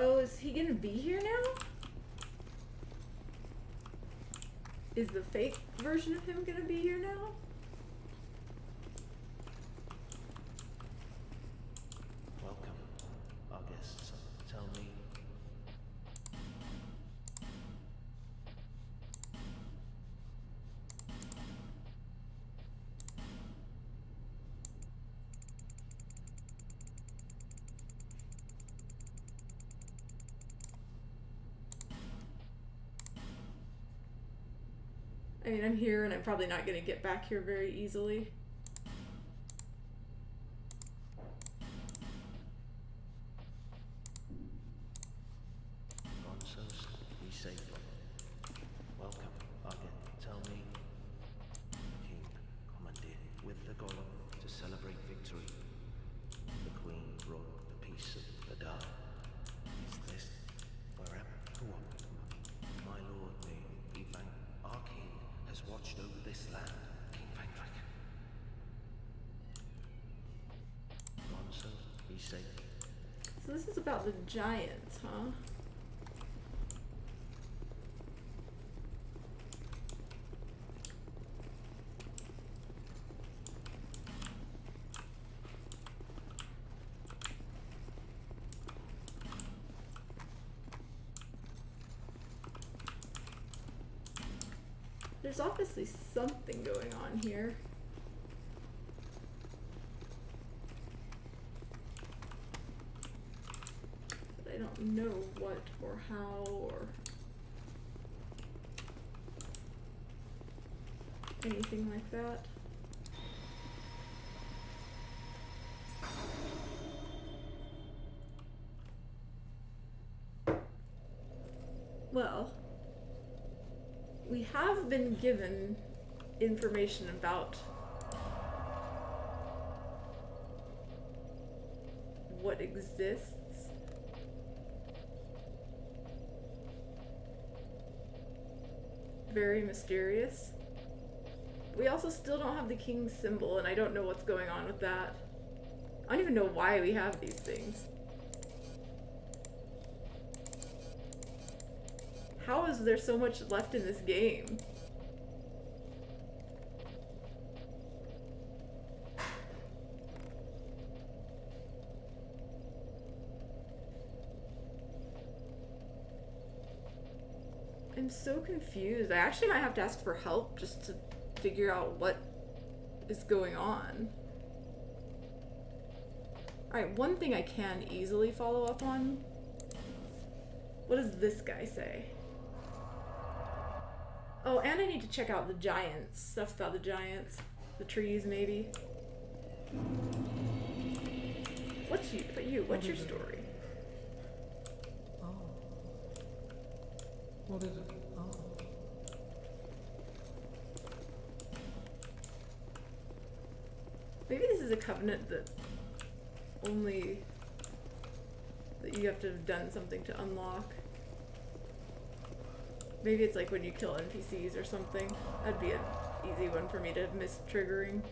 Oh, is he gonna be here now? Is the fake version of him gonna be here now? Welcome, our guests. Tell me, I mean, I'm here and I'm probably not going to get back here very easily. Gonsos, be safe. Welcome again. Tell me. The king commandeered with the golem to celebrate victory. The queen brought the peace of the Dar. Is this where am my lord Evang, our king, has watched over this land, King Vendrick. Gonsos, be safe. So this is about the giants, huh? There's obviously something going on here. But I don't know what or how or anything like that. Well, we have been given information about what exists. Very mysterious. We also still don't have the king's symbol, and I don't know what's going on with that. I don't even know why we have these things. How is there so much left in this game? I'm so confused. I actually might have to ask for help just to figure out what is going on. Alright, one thing I can easily follow up on. What does this guy say? Oh, and I need to check out the giants. Stuff about the giants. The trees, maybe. What's your story? Oh. What is it? Oh. Maybe this is a covenant that you have to have done something to unlock. Maybe it's like when you kill NPCs or something. That'd be an easy one for me to miss triggering.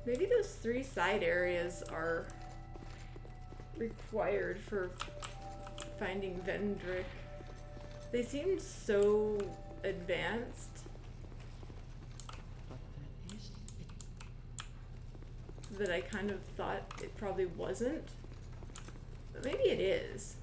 Maybe those 3 side areas are required for finding Vendrick. They seemed so advanced But there is that I kind of thought it probably wasn't. But maybe it is.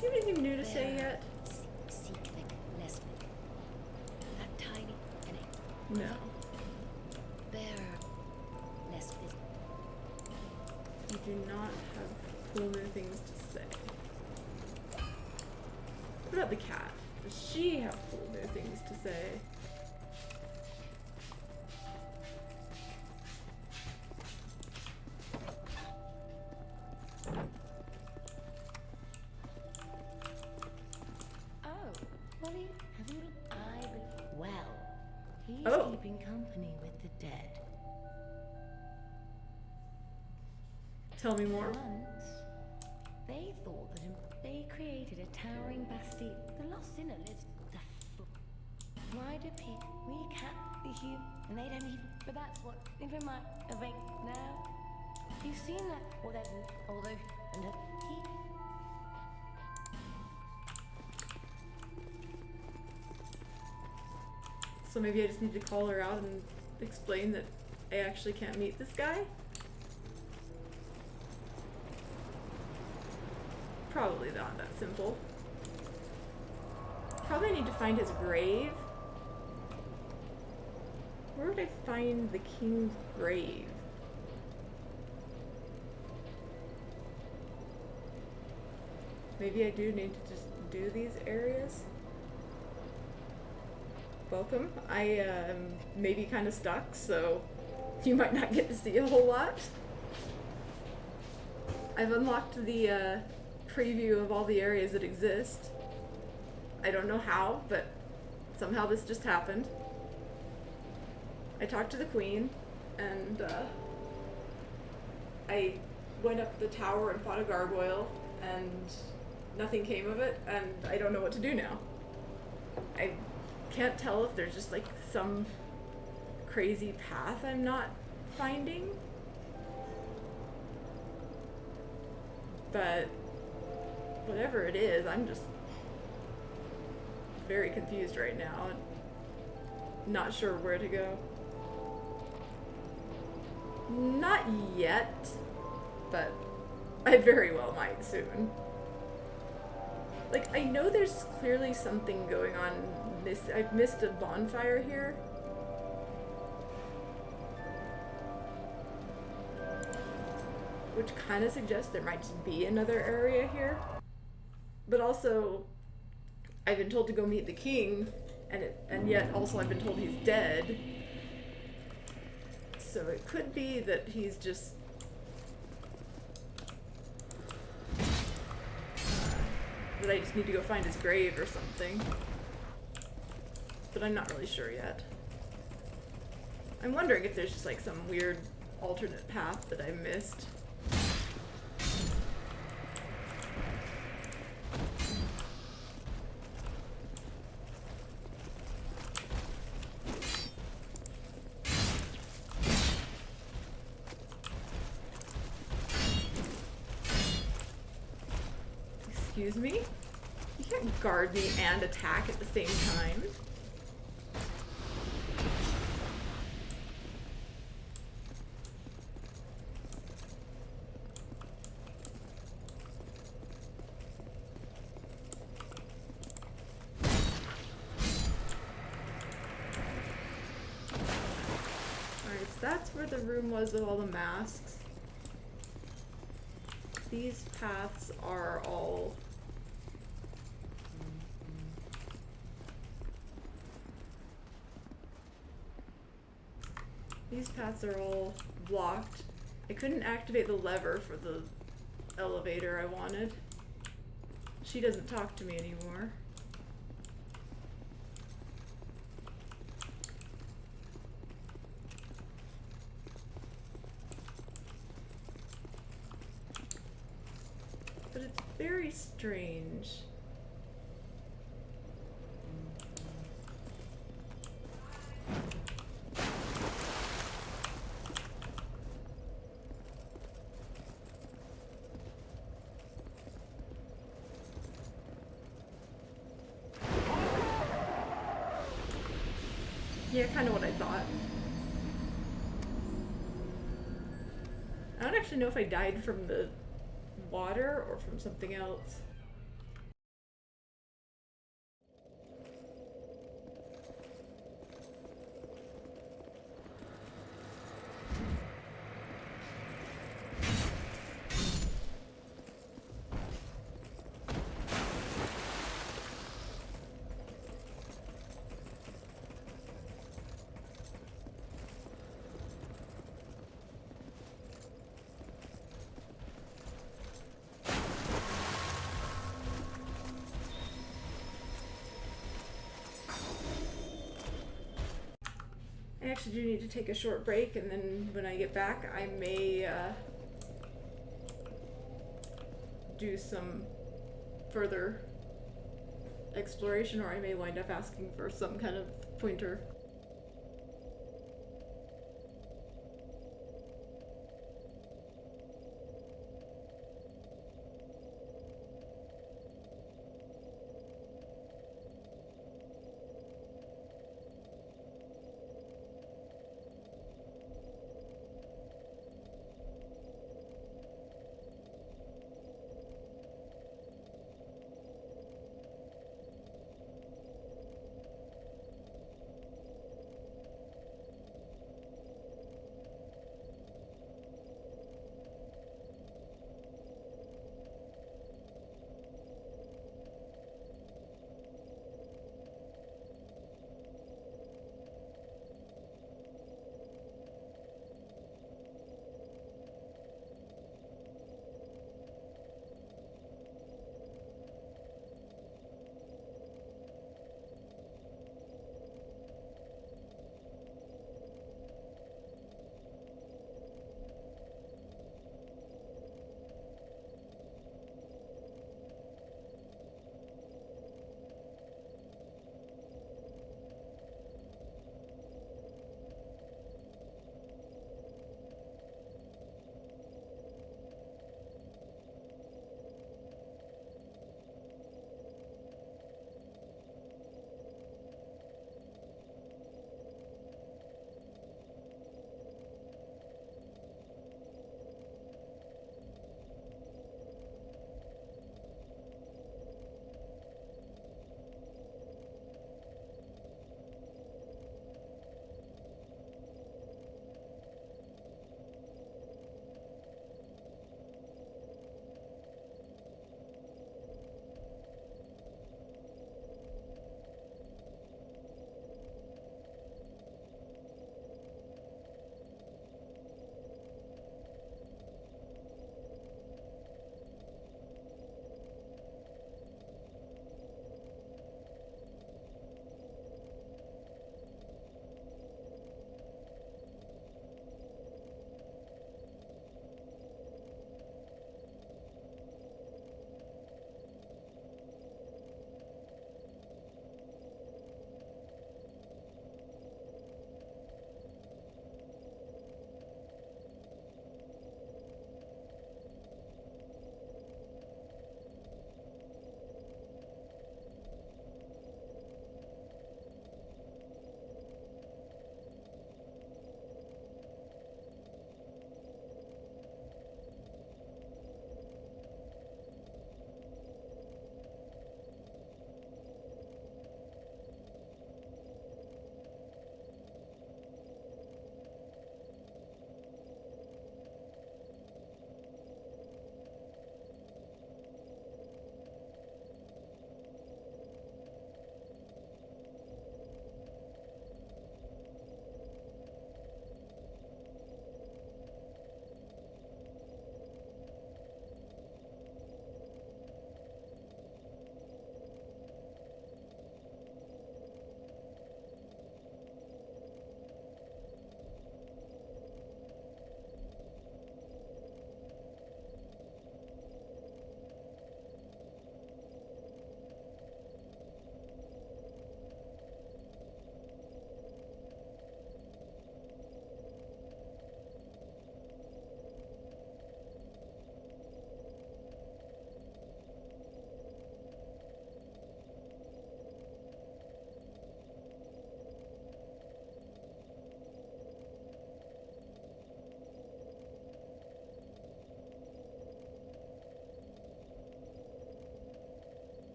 Do you have anything new to say yet? Seekvik, Lesvik. That tiny and No. They're less fit. You do not have cooler things to say. What about the cat? Does she have cooler things to say? Oh, well, haven't I been... Well, he's Oh. keeping company with the dead. Tell me more. Once, they thought that they created a towering bastille. The lost sinner lives the Why do people, we can't be human, and they don't even, but that's what, never mind, awake now. You've seen that, or that, although, and he... So maybe I just need to call her out and explain that I actually can't meet this guy? Probably not that simple. Probably need to find his grave. Where would I find the king's grave? Maybe I do need to just do these areas. Welcome. I am maybe kind of stuck, so you might not get to see a whole lot. I've unlocked the preview of all the areas that exist. I don't know how, but somehow this just happened. I talked to the queen, and I went up the tower and fought a gargoyle, and nothing came of it, and I don't know what to do now. I can't tell if there's just like some crazy path I'm not finding. But whatever it is, I'm just very confused right now and not sure where to go. Not yet, but I very well might soon. Like, I know there's clearly something going on. I've missed a bonfire here. Which kind of suggests there might just be another area here. But also, I've been told to go meet the king, and yet also I've been told he's dead. So it could be that he's just... that I just need to go find his grave or something. But I'm not really sure yet. I'm wondering if there's just like some weird alternate path that I missed. Excuse me? You can't guard me and attack at the same time. Alright, so that's where the room was with all the masks. These paths are all... These paths are all blocked. I couldn't activate the lever for the elevator I wanted. She doesn't talk to me anymore. But it's very strange. Yeah, kind of what I thought. I don't actually know if I died from the water or from something else. I actually do need to take a short break, and then when I get back, I may do some further exploration, or I may wind up asking for some kind of pointer.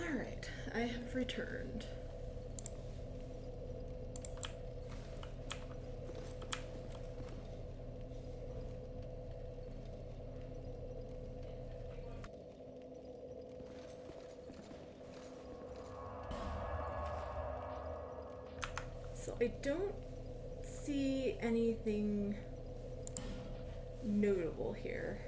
Alright, I have returned. So I don't see anything notable here.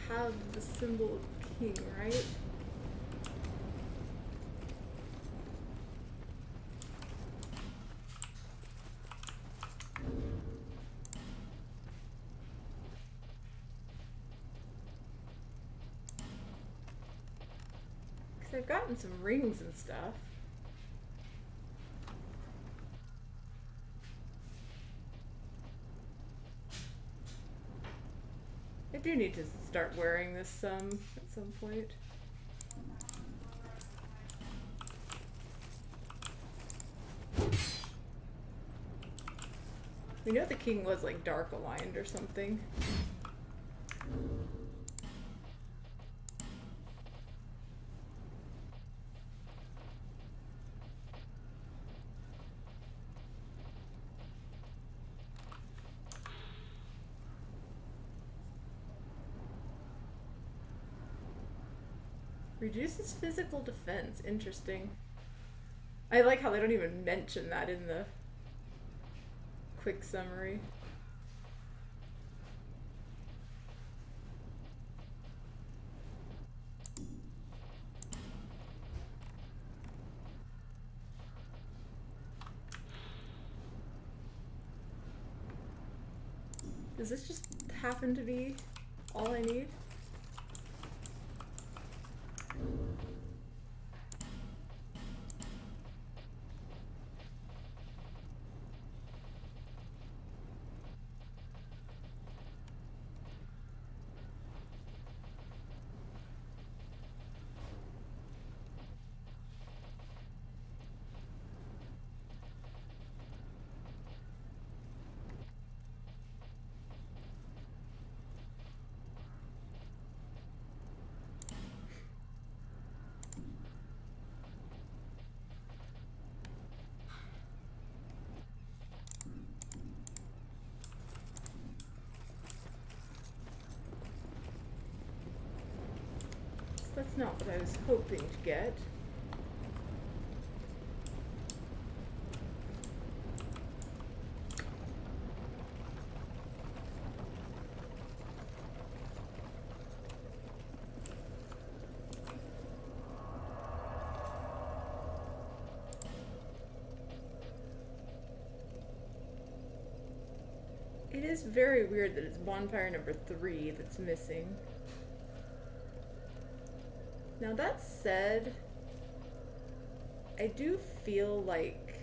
Have the symbol of king, right? Because I've gotten some rings and stuff. I do need to start wearing this at some point. We know the king was like dark aligned or something. Reduces physical defense. Interesting. I like how they don't even mention that in the quick summary. Does this just happen to be all I need? That's not what I was hoping to get. It is very weird that it's bonfire number 3 that's missing. Now that said, I do feel like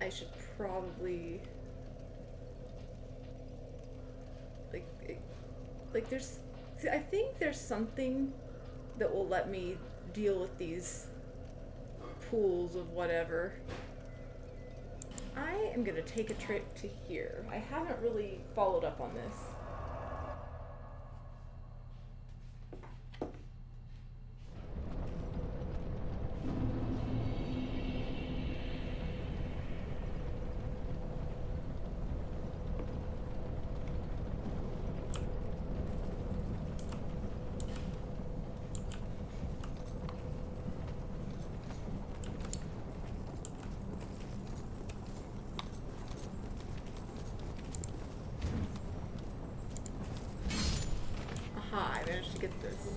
I should probably I think there's something that will let me deal with these pools of whatever. I am gonna take a trip to here. I haven't really followed up on this. Aha, I managed to get this.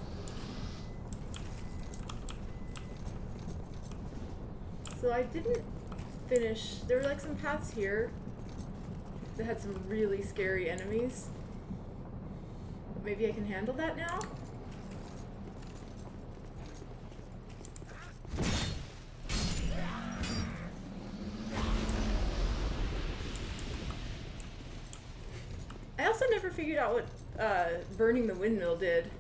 So I didn't finish, there were like some paths here that had some really scary enemies. Maybe I can handle that now? also never figured out what burning the windmill did.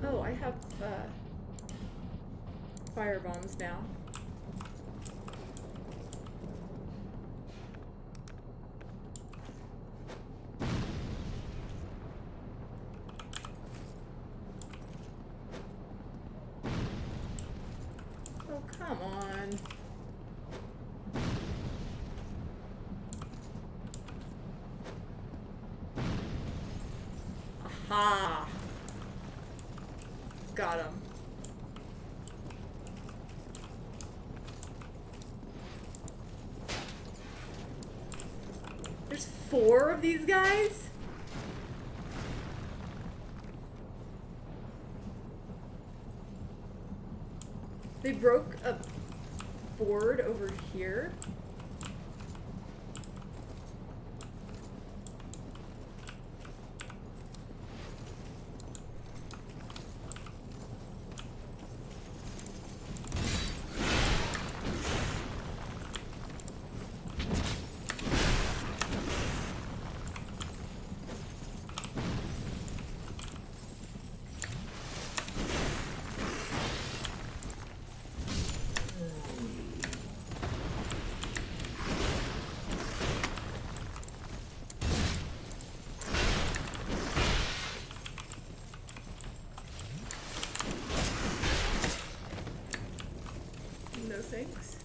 Oh, I have fire bombs now. Oh, come on. Aha! Got him. There's 4 of these guys? They broke a board over here. No thanks.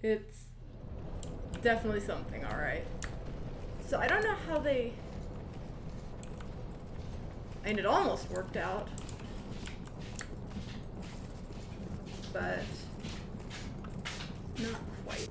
It's definitely something, alright. So I don't know how they... And it almost worked out. But... not quite.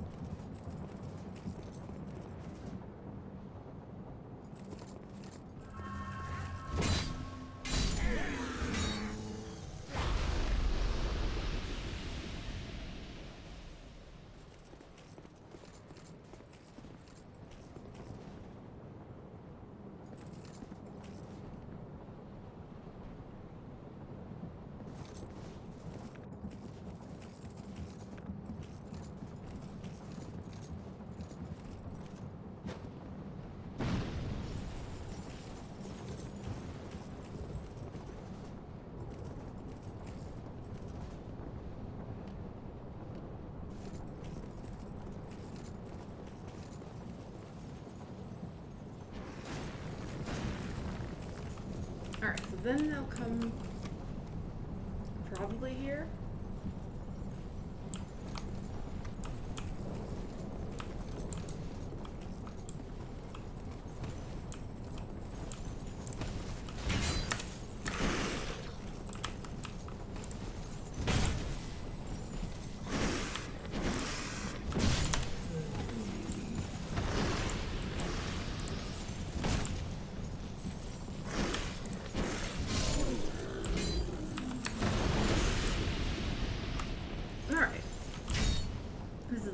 Alright, so then they'll come probably here.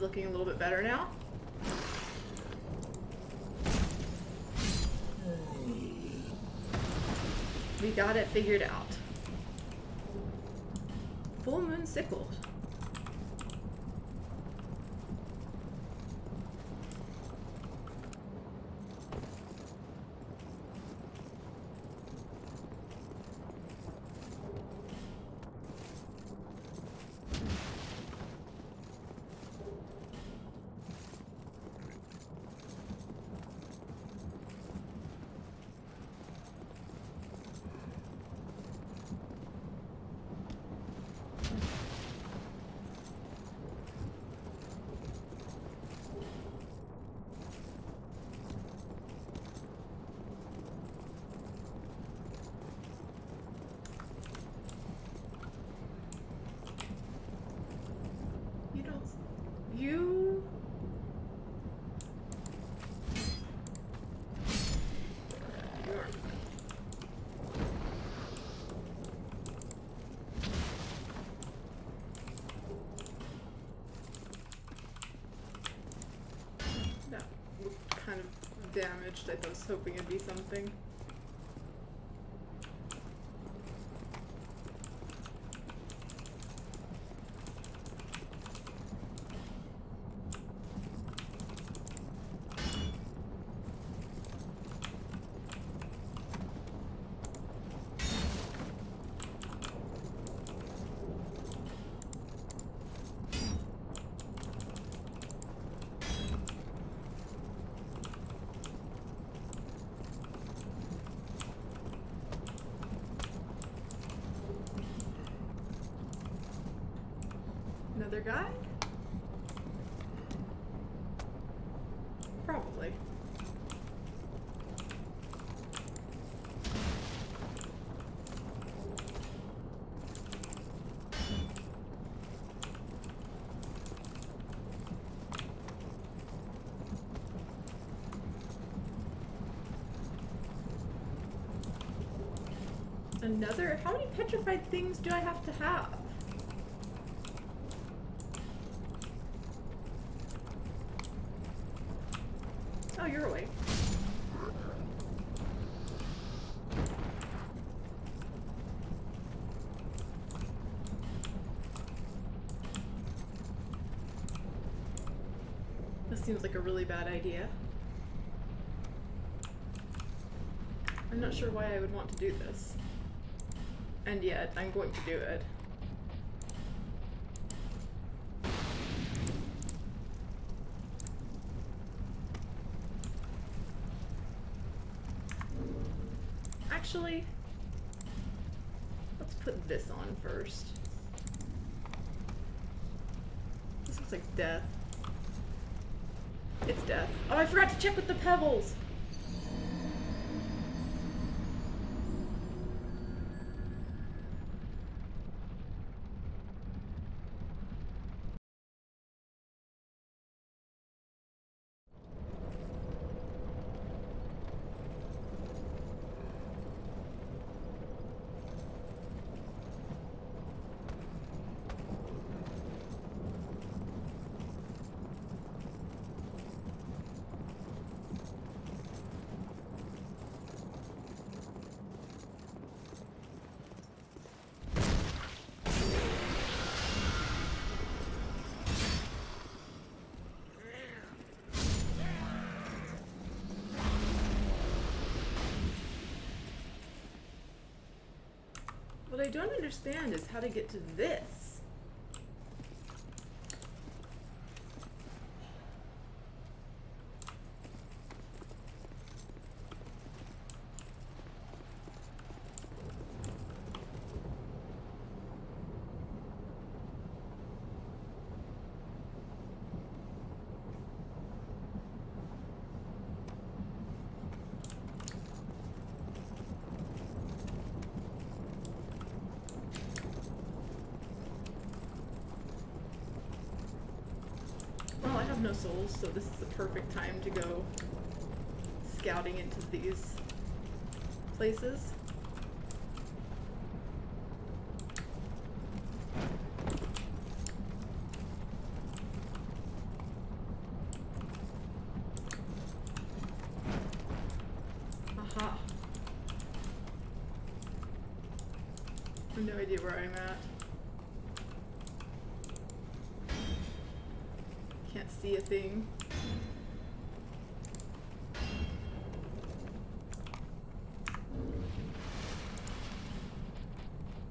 Looking a little bit better now. We got it figured out. Full moon sickle. damaged. I was hoping it'd be something. Another guy? Probably. Another? How many petrified things do I have to have? Oh, you're awake. This seems like a really bad idea. I'm not sure why I would want to do this. And yet, I'm going to do it. Actually, let's put this on first. This looks like death. It's death. Oh, I forgot to check with the pebbles! What I don't understand is how to get to this. Well, I have no souls, so this is the perfect time to go scouting into these places. Aha. I have no idea where I'm at. Can't see a thing.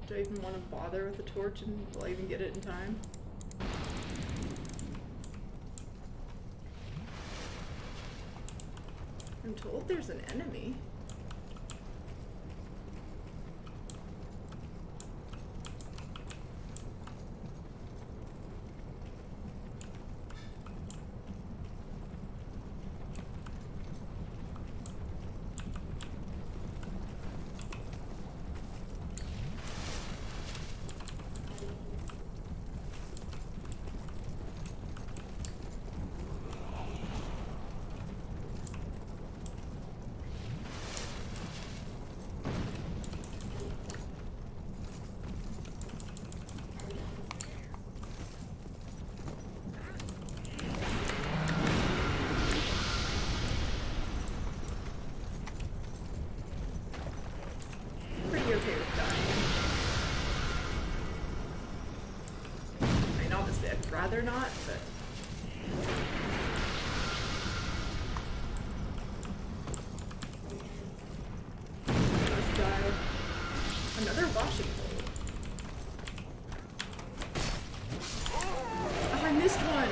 Do I even want to bother with the torch, and will I even get it in time? I'm told there's an enemy. rather not, but... Let's die. Another washing bowl. Oh, I missed one!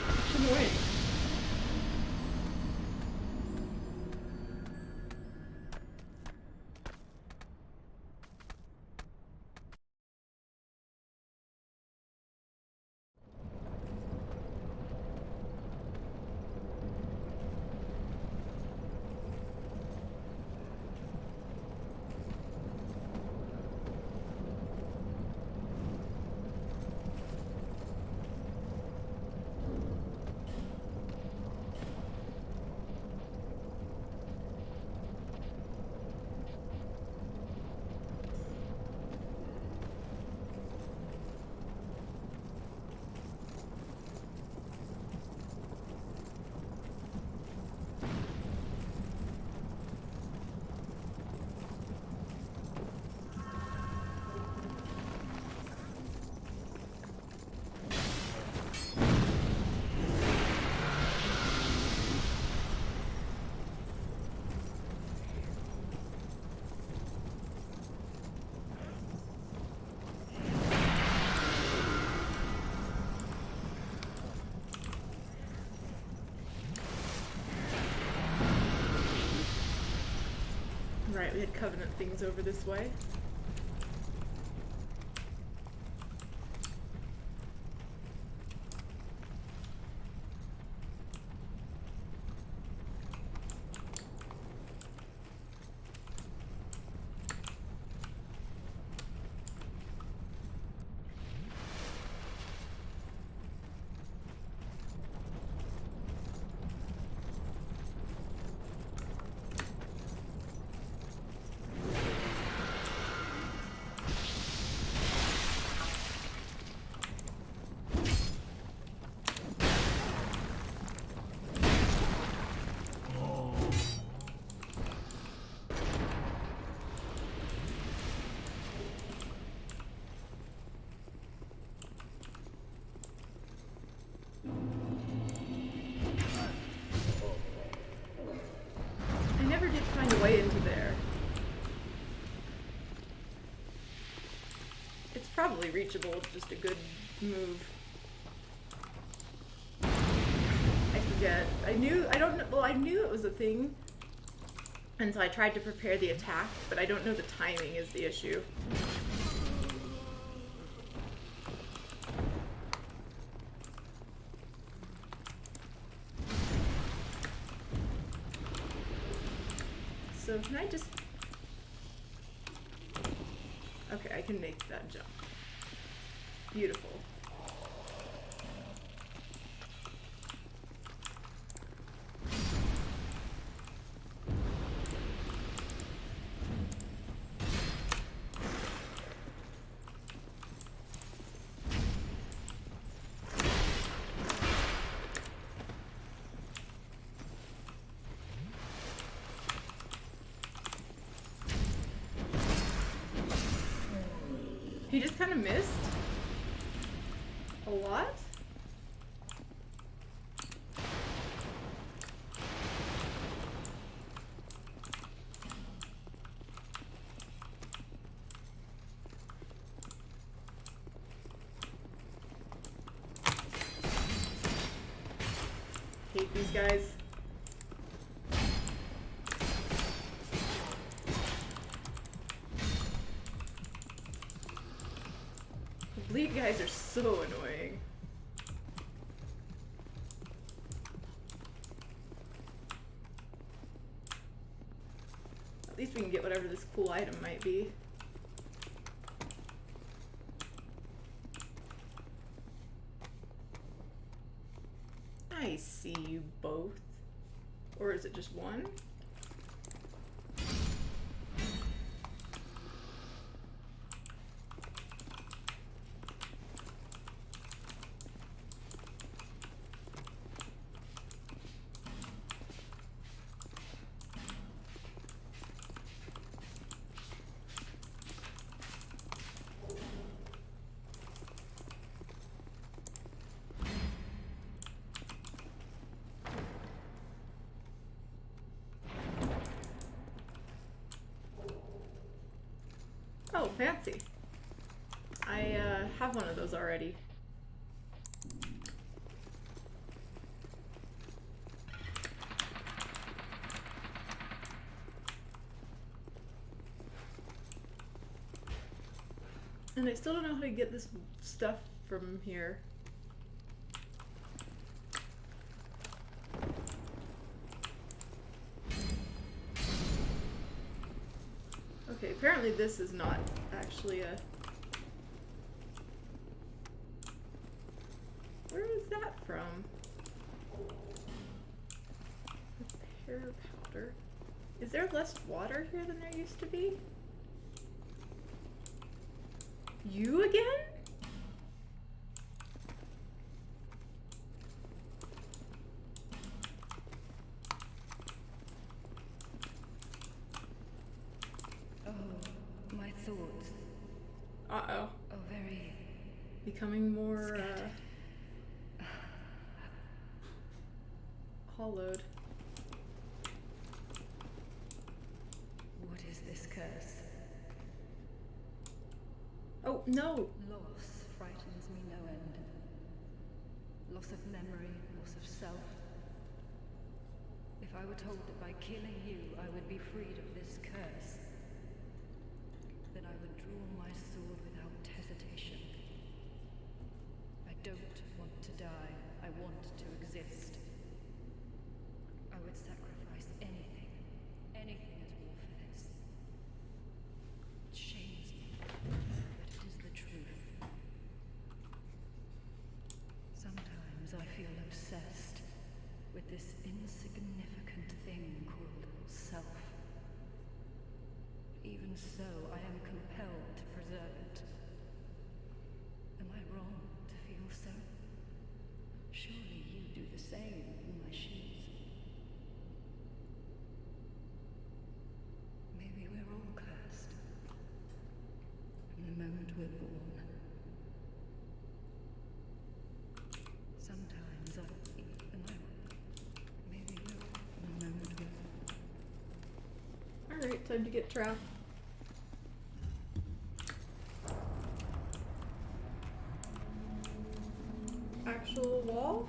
It's annoying. Right, we had Covenant things over this way. Find a way into there. It's probably reachable, it's just a good move. I forget. I knew it was a thing. And so I tried to prepare the attack, but I don't know the timing is the issue. So can I just... Okay, I can make that jump. Beautiful. He just kind of missed a lot. Hate these guys. Bleed guys are so annoying. At least we can get whatever this cool item might be. I see you both. Or is it just one? fancy. I have one of those already. And I still don't know how to get this stuff from here. Okay, apparently this is not actually a... Where is that from? Repair powder. Is there less water here than there used to be? You again? Oh, my thoughts. Uh-oh. Oh, very Becoming more, hollowed. What is this curse? Oh, no! Loss frightens me no end. Loss of memory, loss of self. If I were told that by killing you I would be freed of this curse, then I would draw my sword without hesitation. I don't want to die. I want to exist. I would sacrifice anything as war for this. It shames me, but it is the truth. Sometimes I feel obsessed with this insignificant thing called self. Even so, I am compelled to preserve it. Am I wrong to feel so? Surely you do the same in my shoes. Maybe we're all cursed. From the moment we're born. Sometimes maybe we're from the moment we're Alright, time to get trapped. Actual wall?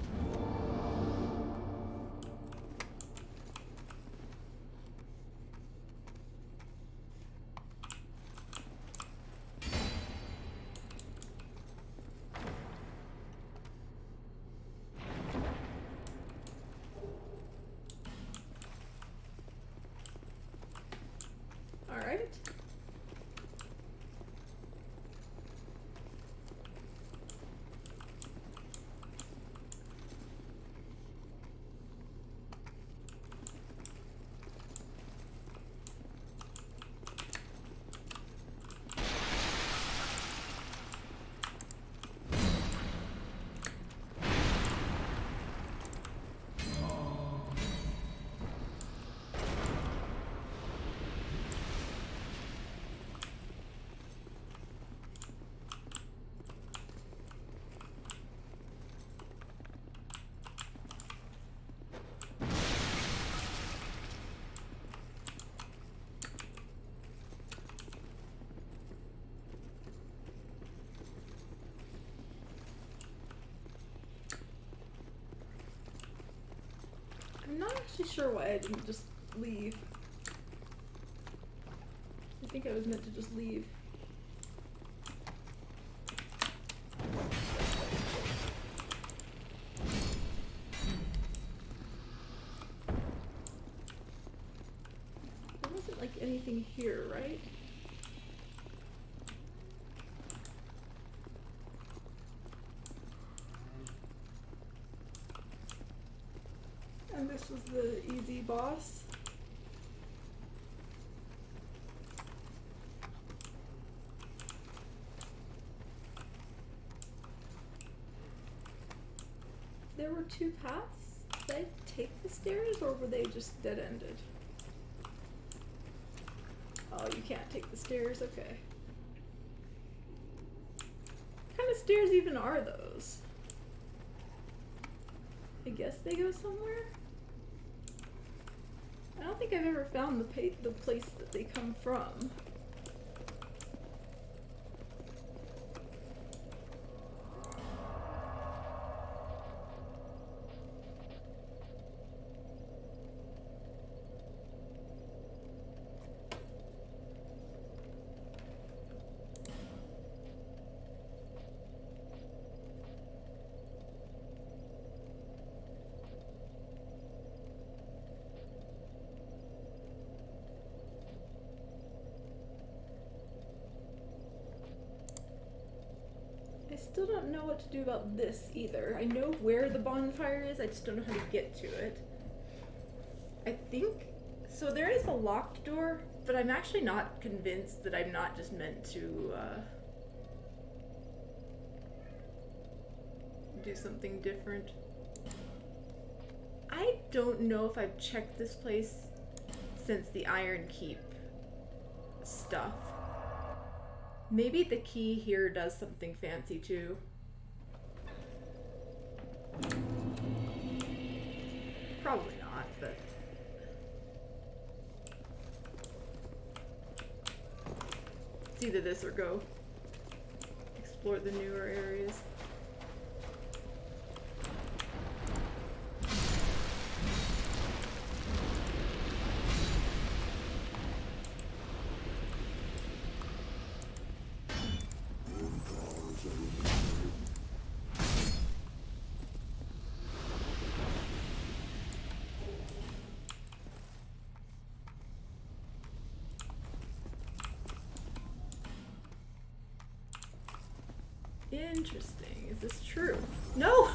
Alright. I'm not actually sure why I didn't just leave. I think I was meant to just leave. There wasn't like anything here, right? And this was the easy boss. There were two paths. Did I take the stairs or were they just dead-ended? Oh, you can't take the stairs? Okay. What kind of stairs even are those? I guess they go somewhere? I don't think I've ever found the place that they come from. still don't know what to do about this either. I know where the bonfire is, I just don't know how to get to it. I think... So there is a locked door, but I'm actually not convinced that I'm not just meant to, do something different. I don't know if I've checked this place since the Iron Keep stuff. Maybe the key here does something fancy too. Probably not, but... It's either this or go explore the newer areas. Interesting. Is this true? No!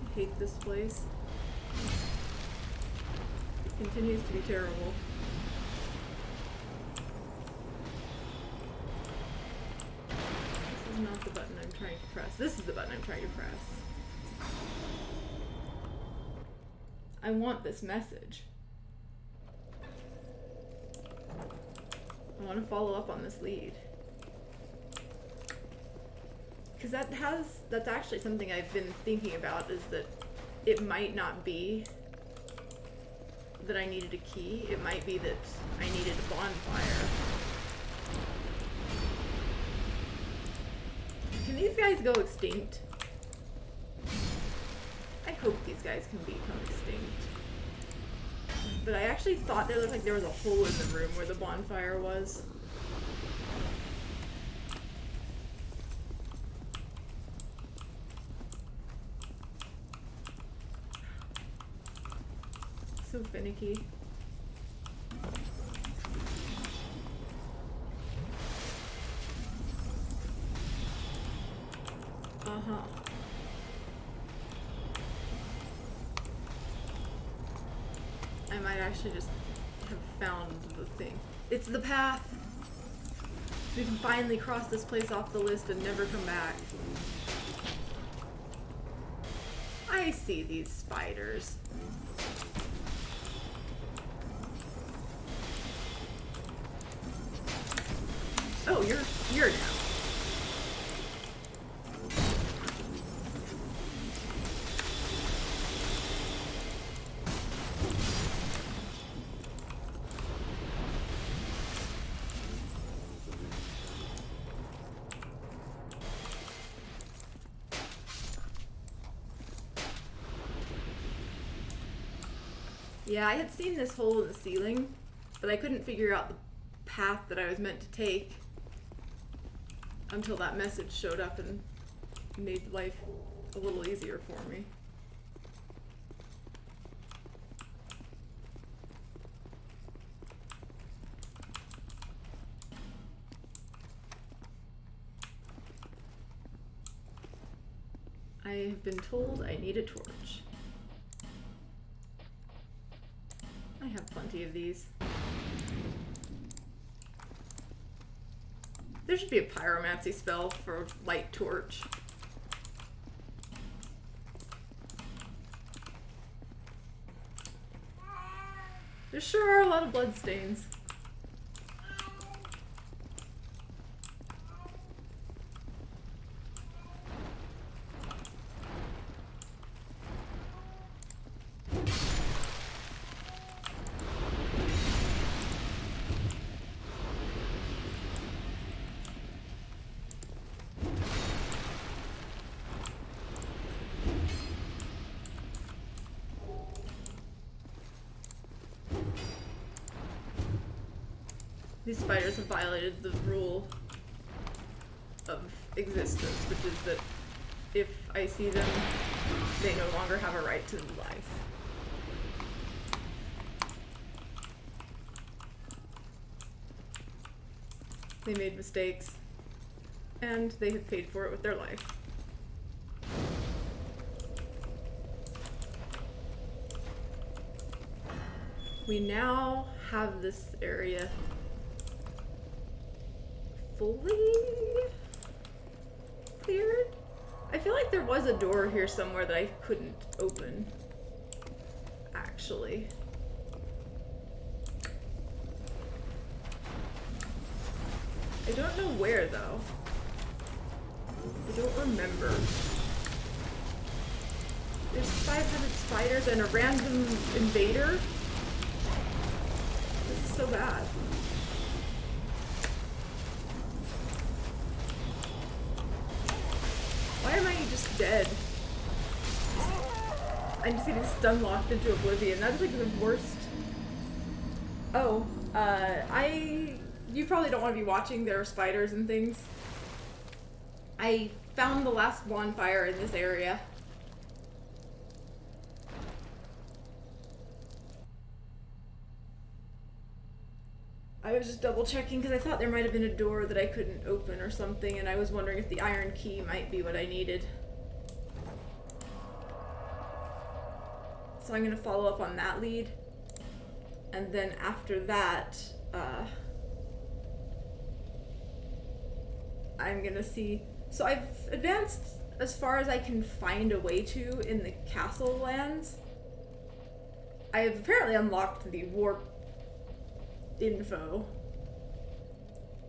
I hate this place. It continues to be terrible. This is not the button I'm trying to press. This is the button I'm trying to press. I want this message. I want to follow up on this lead. Because that's actually something I've been thinking about, is that it might not be that I needed a key. It might be that I needed a bonfire. Can these guys go extinct? I hope these guys can become extinct. But I actually thought there looked like there was a hole in the room where the bonfire was. So finicky. Uh-huh. I might actually just have found the thing. It's the path! We can finally cross this place off the list and never come back. I see these spiders. Oh, you're down. Yeah, I had seen this hole in the ceiling, but I couldn't figure out the path that I was meant to take until that message showed up and made life a little easier for me. I have been told I need a torch. I have plenty of these. There should be a pyromancy spell for light torch. There sure are a lot of bloodstains. These spiders have violated the rule of existence, which is that if I see them, they no longer have a right to life. They made mistakes, and they have paid for it with their life. We now have this area fully cleared. I feel like there was a door here somewhere that I couldn't open, actually. I don't know where, though. I don't remember. There's 500 spiders and a random invader. This is so bad. Why am I just dead? I'm just getting stun locked into oblivion. That's like the worst. Oh, you probably don't want to be watching. There are spiders and things. I found the last bonfire in this area. I was just double checking because I thought there might have been a door that I couldn't open or something, and I was wondering if the iron key might be what I needed. So I'm going to follow up on that lead. And then after that, I'm going to see... So I've advanced as far as I can find a way to in the castle lands. I have apparently unlocked the warp info.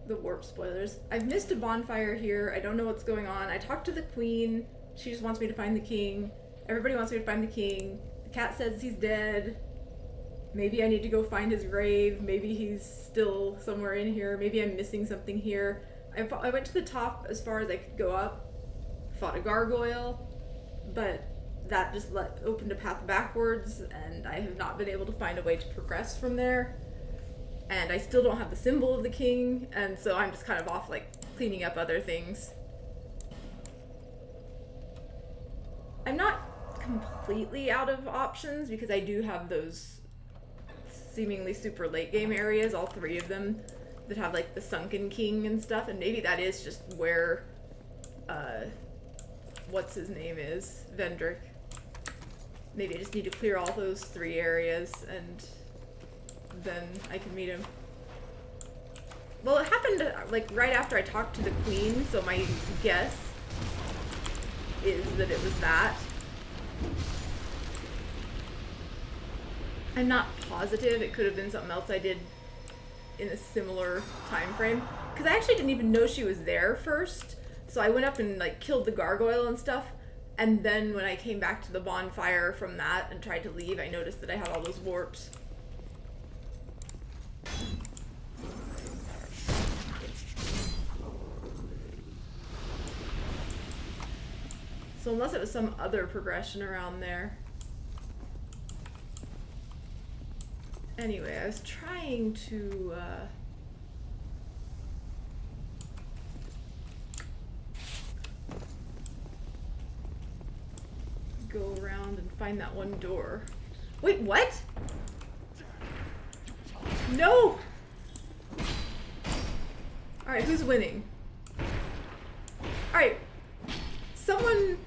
The warp spoilers. I've missed a bonfire here. I don't know what's going on. I talked to the queen. She just wants me to find the king. Everybody wants me to find the king. The cat says he's dead. Maybe I need to go find his grave. Maybe he's still somewhere in here. Maybe I'm missing something here. I went to the top as far as I could go up. Fought a gargoyle. But that just opened a path backwards, and I have not been able to find a way to progress from there. And I still don't have the symbol of the king, and so I'm just kind of off, like, cleaning up other things. I'm not completely out of options, because I do have those seemingly super late game areas, all three of them, that have, like, the sunken king and stuff, and maybe that is just where, what's his name is, Vendrick. Maybe I just need to clear all those three areas, and then I can meet him. Well, it happened like right after I talked to the queen, so my guess is that it was that. I'm not positive. It could have been something else I did in a similar time frame, because I actually didn't even know she was there first. So I went up and like killed the gargoyle and stuff, and then when I came back to the bonfire from that and tried to leave, I noticed that I had all those warps. So unless it was some other progression around there. Anyway, I was trying to, go around and find that one door. Wait, what? No! Alright, who's winning? Alright, someone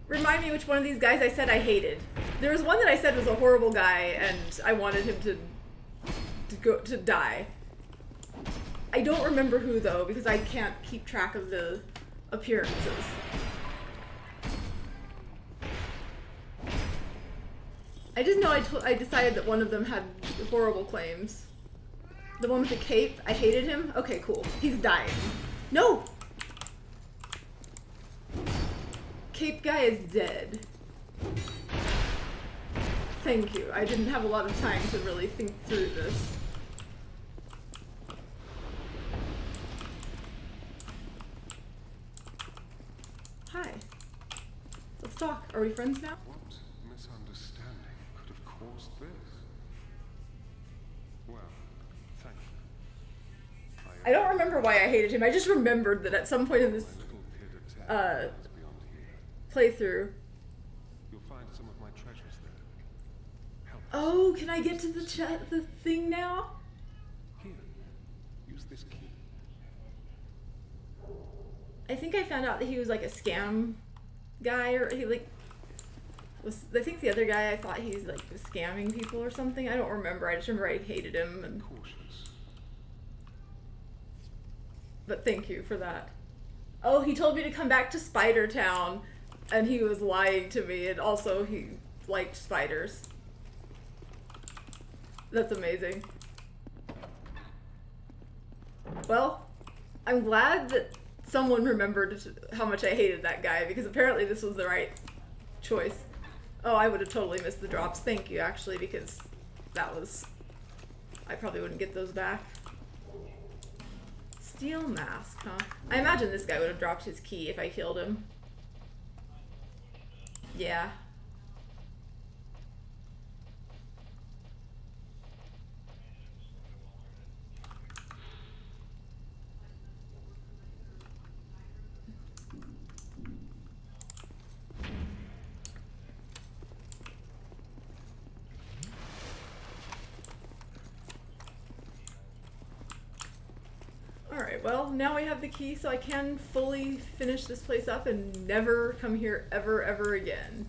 remind me which one of these guys I said I hated. There was one that I said was a horrible guy and I wanted him to die. I don't remember who though, because I can't keep track of the appearances. I just know I decided that one of them had horrible claims. The one with the cape, I hated him. Okay, cool. He's dying. No! Cape guy is dead. Thank you. I didn't have a lot of time to really think through this. Hi. Let's talk. Are we friends now? What misunderstanding could have caused this? Well, thank you. I don't remember why I hated him. I just remembered that at some point in this Little pit of uh, terror lies beyond here. playthrough. You'll find some of my treasures there. Help us. Oh, can I get to the thing now? Here, use this key. I think I found out that he was like a scam guy, or he like was. I think the other guy, I thought he's like was scamming people or something. I don't remember. I just remember I hated him. And Cautious. but thank you for that. Oh, he told me to come back to Spider Town, and he was lying to me. And also, he liked spiders. That's amazing. Well, I'm glad that someone remembered how much I hated that guy, because apparently this was the right choice. Oh, I would have totally missed the drops. Thank you, actually, because that was... I probably wouldn't get those back. Steel mask, huh? I imagine this guy would have dropped his key if I killed him. Yeah. Alright, well, now we have the key, so I can fully finish this place up and never come here ever again.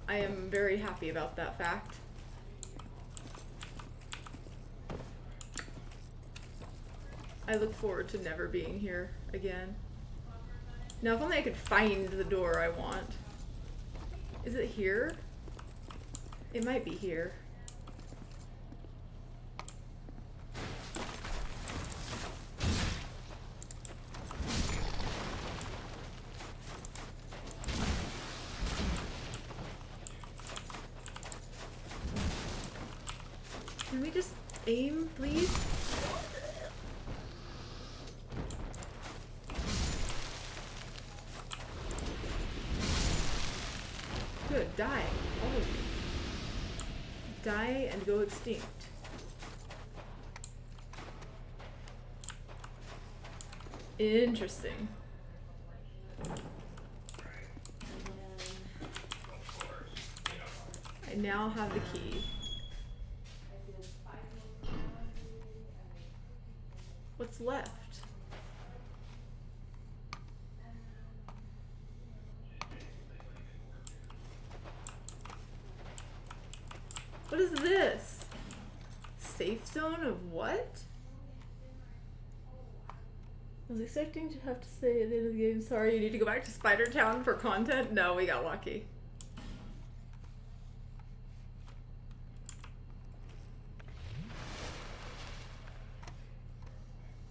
I am very happy about that fact. I look forward to never being here again. Now, if only I could find the door I want. Is it here? It might be here. Can we just aim, please? Good, die. All of you. Die and go extinct. Interesting. I now have the key. What's left? What is this? Safe zone of what? I was expecting to have to say at the end of the game, sorry, you need to go back to Spider Town for content. No, we got lucky.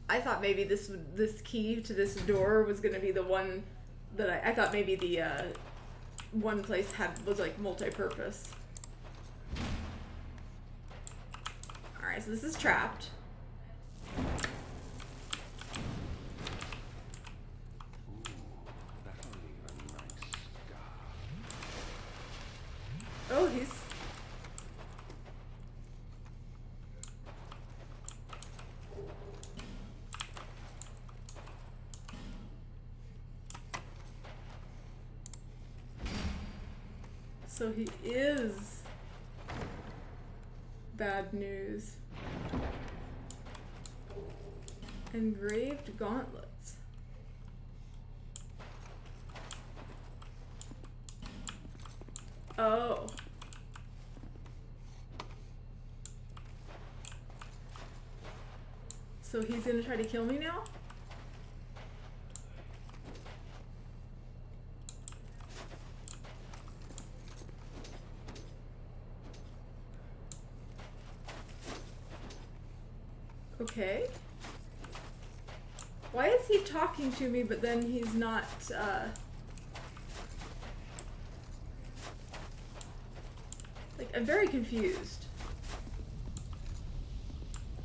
I thought maybe this key to this door was gonna be the one that I thought maybe the one place was like multi-purpose. All right, so this is trapped. Oh, he's... So he is bad news. Engraved gauntlets. Oh. So he's gonna try to kill me now? Okay. Why is he talking to me, but then he's not, like, I'm very confused.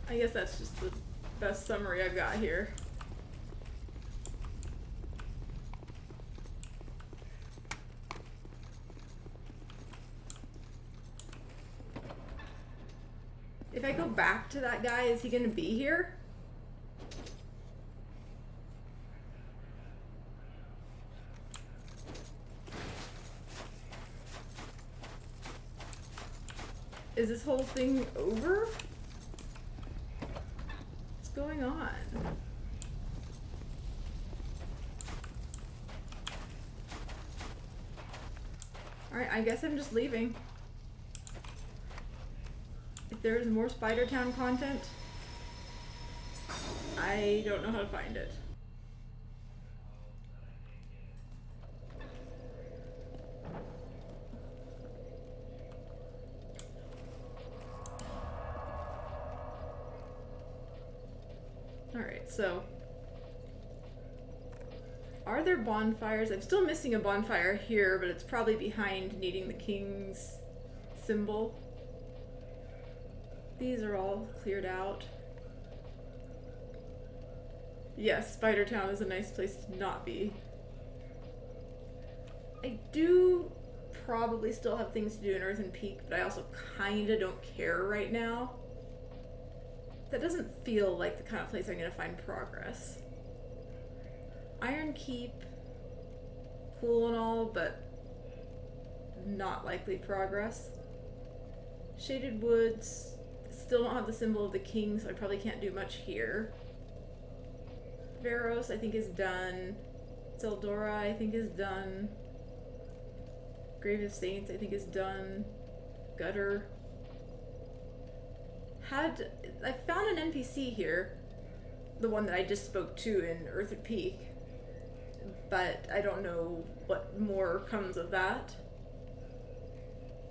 I guess that's just the best summary I've got here. If I go back to that guy, is he gonna be here? Is this whole thing over? What's going on? Alright, I guess I'm just leaving. If there's more Spider Town content, I don't know how to find it. Alright, so are there bonfires? I'm still missing a bonfire here, but it's probably behind needing the king's symbol. These are all cleared out. Yes, Spider Town is a nice place to not be. I do probably still have things to do in Earthen Peak, but I also kinda don't care right now. That doesn't feel like the kind of place I'm gonna find progress. Iron Keep, cool and all, but not likely progress. Shaded Woods, still don't have the symbol of the king, so I probably can't do much here. Veros, I think, is done. Zeldora, I think, is done. Grave of Saints, I think, is done. Gutter. I found an NPC here, the one that I just spoke to in Earthen Peak, but I don't know what more comes of that.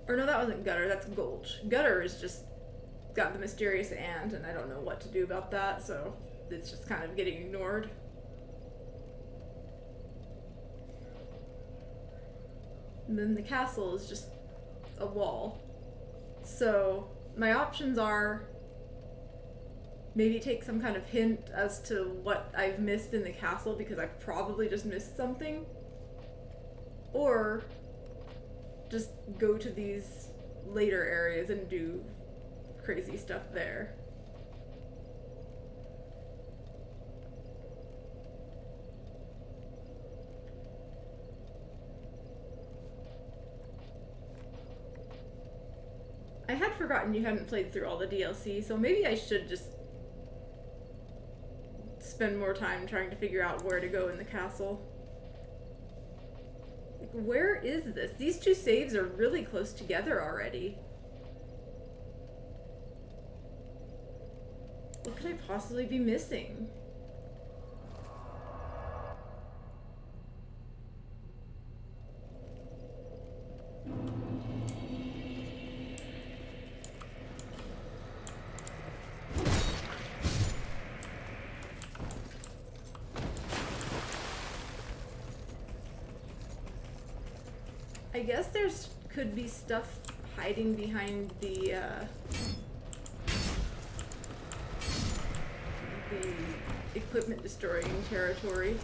Or no, that wasn't Gutter, that's Gulch. Gutter is just got the mysterious ant, and I don't know what to do about that, so it's just kind of getting ignored. And then the castle is just a wall. So my options are maybe take some kind of hint as to what I've missed in the castle, because I've probably just missed something, or just go to these later areas and do crazy stuff there. I had forgotten you hadn't played through all the DLC, so maybe I should just spend more time trying to figure out where to go in the castle. Like, where is this? These two saves are really close together already. What could I possibly be missing? I guess could be stuff hiding behind the equipment destroying territory.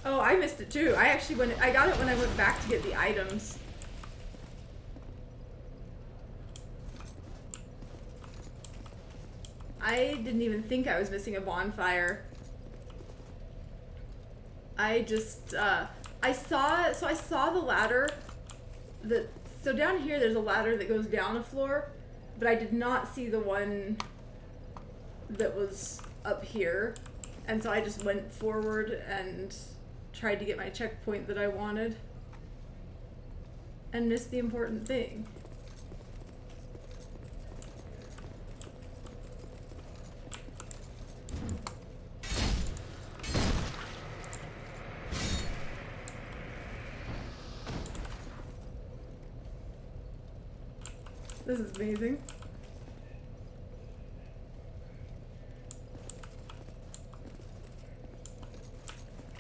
Oh, I missed it too. I got it when I went back to get the items. I didn't even think I was missing a bonfire. I just, I saw the ladder. So down here there's a ladder that goes down a floor, but I did not see the one that was up here. And so I just went forward and tried to get my checkpoint that I wanted. And missed the important thing. This is amazing.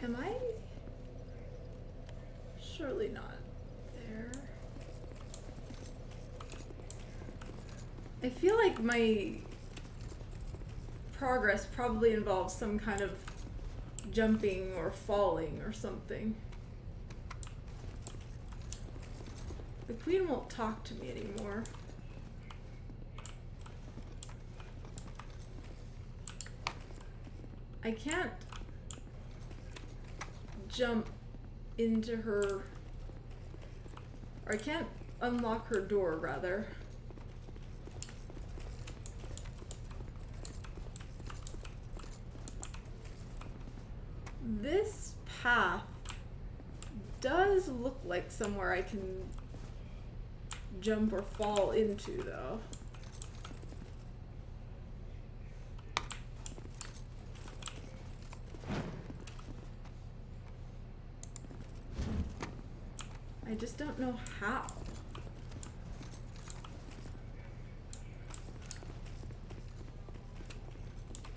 Am I? Surely not there. I feel like my progress probably involves some kind of jumping or falling or something. The queen won't talk to me anymore. I can't jump into her, or I can't unlock her door, rather. This path does look like somewhere I can jump or fall into, though. I just don't know how.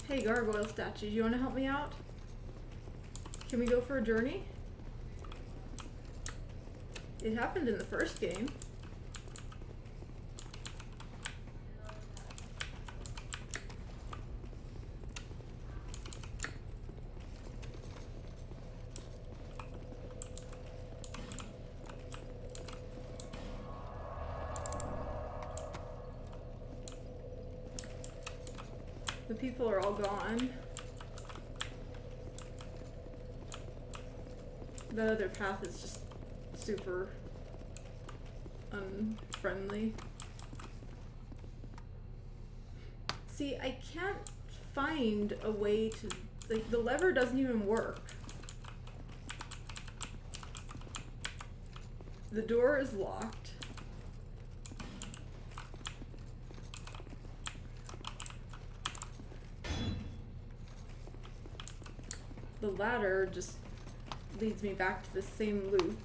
Hey, gargoyle statue, you want to help me out? Can we go for a journey? It happened in the first game. The people are all gone. That other path is just super unfriendly. See, I can't find a way to, like, the lever doesn't even work. The door is locked. The ladder just leads me back to the same loop.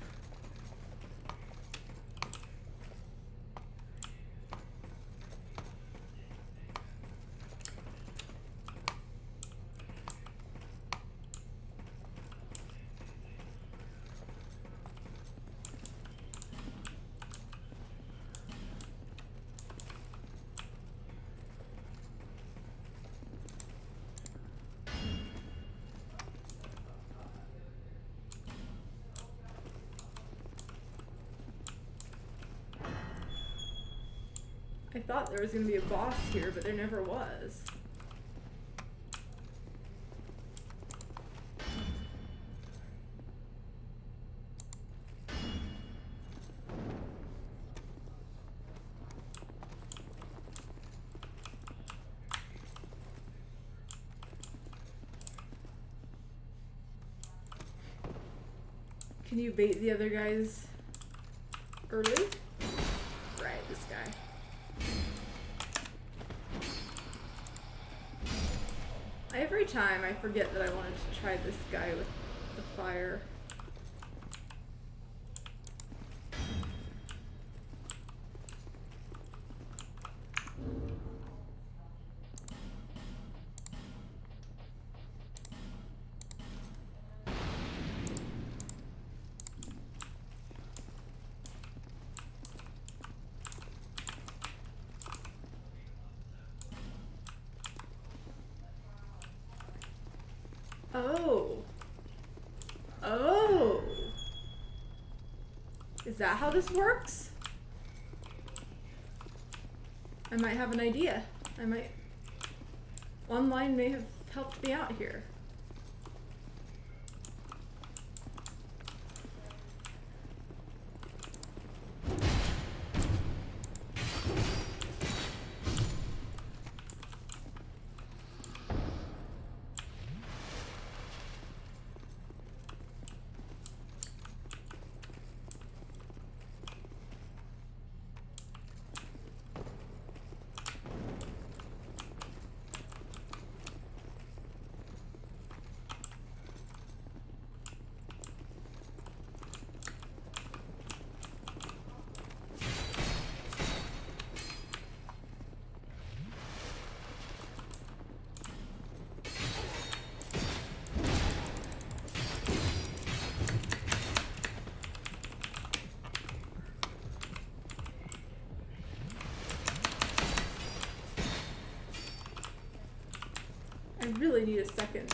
I thought there was going to be a boss here, but there never was. Can you bait the other guys early? Right, this guy. Every time I forget that I wanted to try this guy with the fire. Oh. Oh. Is that how this works? I might have an idea. Online may have helped me out here. I really need a second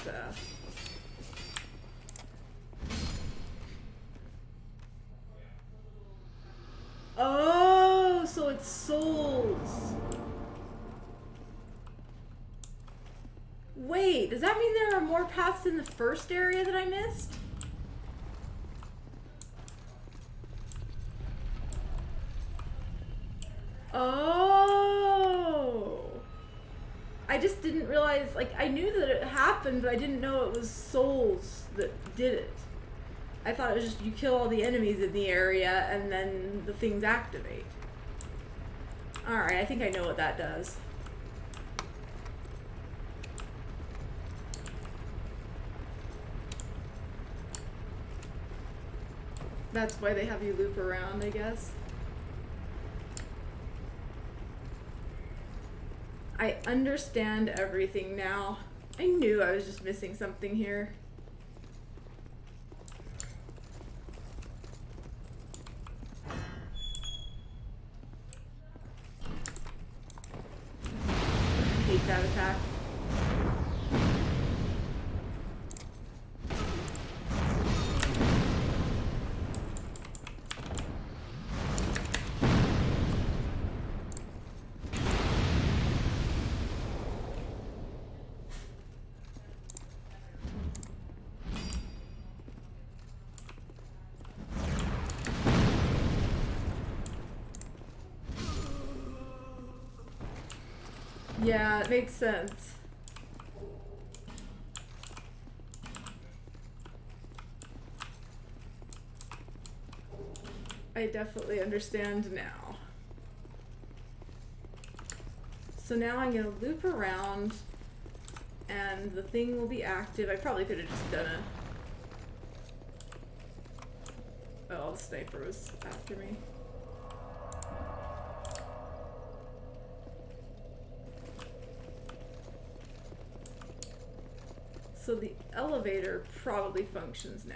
Wait, does that mean there are more paths in the first area that I missed? Oh. I just didn't realize, like, I knew that it happened, but I didn't know it was souls that did it. I thought it was just you kill all the enemies in the area and then the things activate. Alright, I think I know what that does. That's why they have you loop around, I guess. I understand everything now. I knew I was just missing something here. Hate that attack. Yeah, it makes sense. I definitely understand now. So now I'm gonna loop around and the thing will be active. I probably could have just done a... Oh, the sniper was after me. So the elevator probably functions now.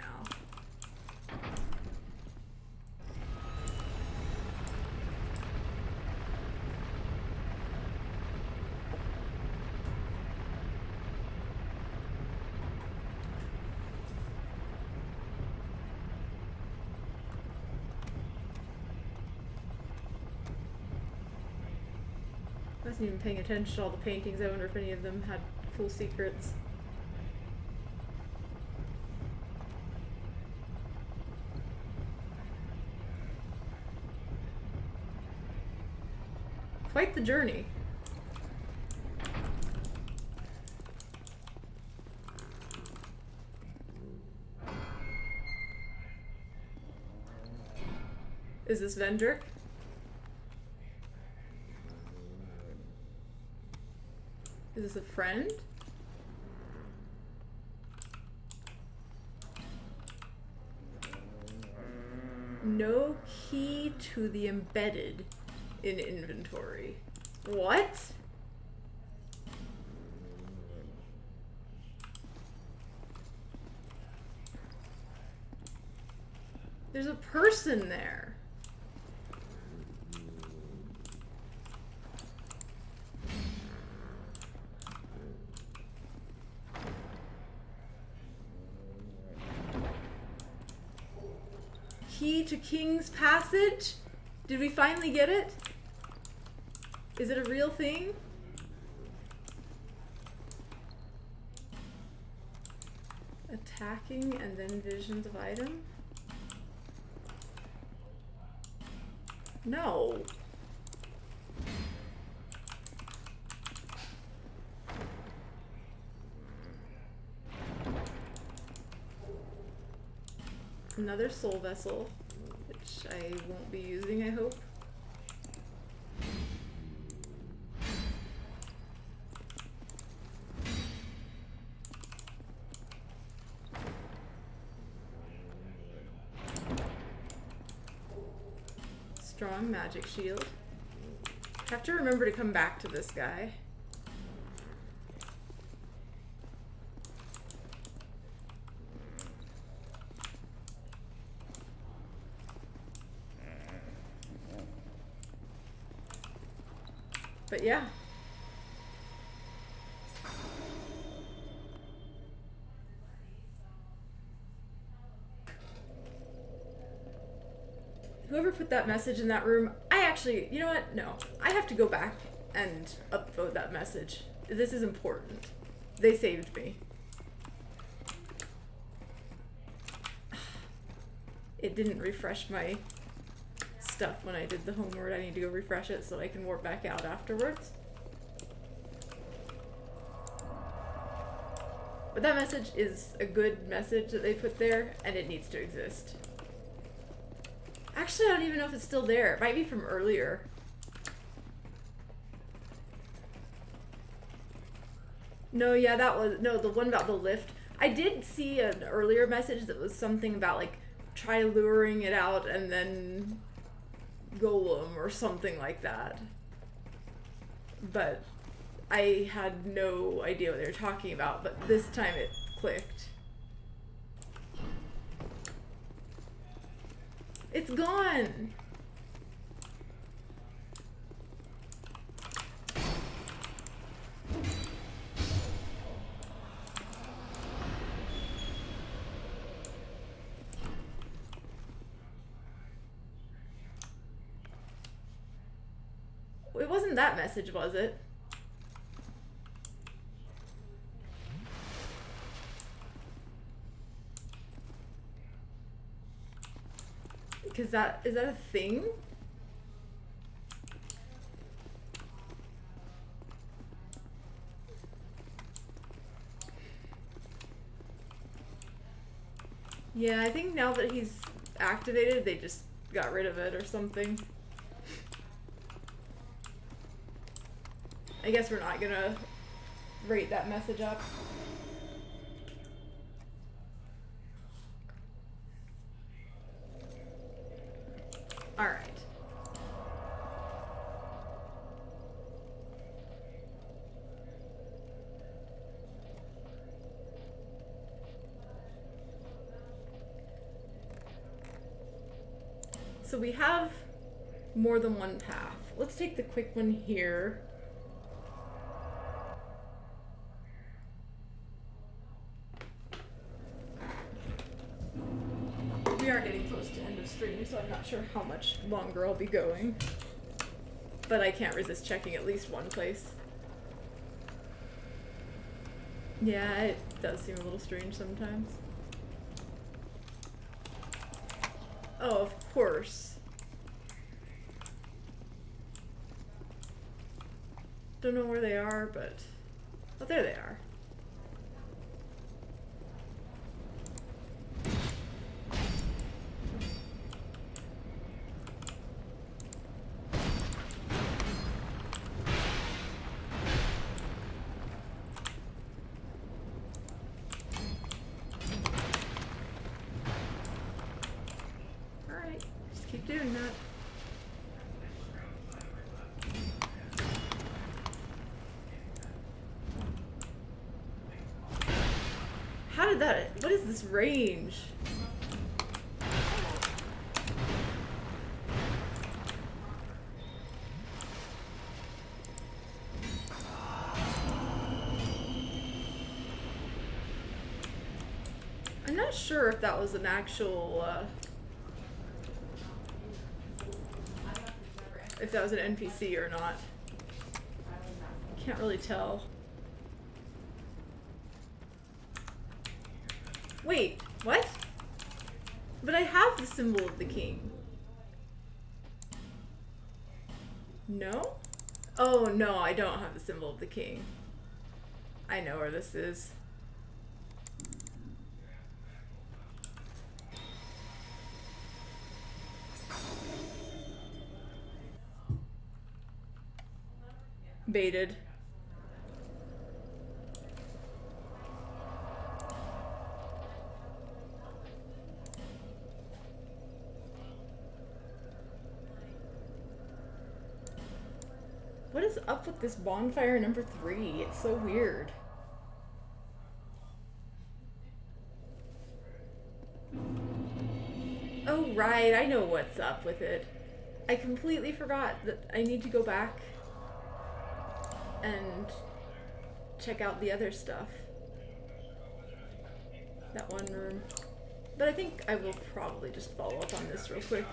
I wasn't even paying attention to all the paintings. I wonder if any of them had cool secrets. Quite the journey. Is this Vendrick? Is this a friend? No key to the embedded in inventory. What? There's a person there. Key to King's Passage? Did we finally get it? Is it a real thing? Attacking and then visions of item? No. Another soul vessel, which I won't be using, I hope. Strong magic shield. Have to remember to come back to this guy. But yeah. Whoever put that message in that room, I actually, you know what? No. I have to go back and upvote that message. This is important. They saved me. It didn't refresh my stuff when I did the homeward. I need to go refresh it so I can warp back out afterwards. But that message is a good message that they put there, and it needs to exist. Actually, I don't even know if it's still there. It might be from earlier. No, yeah, that was... No, the one about the lift. I did see an earlier message that was something about, like, try luring it out and then golem or something like that. But I had no idea what they were talking about, but this time it clicked. It's gone! It wasn't that message, was it? Because is that a thing? Yeah, I think now that he's activated, they just got rid of it or something. I guess we're not gonna rate that message up. All right. So we have more than one path. Let's take the quick one here. We are getting close to end of stream, so I'm not sure how much longer I'll be going. But I can't resist checking at least one place. Yeah, it does seem a little strange sometimes. Oh, of course. Don't know where they are, but... Oh, there they are. Doing that. How did that... What is this range? I'm not sure if that was an actual... if that was an NPC or not. Can't really tell. Wait, what? But I have the symbol of the king. No? Oh no, I don't have the symbol of the king. I know where this is. Baited. What is up with this bonfire number 3? It's so weird. Oh right, I know what's up with it. I completely forgot that I need to go back and check out the other stuff. That one room. But I think I will probably just follow up on this real quick.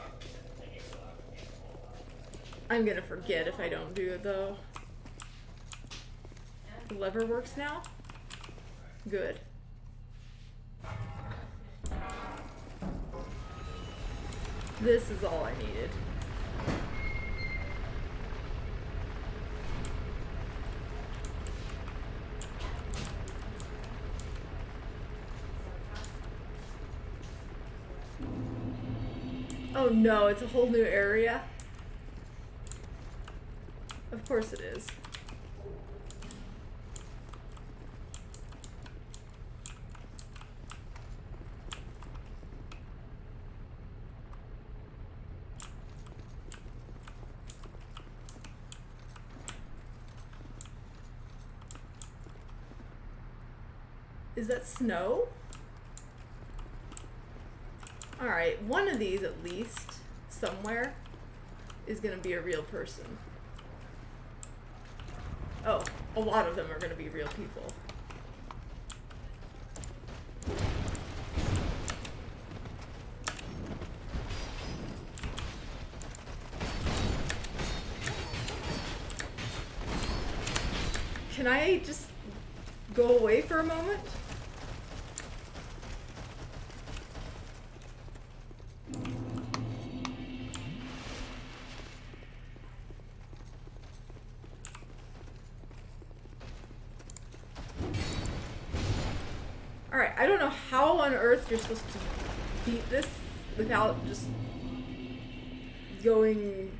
I'm gonna forget if I don't do it though. The lever works now? Good. This is all I needed. Oh no, it's a whole new area? Of course it is. Is that snow? Alright, one of these at least, somewhere, is gonna be a real person. Oh, a lot of them are gonna be real people. Can I just go away for a moment? Alright, I don't know how on earth you're supposed to beat this without just going...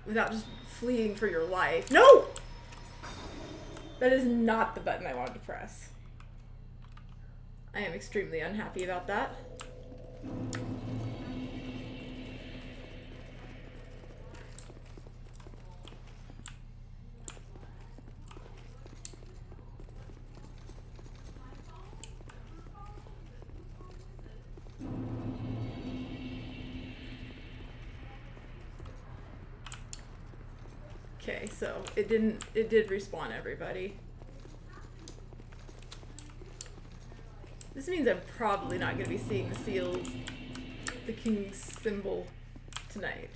without just fleeing for your life. No! That is not the button I wanted to press. I am extremely unhappy about that. Okay, so it did respawn everybody. This means I'm probably not gonna be seeing the seals, the king's symbol, tonight.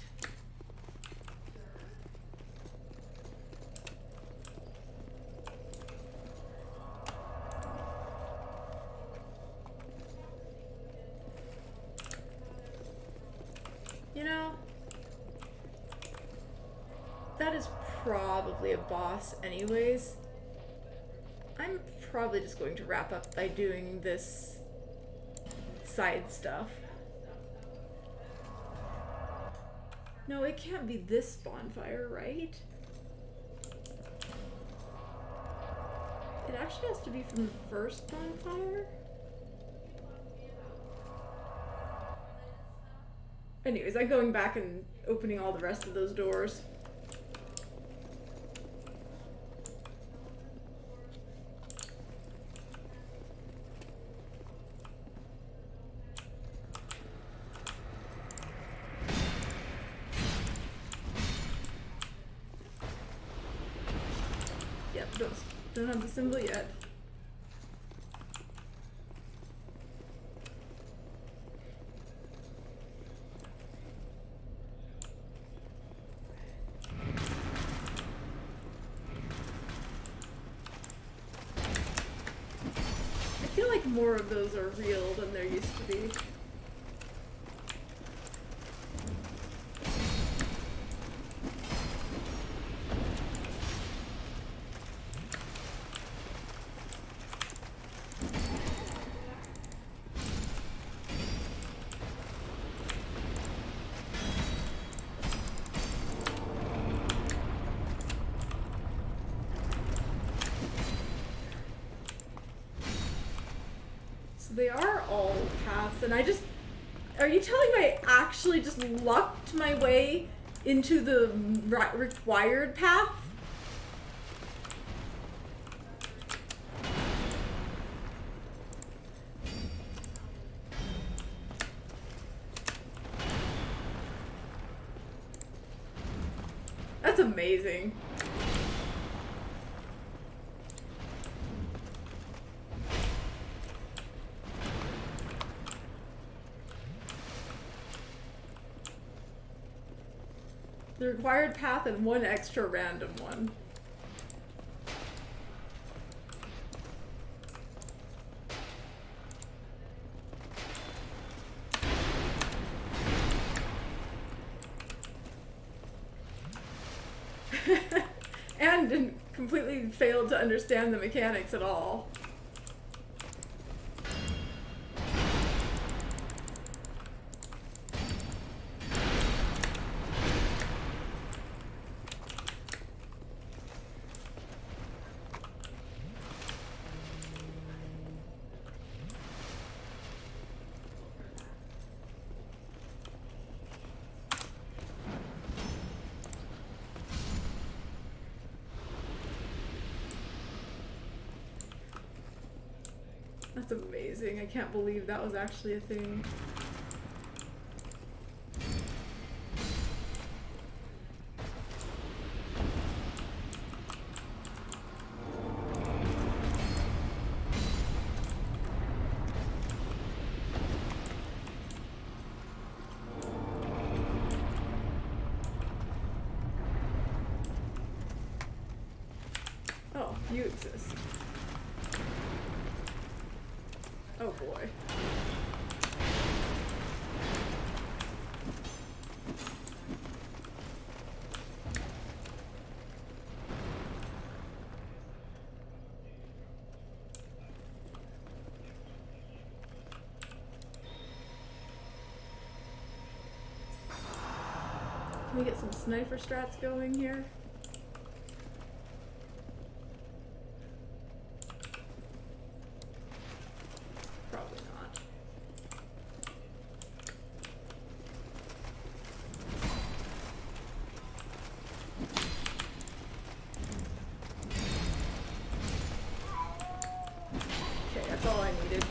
You know, that is probably a boss anyways. I'm probably just going to wrap up by doing this side stuff. No, it can't be this bonfire, right? It actually has to be from the first bonfire? Anyways, I'm going back and opening all the rest of those doors. Yep, don't have the symbol yet. I feel like more of those are real than there used to be. They are all paths, and are you telling me I actually just lucked my way into the required path? That's amazing. The required path and one extra random one. completely failed to understand the mechanics at all. That's amazing. I can't believe that was actually a thing. Oh, you exist. Oh boy. Can we get some sniper strats going here? Probably not. Okay, that's all I needed.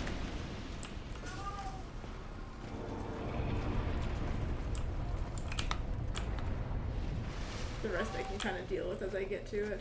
The rest I can kind of deal with as I get to it.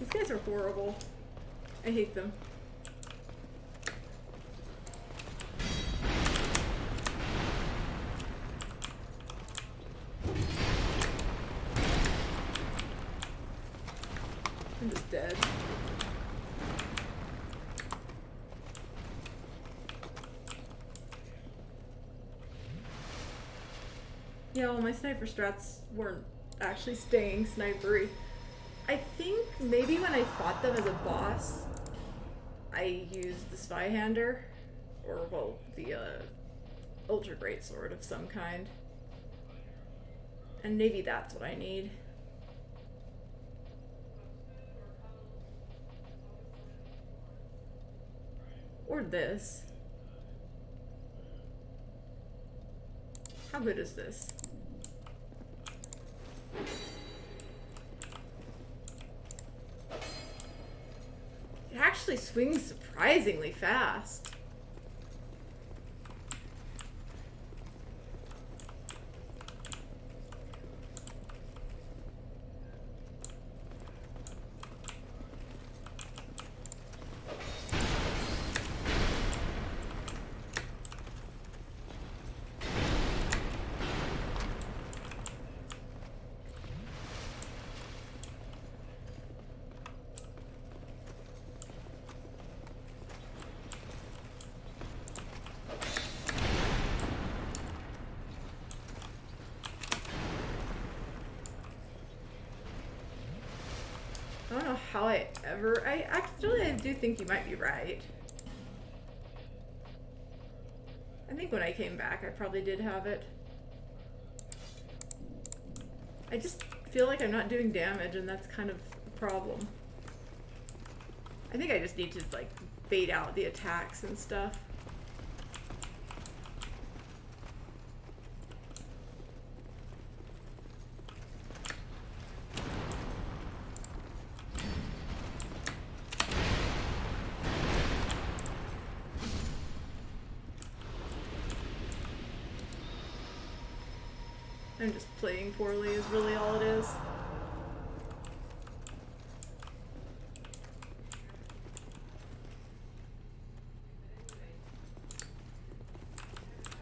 These guys are horrible. I hate them. I'm just dead. Yeah, well, my sniper strats weren't actually staying snipery. I think maybe when I fought them as a boss, I used the Zweihander, or well, the Ultra Great Sword of some kind. And maybe that's what I need. Or this. How good is this? It actually swings surprisingly fast. I don't know how I do think you might be right. I think when I came back, I probably did have it. I just feel like I'm not doing damage, and that's kind of a problem. I think I just need to, like, bait out the attacks and stuff. I'm just playing poorly is really all it is.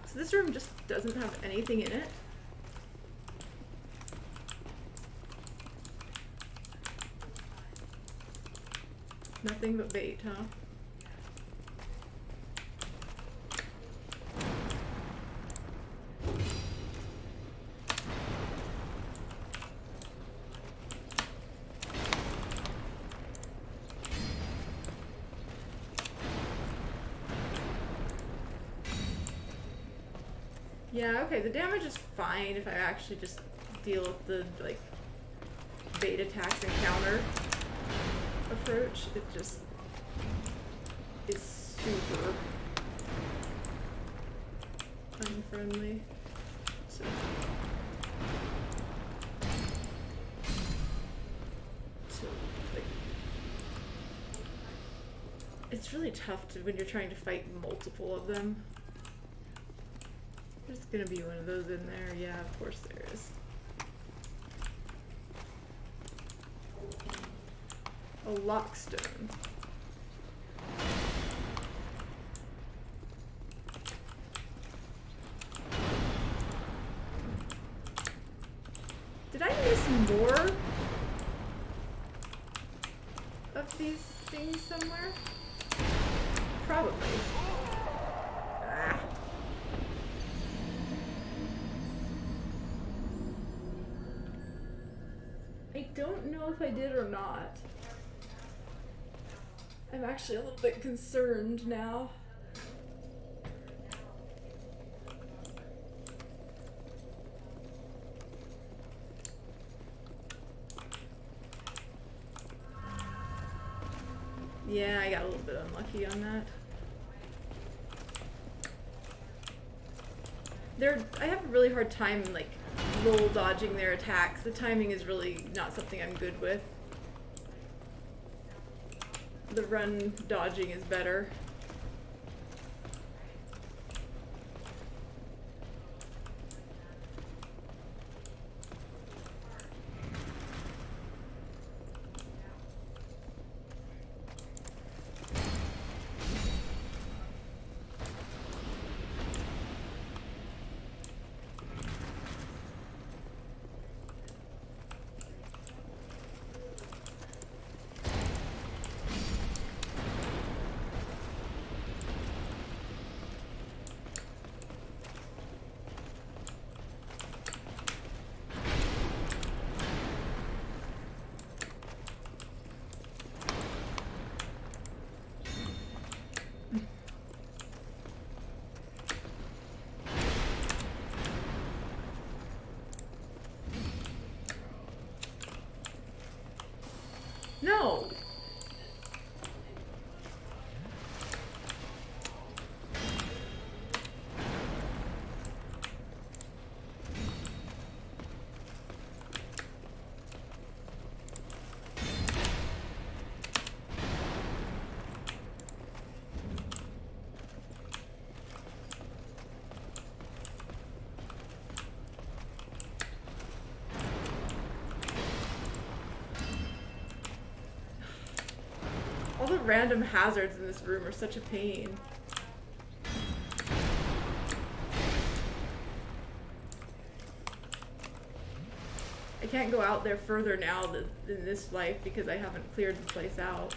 So this room just doesn't have anything in it. Nothing but bait, huh? Yeah, okay, the damage is fine if I actually just deal with the, like, bait attacks and counter approach. It just is super unfriendly. So, like, it's really tough to when you're trying to fight multiple of them. There's gonna be one of those in there. Yeah, of course there is. A lockstone. Did I miss more of these things somewhere? Probably. Ah. I don't know if I did or not. I'm actually a little bit concerned now. Yeah, I got a little bit unlucky on that. I have a really hard time, like, roll dodging their attacks. The timing is really not something I'm good with. The run dodging is better. No! All the random hazards in this room are such a pain. I can't go out there further now in this life because I haven't cleared the place out.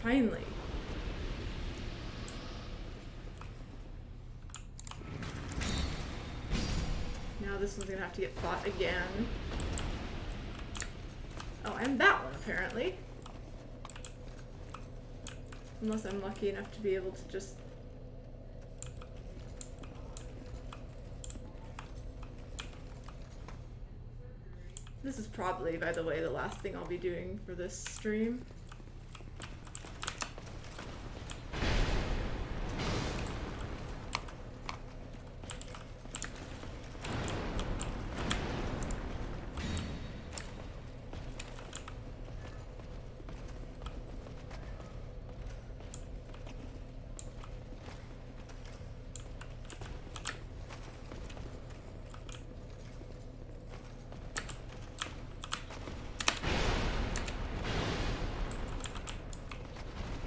Finally. Now this one's gonna have to get fought again. Oh, and that one apparently. Unless I'm lucky enough to be able to just This is probably, by the way, the last thing I'll be doing for this stream.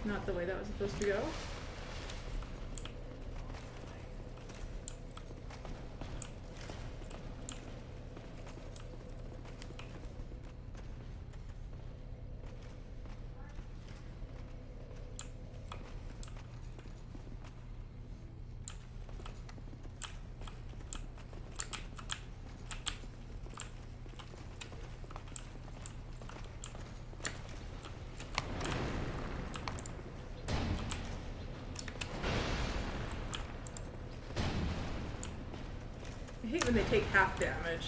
Not the way that was supposed to go. I hate when they take half damage.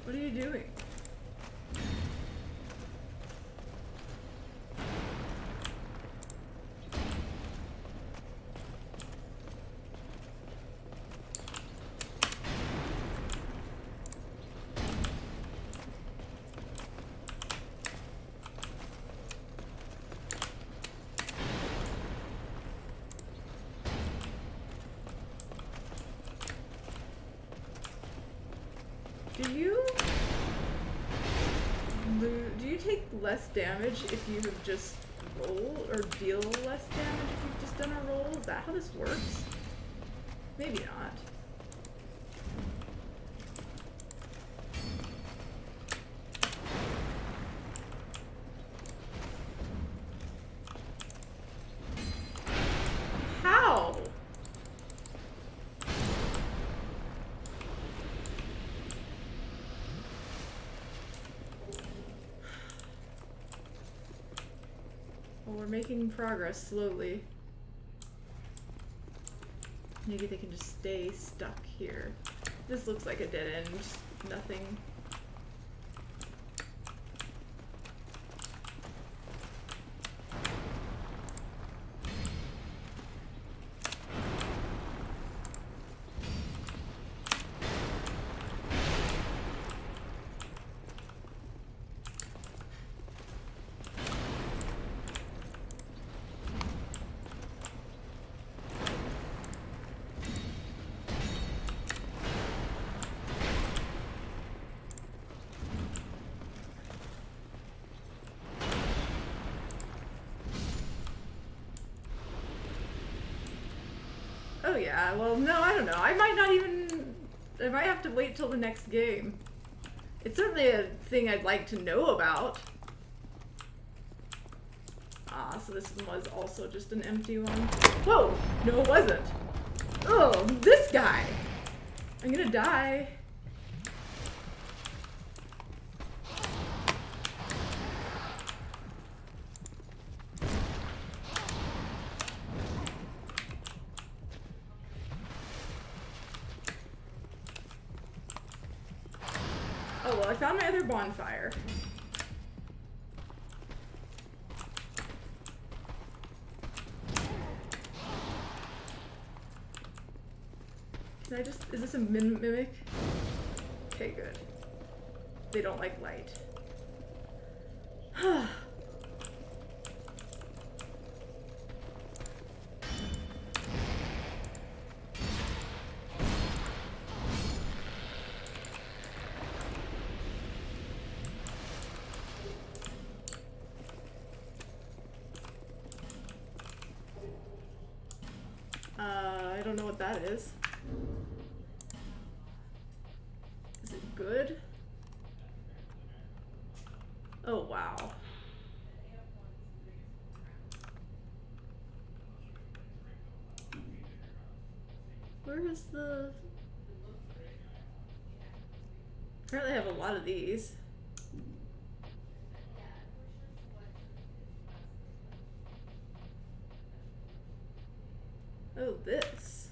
What are you doing? Do you take less damage if you have just rolled, or deal less damage if you've just done a roll? Is that how this works? Maybe not. How? Well, we're making progress slowly. Maybe they can just stay stuck here. This looks like a dead end. Nothing. Oh yeah, well no, I don't know. I might not even... I might have to wait till the next game. It's certainly a thing I'd like to know about. Ah, so this one was also just an empty one. Whoa! No, it wasn't. Oh, this guy! I'm gonna die. Oh well, I found my other bonfire. Can I just... is this a mimic? Okay, good. They don't like light. don't know what that is. Is it good? Oh, wow. Where is the... Apparently I have a lot of these. Oh, this.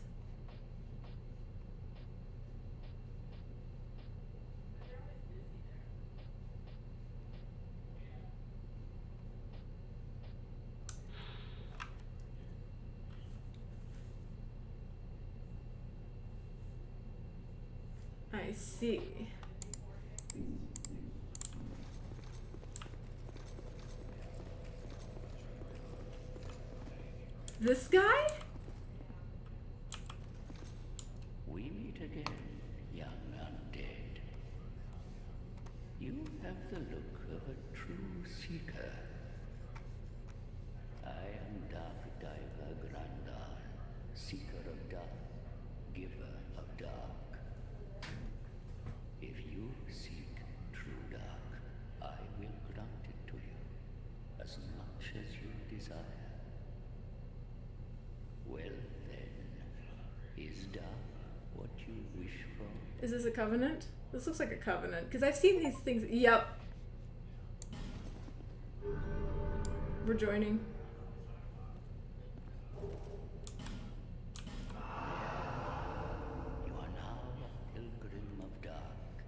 I see. This guy? We meet again, young undead. You have the look of a true seeker. I am Dark Diver Grandal, seeker of dark, giver of dark. If you seek true dark, I will grant it to you, as much as you desire. Well then, is dark what you wish for? Is this a covenant? This looks like a covenant, because I've seen these things. Yep. We're joining. You are now a pilgrim of dark.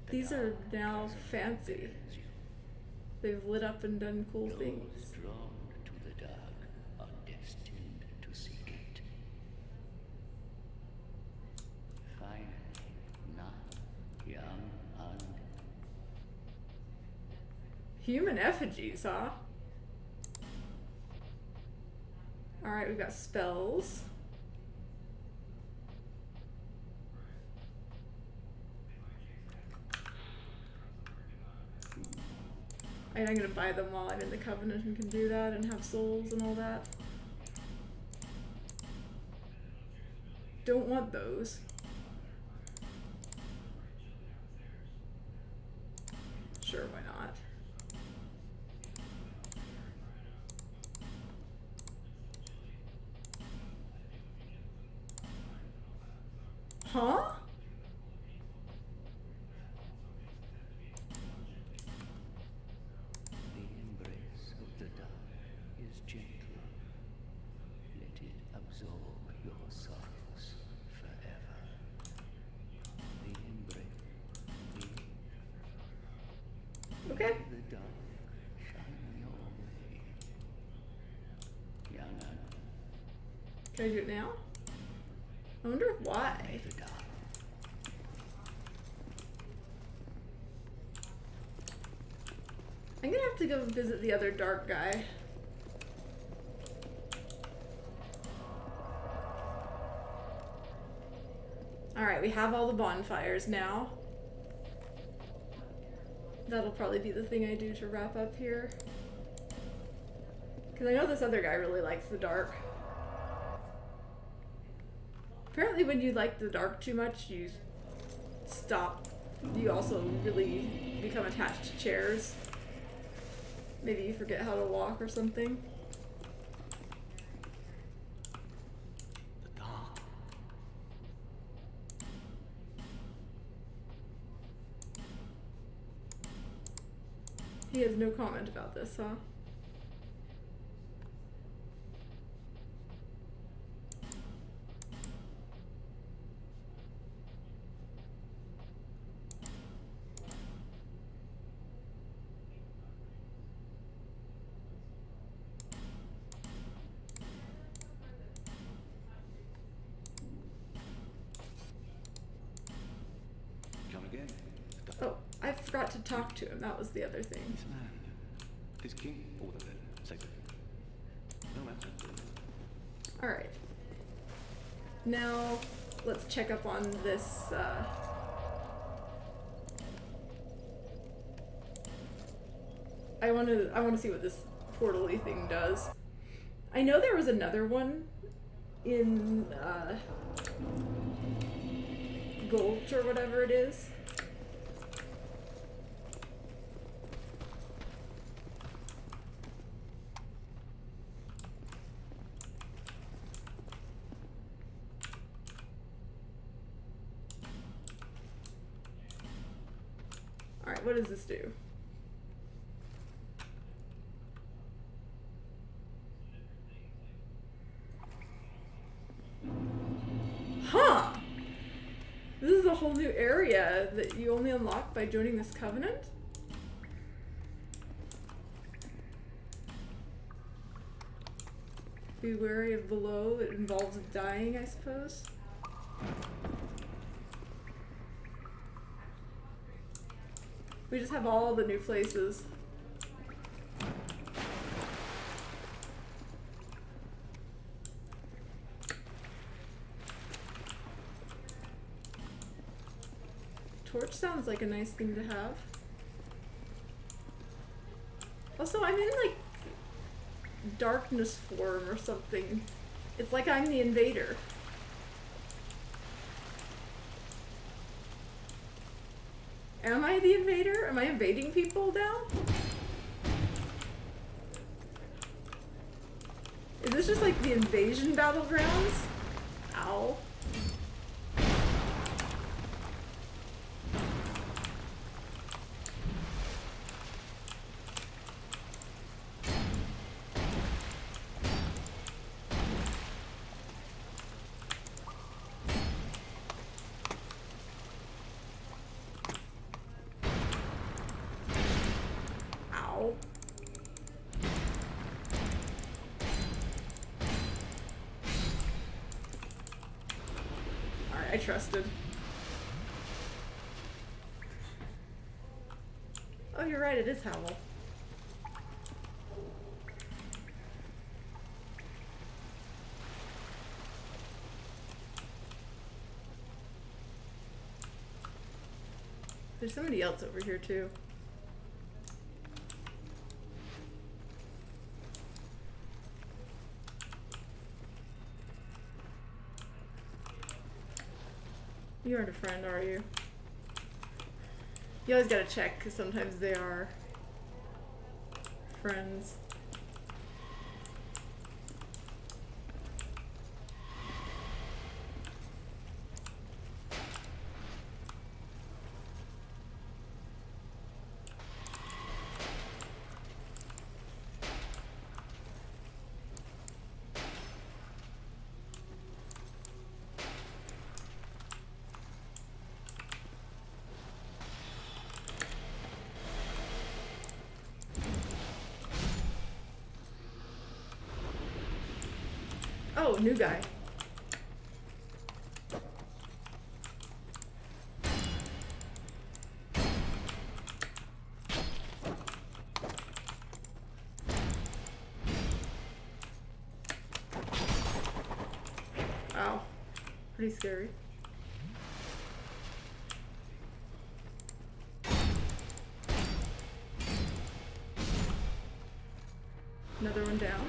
These are now fancy. They've lit up and done cool things. Those drawn to the dark are destined to seek it. Finally, now, young and Human effigies, huh? Alright, we've got spells. And I'm gonna buy them while I'm in the Covenant and can do that and have souls and all that. Don't want those. Sure, why not? Huh? the embrace of the dark is gentle. Let it absorb your sorrows forever. The embrace, Okay. the dark shine your way. Young and Can I do it now? I wonder why. the dark. I'm gonna have to go visit the other dark guy. Alright, we have all the bonfires now. That'll probably be the thing I do to wrap up here. Because I know this other guy really likes the dark. Apparently when you like the dark too much, you stop. You also really become attached to chairs. Maybe you forget how to walk or something. The dark. He has no comment about this, huh? Come again. Oh, I forgot to talk to him. That was the other thing. This man, this king, all the dead, say it. No matter. Alright. Now, let's check up on this, I wanna see what this portal-y thing does. I know there was another one in Gulch or whatever it is. Alright, what does this do? Huh! This is a whole new area that you only unlock by joining this covenant? Be wary of below, it involves dying, I suppose. We just have all the new places. Torch sounds like a nice thing to have. Also, I'm in like darkness form or something. It's like I'm the invader. Am I the invader? Am I invading people now? Is this just like the invasion battlegrounds? Ow. I trusted. Oh, you're right, it is Howl. There's somebody else over here too. You aren't a friend, are you? You always gotta check, because sometimes they are friends. Oh, new guy. Wow. Pretty scary. Another one down.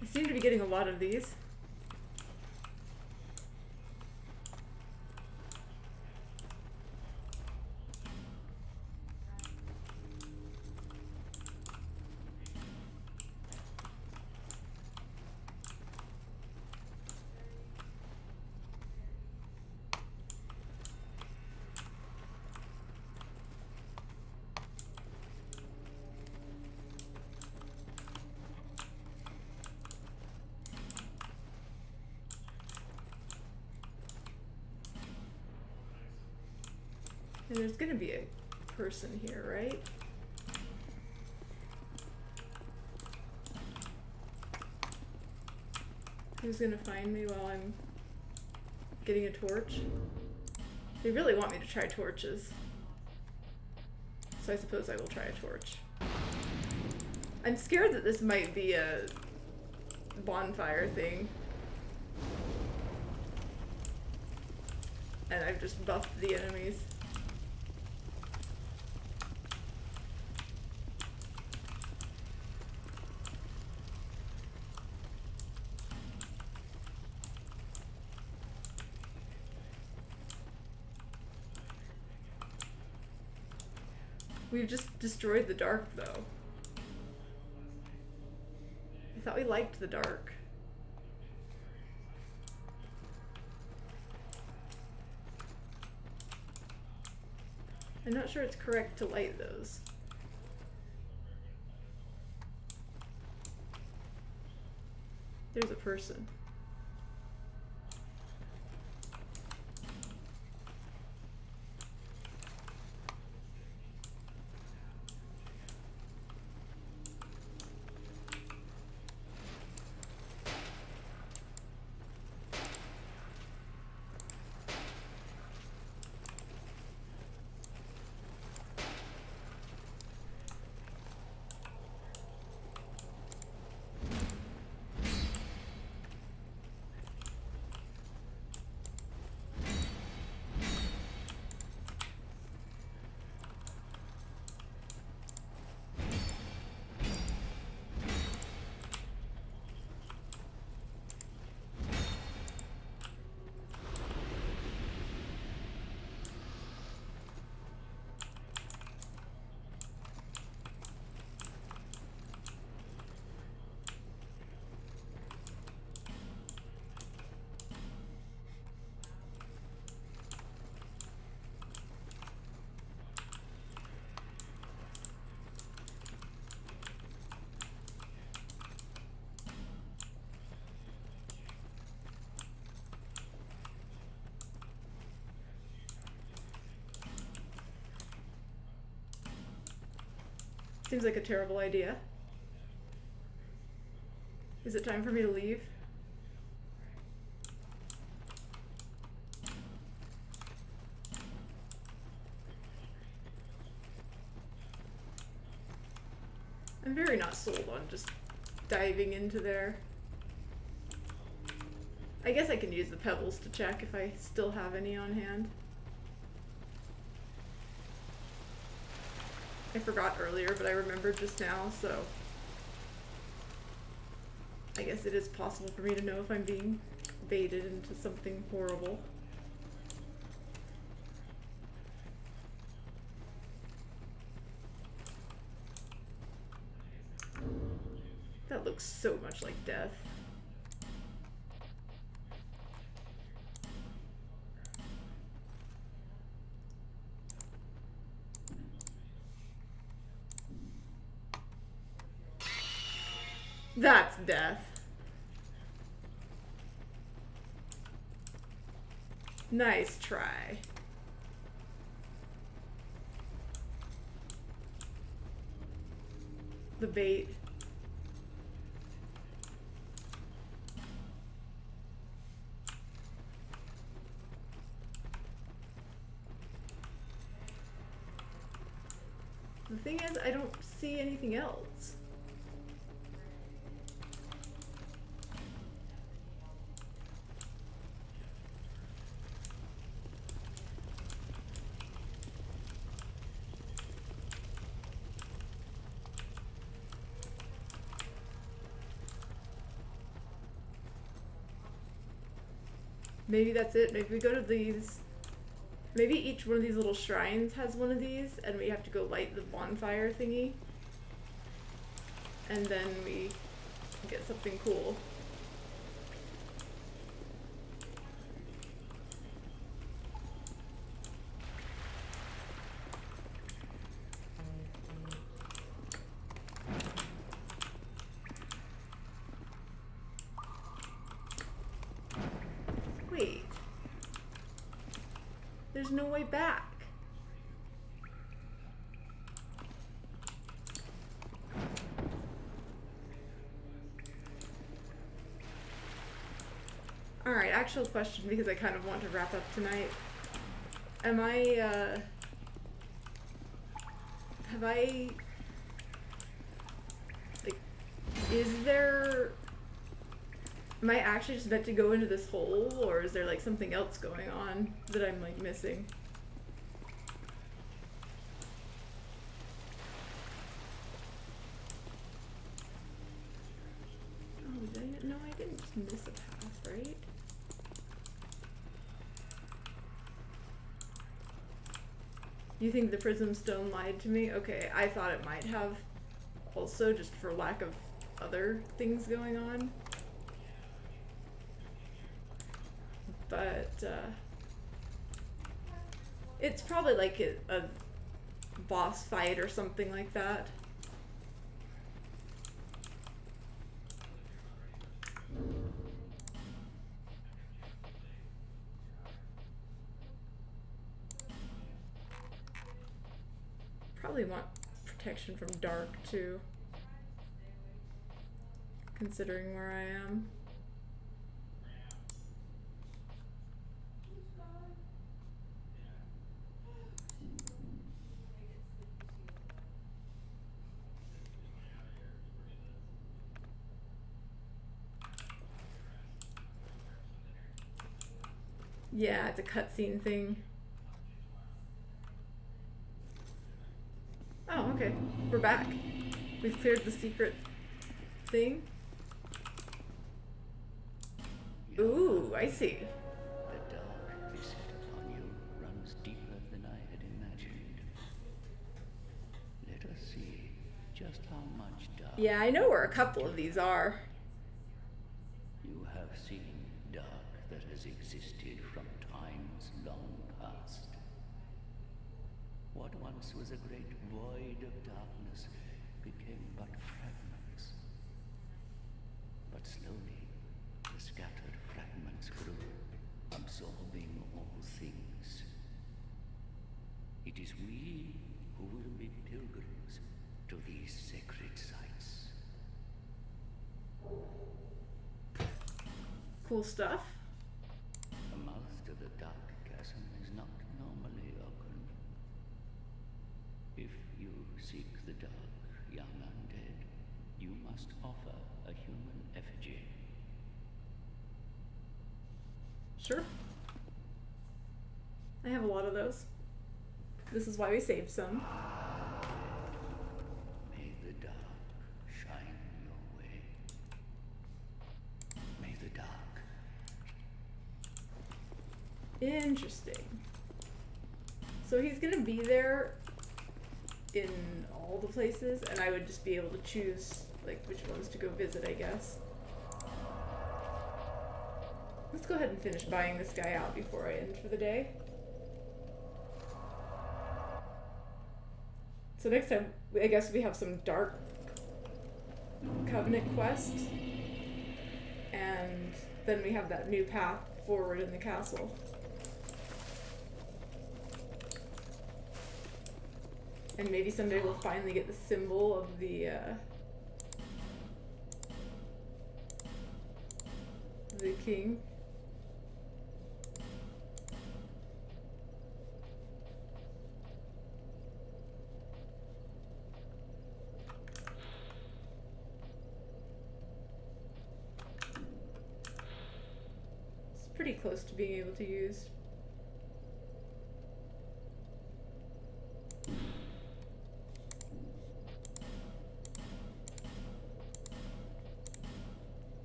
I seem to be getting a lot of these. And there's gonna be a person here, right? Who's gonna find me while I'm getting a torch? They really want me to try torches. So I suppose I will try a torch. I'm scared that this might be a bonfire thing. And I've just buffed the enemies. We've just destroyed the dark, though. I thought we liked the dark. I'm not sure it's correct to light those. There's a person. Seems like a terrible idea. Is it time for me to leave? I'm very not sold on just diving into there. I guess I can use the pebbles to check if I still have any on hand. I forgot earlier, but I remembered just now, so I guess it is possible for me to know if I'm being baited into something horrible. That looks so much like death. That's death. Nice try. The bait. The thing is, I don't see anything else. Maybe that's it. Maybe we go to these. Maybe each one of these little shrines has one of these, and we have to go light the bonfire thingy. And then we get something cool. Wait. There's no way back. Alright, actual question, because I kind of want to wrap up tonight. Am I, have I, like, is there, am I actually just meant to go into this hole, or is there, like, something else going on that I'm, like, missing? Oh, dang it. No, I didn't just miss a path, right? You think the Prism Stone lied to me? Okay, I thought it might have also, just for lack of other things going on. But, it's probably like a boss fight or something like that. Probably want protection from dark too, considering where I am. Yeah, it's a cutscene thing. Oh, okay. We're back. We've cleared the secret thing. Ooh, I see. The dark beset upon you runs deeper than I had imagined. Let us see just how much dark. Yeah, I know where a couple of these are. You have seen dark that has existed from times long past. What once was a great void of darkness became but fragments. But slowly, the scattered fragments grew, absorbing all things. It is we who will be pilgrims to these sacred sites. Cool stuff. The mouth to the dark chasm is not normally open. If you seek the dark, young undead, you must offer a human effigy. Sure. I have a lot of those. This is why we saved some. May the dark shine your way. May the dark. Interesting. So he's gonna be there in all the places, and I would just be able to choose like which ones to go visit, I guess. Let's go ahead and finish buying this guy out before I end for the day. So next time, I guess we have some Dark Covenant quest, and then we have that new path forward in the castle. And maybe someday we'll finally get the symbol of the king. It's pretty close to being able to use.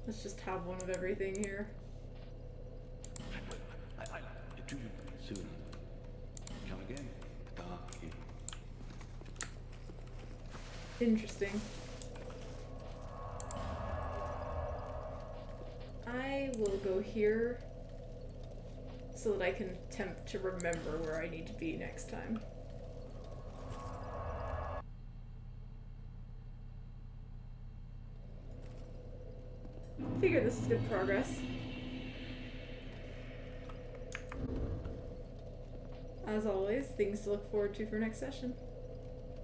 Let's just have one of everything here. I do soon. Come again. Dark. Interesting. I will go here so that I can attempt to remember where I need to be next time. I figure this is good progress. As always, things to look forward to for next session.